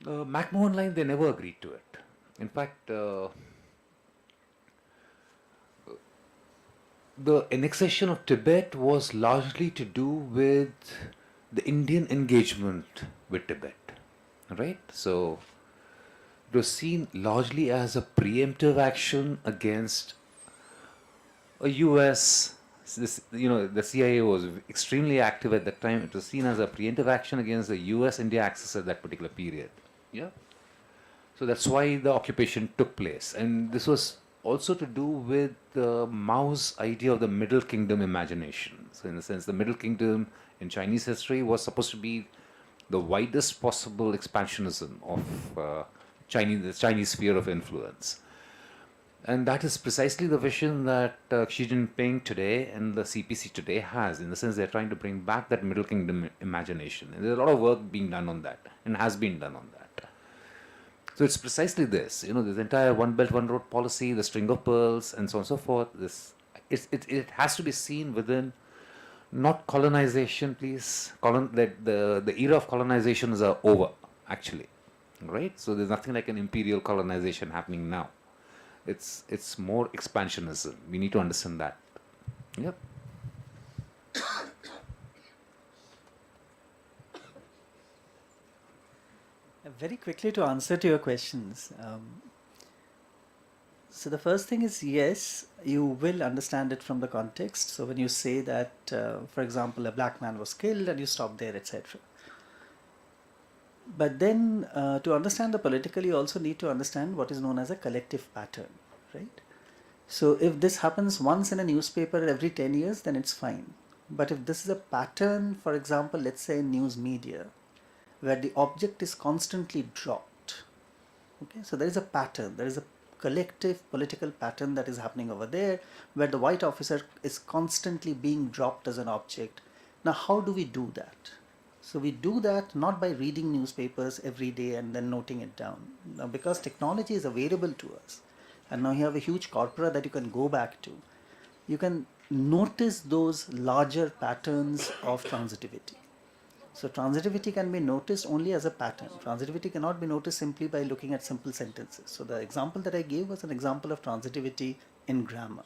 McMahon line, they never agreed to it. In fact, the annexation of Tibet was largely to do with the Indian engagement with Tibet, right? So it was seen largely as a preemptive action against a US. The CIA was extremely active at that time. It was seen as a preemptive action against the US-India axis at that particular period. Yeah. So that's why the occupation took place. And this was also to do with Mao's idea of the Middle Kingdom imagination. So in a sense, the Middle Kingdom in Chinese history was supposed to be the widest possible expansionism of the Chinese sphere of influence. And that is precisely the vision that Xi Jinping today and the CPC today has. In the sense, they're trying to bring back that Middle Kingdom imagination. And there's a lot of work being done on that, and has been done on that. So it's precisely this, this entire One Belt, One Road policy, the string of pearls, and so on and so forth. It has to be seen within, not colonization, please. The era of colonization is over, actually, right? So there's nothing like an imperial colonization happening now. It's more expansionism. We need to understand that. Yep. Very quickly to answer to your questions. So the first thing is, yes, you will understand it from the context. So when you say that, for example, a black man was killed and you stop there, etc. But then to understand the political, you also need to understand what is known as a collective pattern, right? So if this happens once in a newspaper every 10 years, then it's fine. But if this is a pattern, for example, let's say in news media, where the object is constantly dropped, okay, so there is a pattern, there is a collective political pattern that is happening over there, where the white officer is constantly being dropped as an object. Now, how do we do that? So we do that not by reading newspapers every day and then noting it down. Now, because technology is available to us, and now you have a huge corpora that you can go back to, you can notice those larger patterns of transitivity. So transitivity can be noticed only as a pattern. Transitivity cannot be noticed simply by looking at simple sentences. So the example that I gave was an example of transitivity in grammar.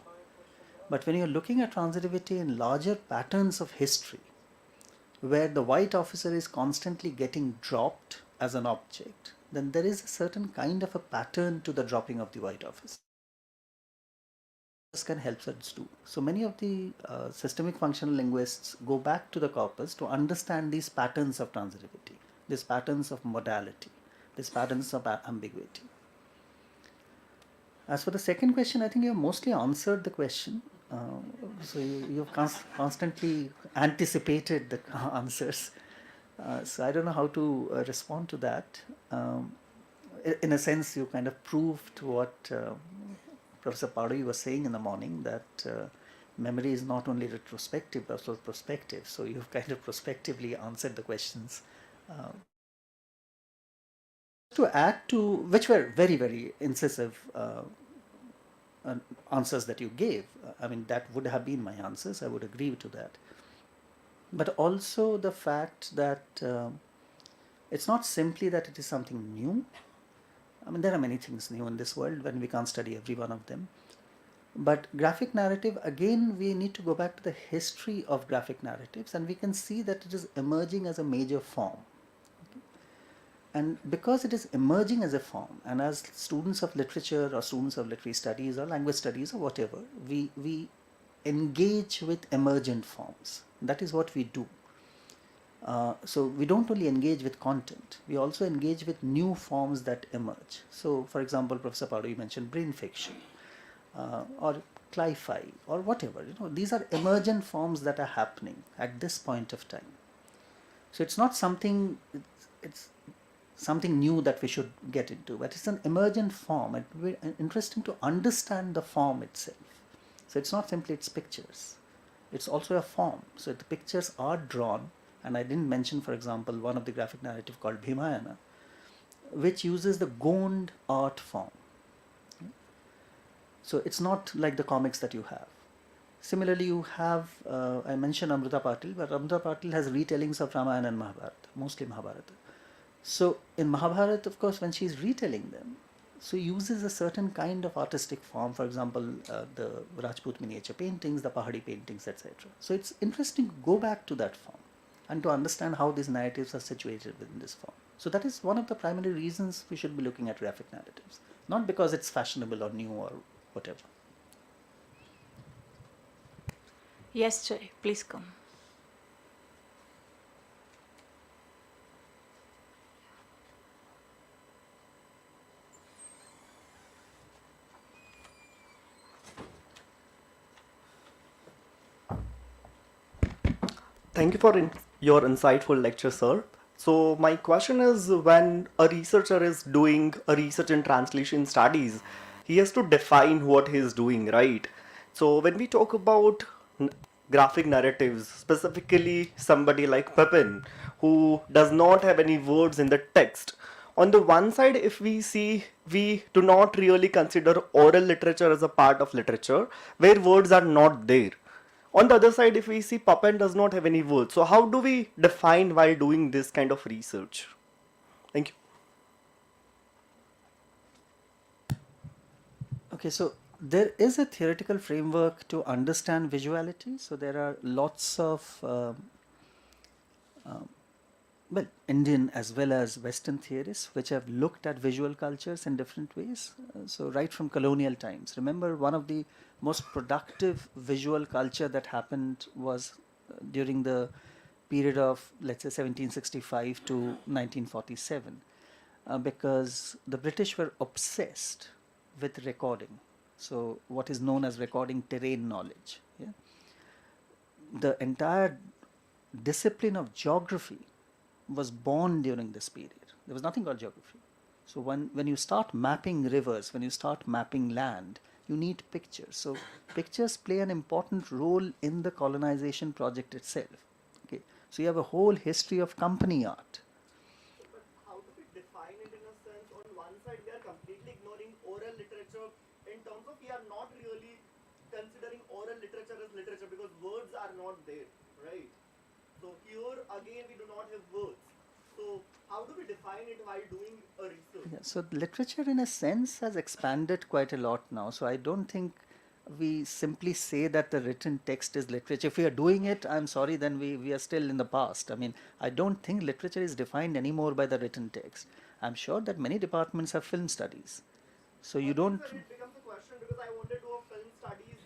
But when you're looking at transitivity in larger patterns of history, where the white officer is constantly getting dropped as an object, then there is a certain kind of a pattern to the dropping of the white officer. This can help us do. So many of the systemic functional linguists go back to the corpus to understand these patterns of transitivity, these patterns of modality, these patterns of ambiguity. As for the second question, I think you have mostly answered the question. So you've constantly anticipated the answers. So I don't know how to respond to that. In a sense, you kind of proved what Professor Parui was saying in the morning, that memory is not only retrospective but also prospective. So you've kind of prospectively answered the questions. To add to, which were very, very incisive answers that you gave. I mean, that would have been my answers. I would agree to that. But also the fact that it's not simply that it is something new. I mean, there are many things new in this world when we can't study every one of them. But graphic narrative, again, we need to go back to the history of graphic narratives, and we can see that it is emerging as a major form. And because it is emerging as a form, and as students of literature or students of literary studies or language studies or whatever, we engage with emergent forms. That is what we do. So we don't only engage with content, we also engage with new forms that emerge. So for example, Professor Parui mentioned brain fiction or cli-fi or whatever. These are emergent forms that are happening at this point of time. So it's not something, it's something new that we should get into, but it's an emergent form. It would be interesting to understand the form itself. So it's not simply its pictures. it's also a form. So the pictures are drawn, and I didn't mention, for example, one of the graphic narrative called Bhimayana, which uses the Gond art form. So it's not like the comics that you have. Similarly, you have, I mentioned Amrita Patil, but Amrita Patil has retellings of Ramayana and Mahabharata, mostly Mahabharata. So in Mahabharata, of course, when she's retelling them, so uses a certain kind of artistic form, for example, the Rajput miniature paintings, the Pahadi paintings, etc. So it's interesting to go back to that form and to understand how these narratives are situated within this form. So that is one of the primary reasons we should be looking at graphic narratives, not because it's fashionable or new or whatever. Yes, Jay, please come. Thank you for your insightful lecture, sir. So my question is, when a researcher is doing a research in translation studies, he has to define what he is doing, right? So when we talk about graphic narratives, specifically somebody like Pepin, who does not have any words in the text, on the one side, if we see, we do not really consider oral literature as a part of literature, where words are not there. On the other side, if we see Papen does not have any words, so how do we define while doing this kind of research? Thank you. Okay, so there is a theoretical framework to understand visuality. So there are lots of well, Indian as well as Western theorists which have looked at visual cultures in different ways. So right from colonial times, remember one of the most productive visual culture that happened was during the period of, let's say, 1765 to 1947, because the British were obsessed with recording. So what is known as recording terrain knowledge. Yeah? The entire discipline of geography was born during this period. There was nothing called geography. So when you start mapping rivers, when you start mapping land, you need pictures. So pictures play an important role in the colonization project itself. Okay. So you have a whole history of company art. But how do we define it in a sense? On one side, we are completely ignoring oral literature in terms of we are not really considering oral literature as literature because words are not there, right? So here again we do not have words. So how do we define it while doing a research? Yeah, so literature in a sense has expanded quite a lot now. So I don't think we simply say that the written text is literature. If we are doing it, I'm sorry, then we are still in the past. I mean, I don't think literature is defined anymore by the written text. I'm sure that many departments have film studies. So you don't... It becomes a question because I wanted to do a film studies.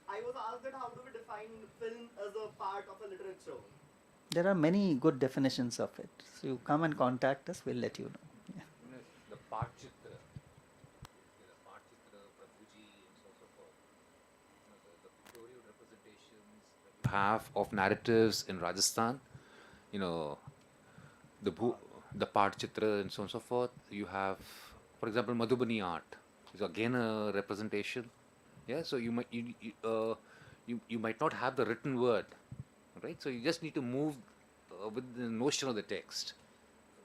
I was asked that how do we define film as a part of a literature? There are many good definitions of it. So you come and contact us, we'll let you know. Yeah. The Parchitra, Prabhuji, and so forth. The pictorial representations that you have of narratives in Rajasthan, the Parchitra and so on and so forth. You have, for example, Madhubani art is again a representation. Yeah, so you might not have the written word. Right, so you just need to move with the notion of the text. So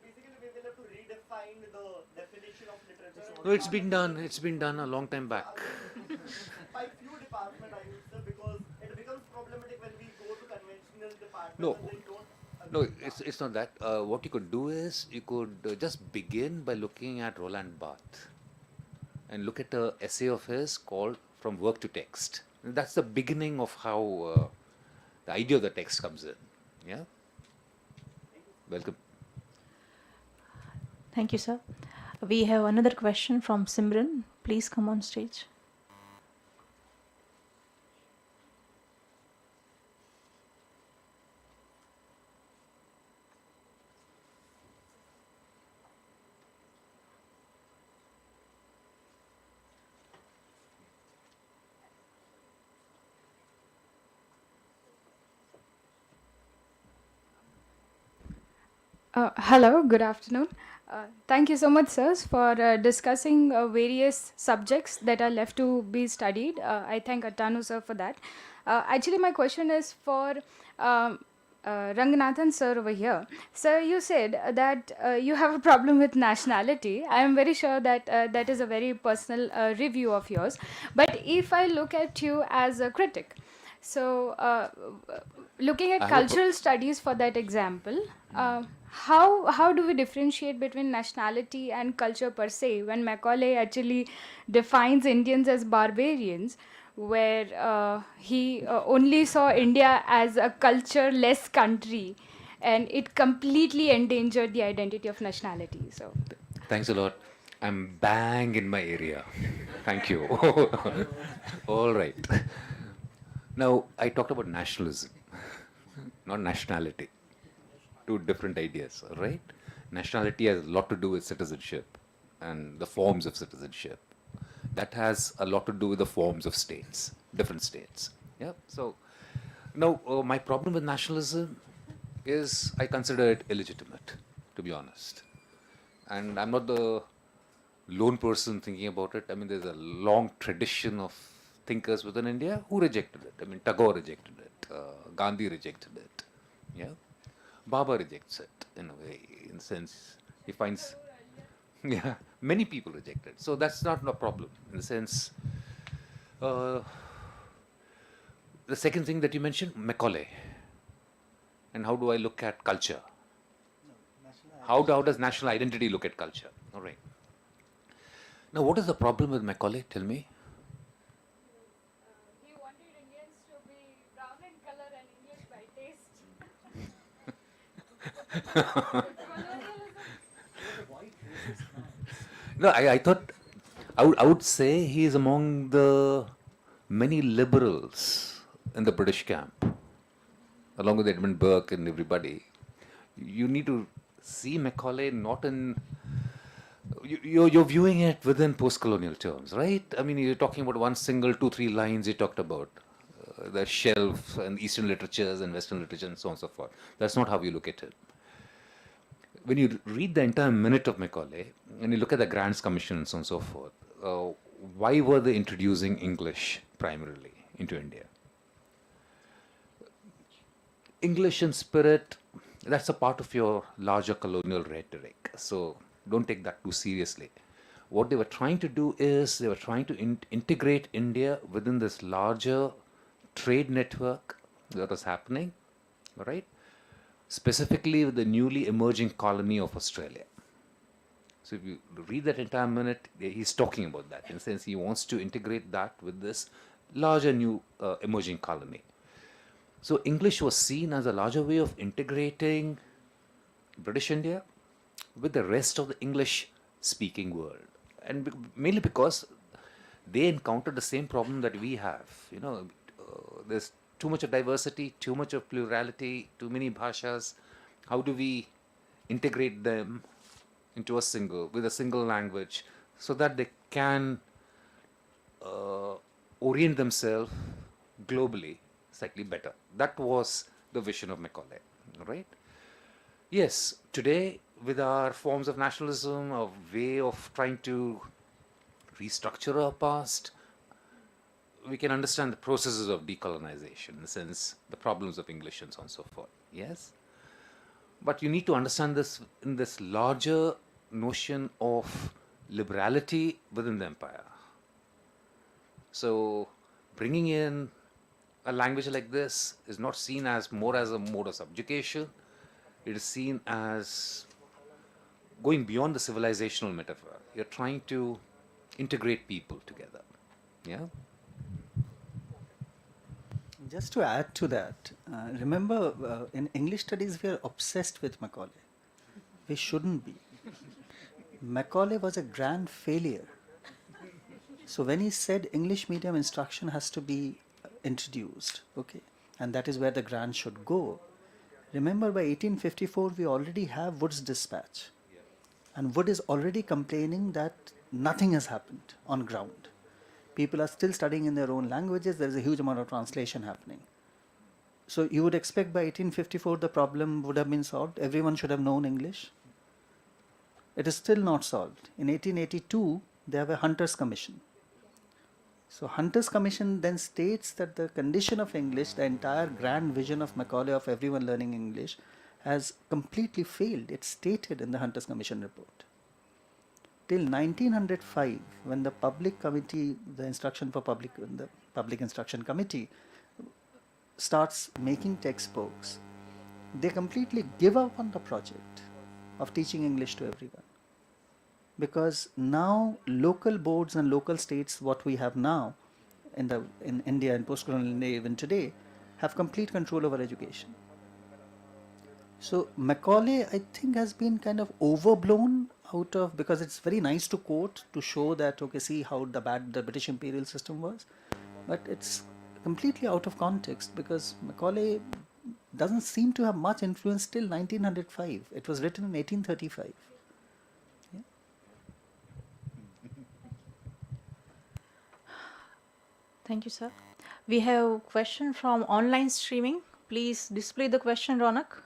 basically, we will have to redefine the definition of literature. No, it's been done. It's been done a long time back. By few departments, I would say, because it becomes problematic when we go to conventional departments. No, and they don't no, it's not that. What you could do is you could just begin by looking at Roland Barthes and look at an essay of his called "From Work to Text." And that's the beginning of how. The idea of the text comes in. Yeah. Welcome. Thank you, sir. We have another question from Simran. Please come on stage. Hello, good afternoon. Thank you so much, sirs, for discussing various subjects that are left to be studied. I thank Atanu, sir, for that. Actually, my question is for Ranganathan, sir, over here. Sir, you said that you have a problem with nationality. I am very sure that that is a very personal review of yours. But if I look at you as a critic, so, looking at cultural studies for that example, how do we differentiate between nationality and culture per se when Macaulay actually defines Indians as barbarians, where he only saw India as a culture-less country, and it completely endangered the identity of nationality. So, Thanks a lot. I'm bang in my area. Thank you. All right. Now, I talked about nationalism, not nationality. Two different ideas, all right? Nationality has a lot to do with citizenship and the forms of citizenship. That has a lot to do with the forms of states, different states. Yeah. So, now my problem with nationalism is I consider it illegitimate, to be honest. And I'm not the lone person thinking about it. I mean, there's a long tradition of thinkers within India who rejected it. I mean, Tagore rejected it, Gandhi rejected it, yeah. Baba rejects it in a way, in the sense he finds, yeah, many people reject it. So that's not a problem in the sense. The second thing that you mentioned, Macaulay, and how do I look at culture? How does national identity look at culture? All right. Now, what is the problem with Macaulay? Tell me. he wanted Indians to be brown in color and English by taste. No, I thought I would say he is among the many liberals in the British camp, along with Edmund Burke and everybody. You need to see Macaulay not in. You're viewing it within post-colonial terms, right? I mean, you're talking about one single 2-3 lines he talked about. The shelf and Eastern literatures and Western literature and so on and so forth. That's not how you look at it. When you read the entire minute of Macaulay and you look at the Grants Commission and so on and so forth, why were they introducing English primarily into India? English in spirit, that's a part of your larger colonial rhetoric. So don't take that too seriously. What they were trying to do is they were trying to integrate India within this larger trade network that was happening, right? Specifically with the newly emerging colony of Australia. So if you read that entire minute, he's talking about that. In a sense, he wants to integrate that with this larger new emerging colony. So English was seen as a larger way of integrating British India with the rest of the English-speaking world. And mainly because they encountered the same problem that we have. You know, there's too much of diversity, too much of plurality, too many bhashas. How do we integrate them into with a single language so that they can orient themselves globally slightly better? That was the vision of Macaulay, right? Yes, today with our forms of nationalism, a way of trying to restructure our past, we can understand the processes of decolonization, in the sense, the problems of English and so on and so forth. Yes? But you need to understand this in this larger notion of liberality within the empire. So, bringing in a language like this is not seen as more as a mode of subjugation. It is seen as going beyond the civilizational metaphor. You're trying to integrate people together. Yeah? Just to add to that, remember in English studies we are obsessed with Macaulay. We shouldn't be. Macaulay was a grand failure. So when he said English medium instruction has to be introduced, okay, and that is where the grant should go. Remember by 1854 we already have Wood's dispatch. And Wood is already complaining that nothing has happened on ground. People are still studying in their own languages. There is a huge amount of translation happening. So you would expect by 1854 the problem would have been solved. Everyone should have known English. It is still not solved. In 1882, they have a Hunter's Commission. So Hunter's Commission then states that the condition of English, the entire grand vision of Macaulay of everyone learning English, has completely failed. It's stated in the Hunter's Commission report. Till 1905, when the public committee, the public instruction committee starts making textbooks, they completely give up on the project of teaching English to everyone. Because now local boards and local states, what we have now in India and post-colonial India even today, have complete control over education. So Macaulay, I think, has been kind of overblown out of, because it's very nice to quote to show that, okay, see how bad the British imperial system was, but it's completely out of context, because Macaulay doesn't seem to have much influence till 1905. It was written in 1835. Thank you, sir. We have a question from online streaming. Please display the question, Ronak.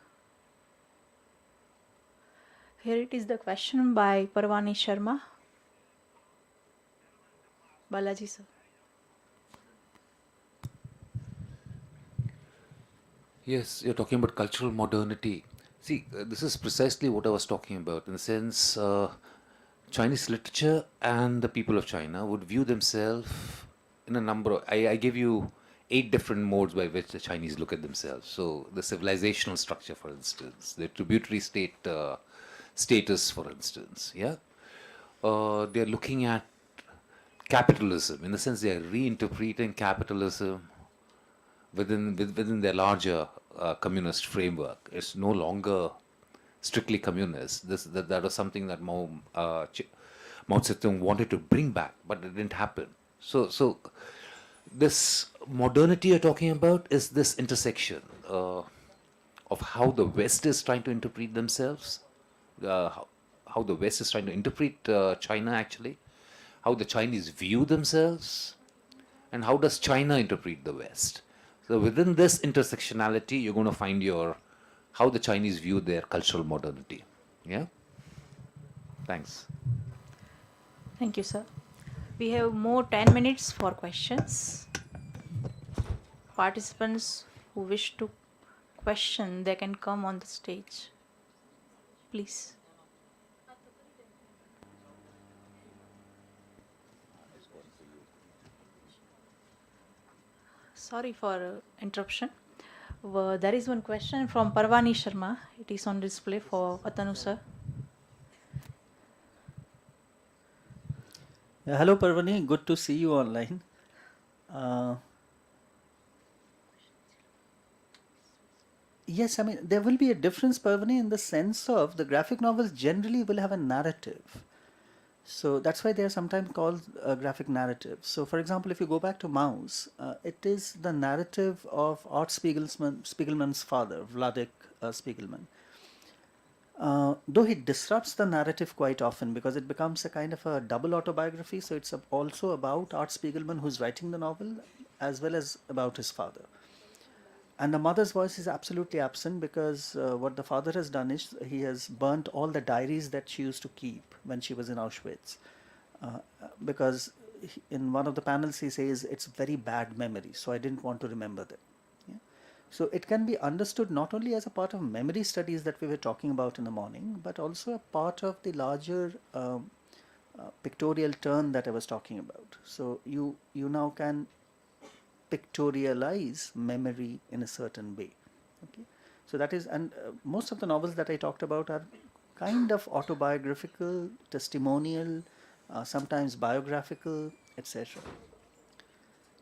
Here it is, the question by Parvani Sharma. Balaji, sir. Yes, you're talking about cultural modernity. See, this is precisely what I was talking about, in the sense Chinese literature and the people of China would view themselves in a number of, I gave you 8 different modes by which the Chinese look at themselves. So the civilizational structure, for instance, the tributary state status, for instance, yeah. They're looking at capitalism, in the sense they are reinterpreting capitalism within their larger communist framework. It's no longer strictly communist. That was something that Mao Zedong wanted to bring back, but it didn't happen. So this modernity you're talking about is this intersection of how the West is trying to interpret themselves, how the West is trying to interpret China actually, how the Chinese view themselves, and how does China interpret the West. So within this intersectionality, you're going to find how the Chinese view their cultural modernity. Yeah? Thanks. Thank you, sir. We have more 10 minutes for questions. Participants who wish to question, they can come on the stage. Please. Sorry for interruption. There is one question from Parvani Sharma. It is on display for Atanu, sir. Hello Parvani, good to see you online. Yes, I mean, there will be a difference, Parvani, in the sense of the graphic novels generally will have a narrative. So that's why they are sometimes called graphic narratives. So for example, if you go back to Mouse, it is the narrative of Art Spiegelman's father, Vladek Spiegelman. Though he disrupts the narrative quite often, because it becomes a kind of a double autobiography. So it's also about Art Spiegelman, who's writing the novel, as well as about his father. And the mother's voice is absolutely absent, because what the father has done is he has burnt all the diaries that she used to keep when she was in Auschwitz. Because in one of the panels he says it's very bad memory, so I didn't want to remember them. Yeah? So it can be understood not only as a part of memory studies that we were talking about in the morning, but also a part of the larger pictorial turn that I was talking about. So you now can pictorialize memory in a certain way. Okay, so that is, and most of the novels that I talked about are kind of autobiographical, testimonial, sometimes biographical, etc.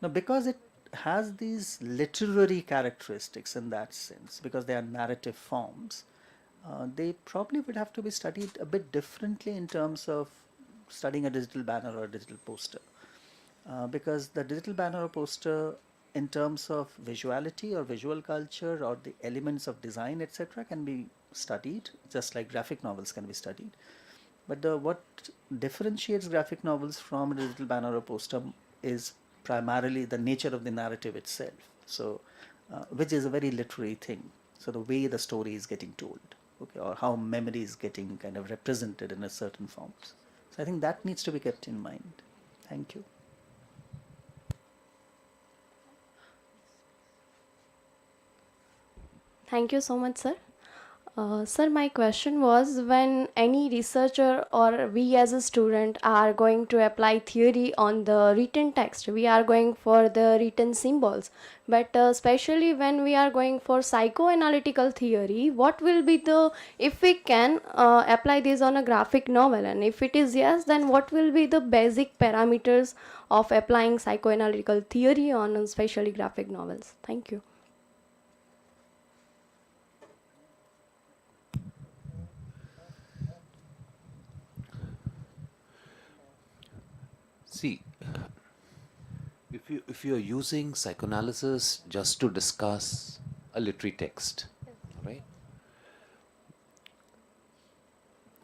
Now, because it has these literary characteristics in that sense, because they are narrative forms, they probably would have to be studied a bit differently in terms of studying a digital banner or a digital poster. Because the digital banner or poster, in terms of visuality or visual culture or the elements of design, etc., can be studied, just like graphic novels can be studied. But what differentiates graphic novels from a digital banner or poster is primarily the nature of the narrative itself. So which is a very literary thing. So the way the story is getting told, okay, or how memory is getting kind of represented in a certain forms. So I think that needs to be kept in mind. Thank you. Thank you so much, sir. Sir, my question was, when any researcher or we as a student are going to apply theory on the written text, we are going for the written symbols. But especially when we are going for psychoanalytical theory, what will be the, if we can apply this on a graphic novel, and if it is yes, then what will be the basic parameters of applying psychoanalytical theory on especially graphic novels? Thank you. See, if you're using psychoanalysis just to discuss a literary text, right?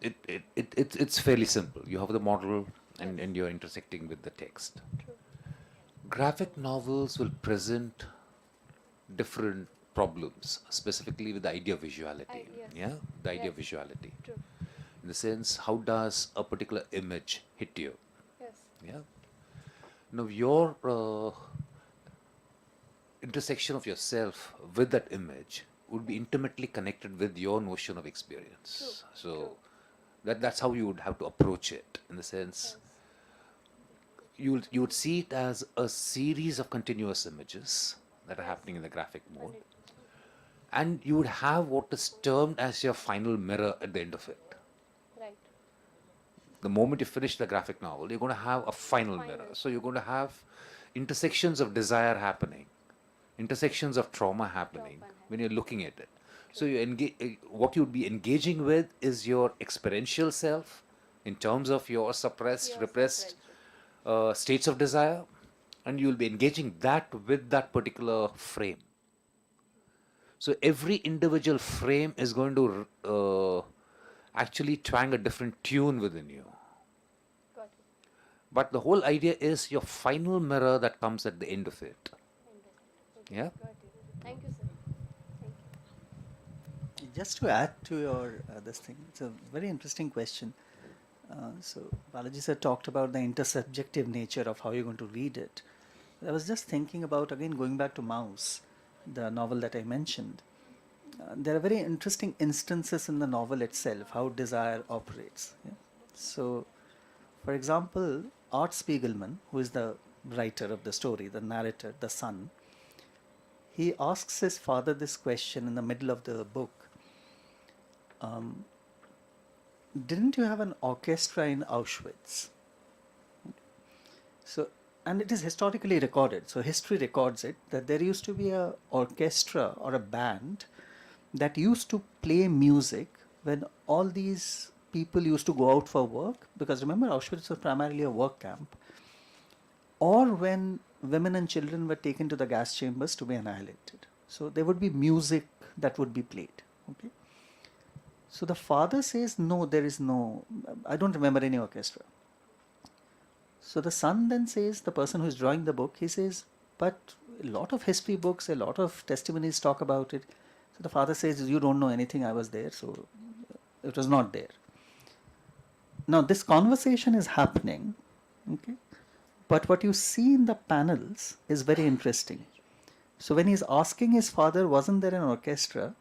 It's fairly simple. You have the model and you're intersecting with the text. Graphic novels will present different problems, specifically with the idea of visuality. Yeah, the idea of visuality. In the sense, how does a particular image hit you? Yeah. Now your intersection of yourself with that image would be intimately connected with your notion of experience. So that's how you would have to approach it. In the sense, you would see it as a series of continuous images that are happening in the graphic mode, and you would have what is termed as your final mirror at the end of it. The moment you finish the graphic novel, you're going to have a final mirror. So you're going to have intersections of desire happening, intersections of trauma happening when you're looking at it. So what you'd be engaging with is your experiential self in terms of your suppressed, repressed states of desire, and you'll be engaging that with that particular frame. So every individual frame is going to actually twang a different tune within you. But the whole idea is your final mirror that comes at the end of it. Yeah? Thank you, sir. Just to add to your this thing, it's a very interesting question. So Balaji sir talked about the intersubjective nature of how you're going to read it. I was just thinking about, again, going back to Mouse, the novel that I mentioned. There are very interesting instances in the novel itself, how desire operates. Yeah? So, for example, Art Spiegelman, who is the writer of the story, the narrator, the son, he asks his father this question in the middle of the book. Didn't you have an orchestra in Auschwitz? So, and it is historically recorded. So history records it, that there used to be an orchestra or a band that used to play music when all these people used to go out for work, because remember, Auschwitz was primarily a work camp, or when women and children were taken to the gas chambers to be annihilated. So there would be music that would be played. Okay. So the father says, no, there is no, I don't remember any orchestra. So the son then says, the person who is drawing the book, he says, but a lot of history books, a lot of testimonies talk about it. So the father says, you don't know anything, I was there, so it was not there. Now this conversation is happening, okay, but what you see in the panels is very interesting. So when he's asking his father, wasn't there an orchestra?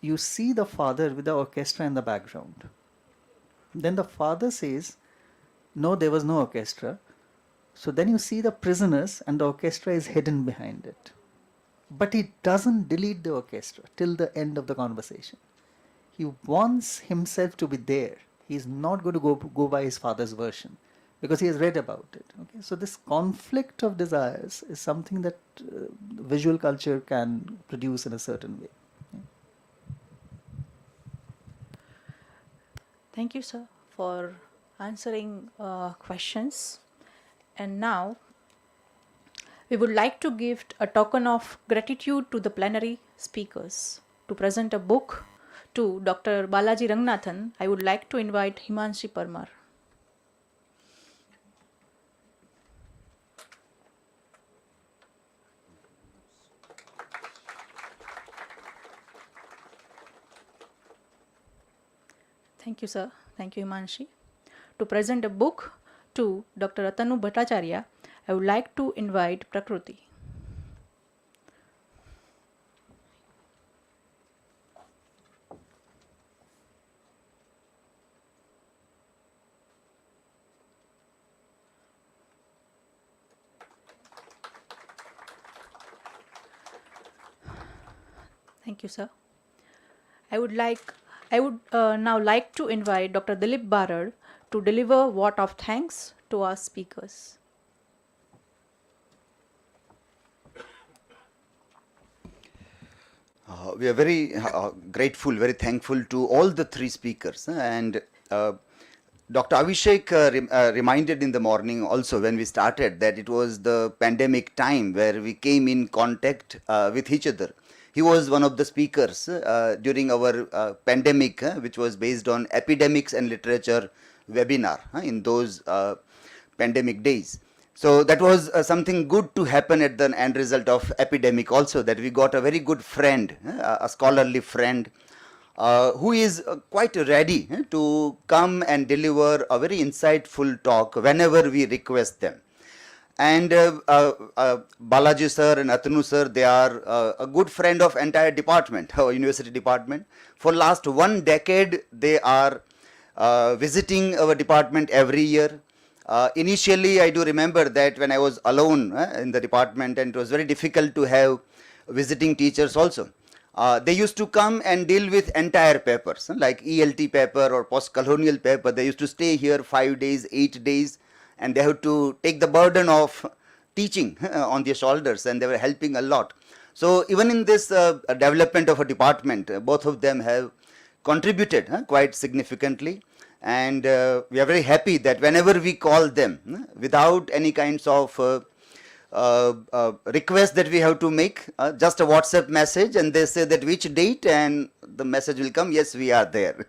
You see the father with the orchestra in the background. Then the father says, no, there was no orchestra. So then you see the prisoners and the orchestra is hidden behind it. But he doesn't delete the orchestra till the end of the conversation. He wants himself to be there. He's not going to go by his father's version because he has read about it. Okay? So this conflict of desires is something that visual culture can produce in a certain way. Thank you, sir, for answering questions. And now, we would like to give a token of gratitude to the plenary speakers. To present a book to Dr. Balaji Ranganathan, I would like to invite Himanshi Parmar. Thank you, sir. Thank you, Imanshi. To present a book to Dr. Atanu Bhattacharya, I would like to invite Prakruti. Thank you, sir. I would now like to invite Dr. Dilip Barad to deliver vote of thanks to our speakers. We are very grateful, very thankful to all the three speakers. And Dr. Avishek reminded in the morning also when we started that it was the pandemic time where we came in contact with each other. He was one of the speakers during our pandemic, which was based on epidemics and literature webinar in those pandemic days. So that was something good to happen at the end result of epidemic also, that we got a very good friend, a scholarly friend, who is quite ready to come and deliver a very insightful talk whenever we request them. And Balaji sir and Atanu sir, they are a good friend of entire department, our university department. For last 1 decade, they are visiting our department every year. Initially, I do remember that when I was alone in the department, and it was very difficult to have visiting teachers also. They used to come and deal with entire papers, like ELT paper or post-colonial paper. They used to stay here 5 days, 8 days, and they have to take the burden of teaching on their shoulders, and they were helping a lot. So even in this development of a department, both of them have contributed quite significantly. And we are very happy that whenever we call them, without any kinds of request that we have to make, just a WhatsApp message, and they say that which date, and the message will come, yes, we are there.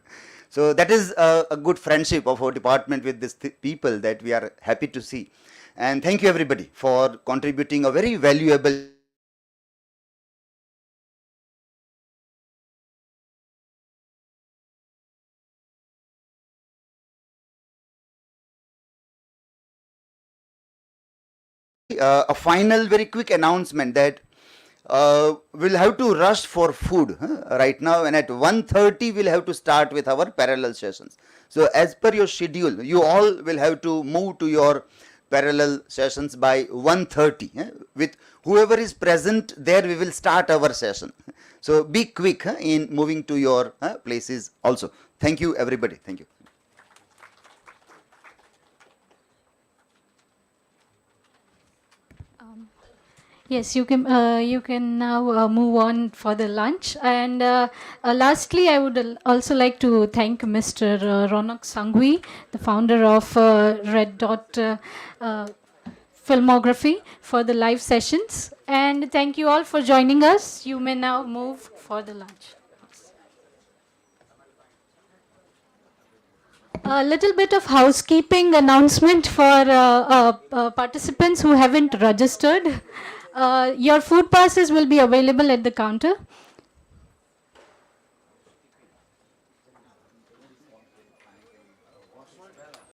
So that is a good friendship of our department with these people that we are happy to see. And thank you everybody for contributing a very valuable a final very quick announcement that we'll have to rush for food right now, and at 1:30 we'll have to start with our parallel sessions. So as per your schedule, you all will have to move to your parallel sessions by 1:30. With whoever is present there, we will start our session. So be quick in moving to your places also. Thank you everybody. Thank you. Yes, you can now move on for the lunch. And lastly, I would also like to thank Mr. Ronak Sanghvi, the founder of Red Dot Filmography, for the live sessions. And thank you all for joining us. You may now move for the lunch. A little bit of housekeeping announcement for participants who haven't registered. Your food passes will be available at the counter.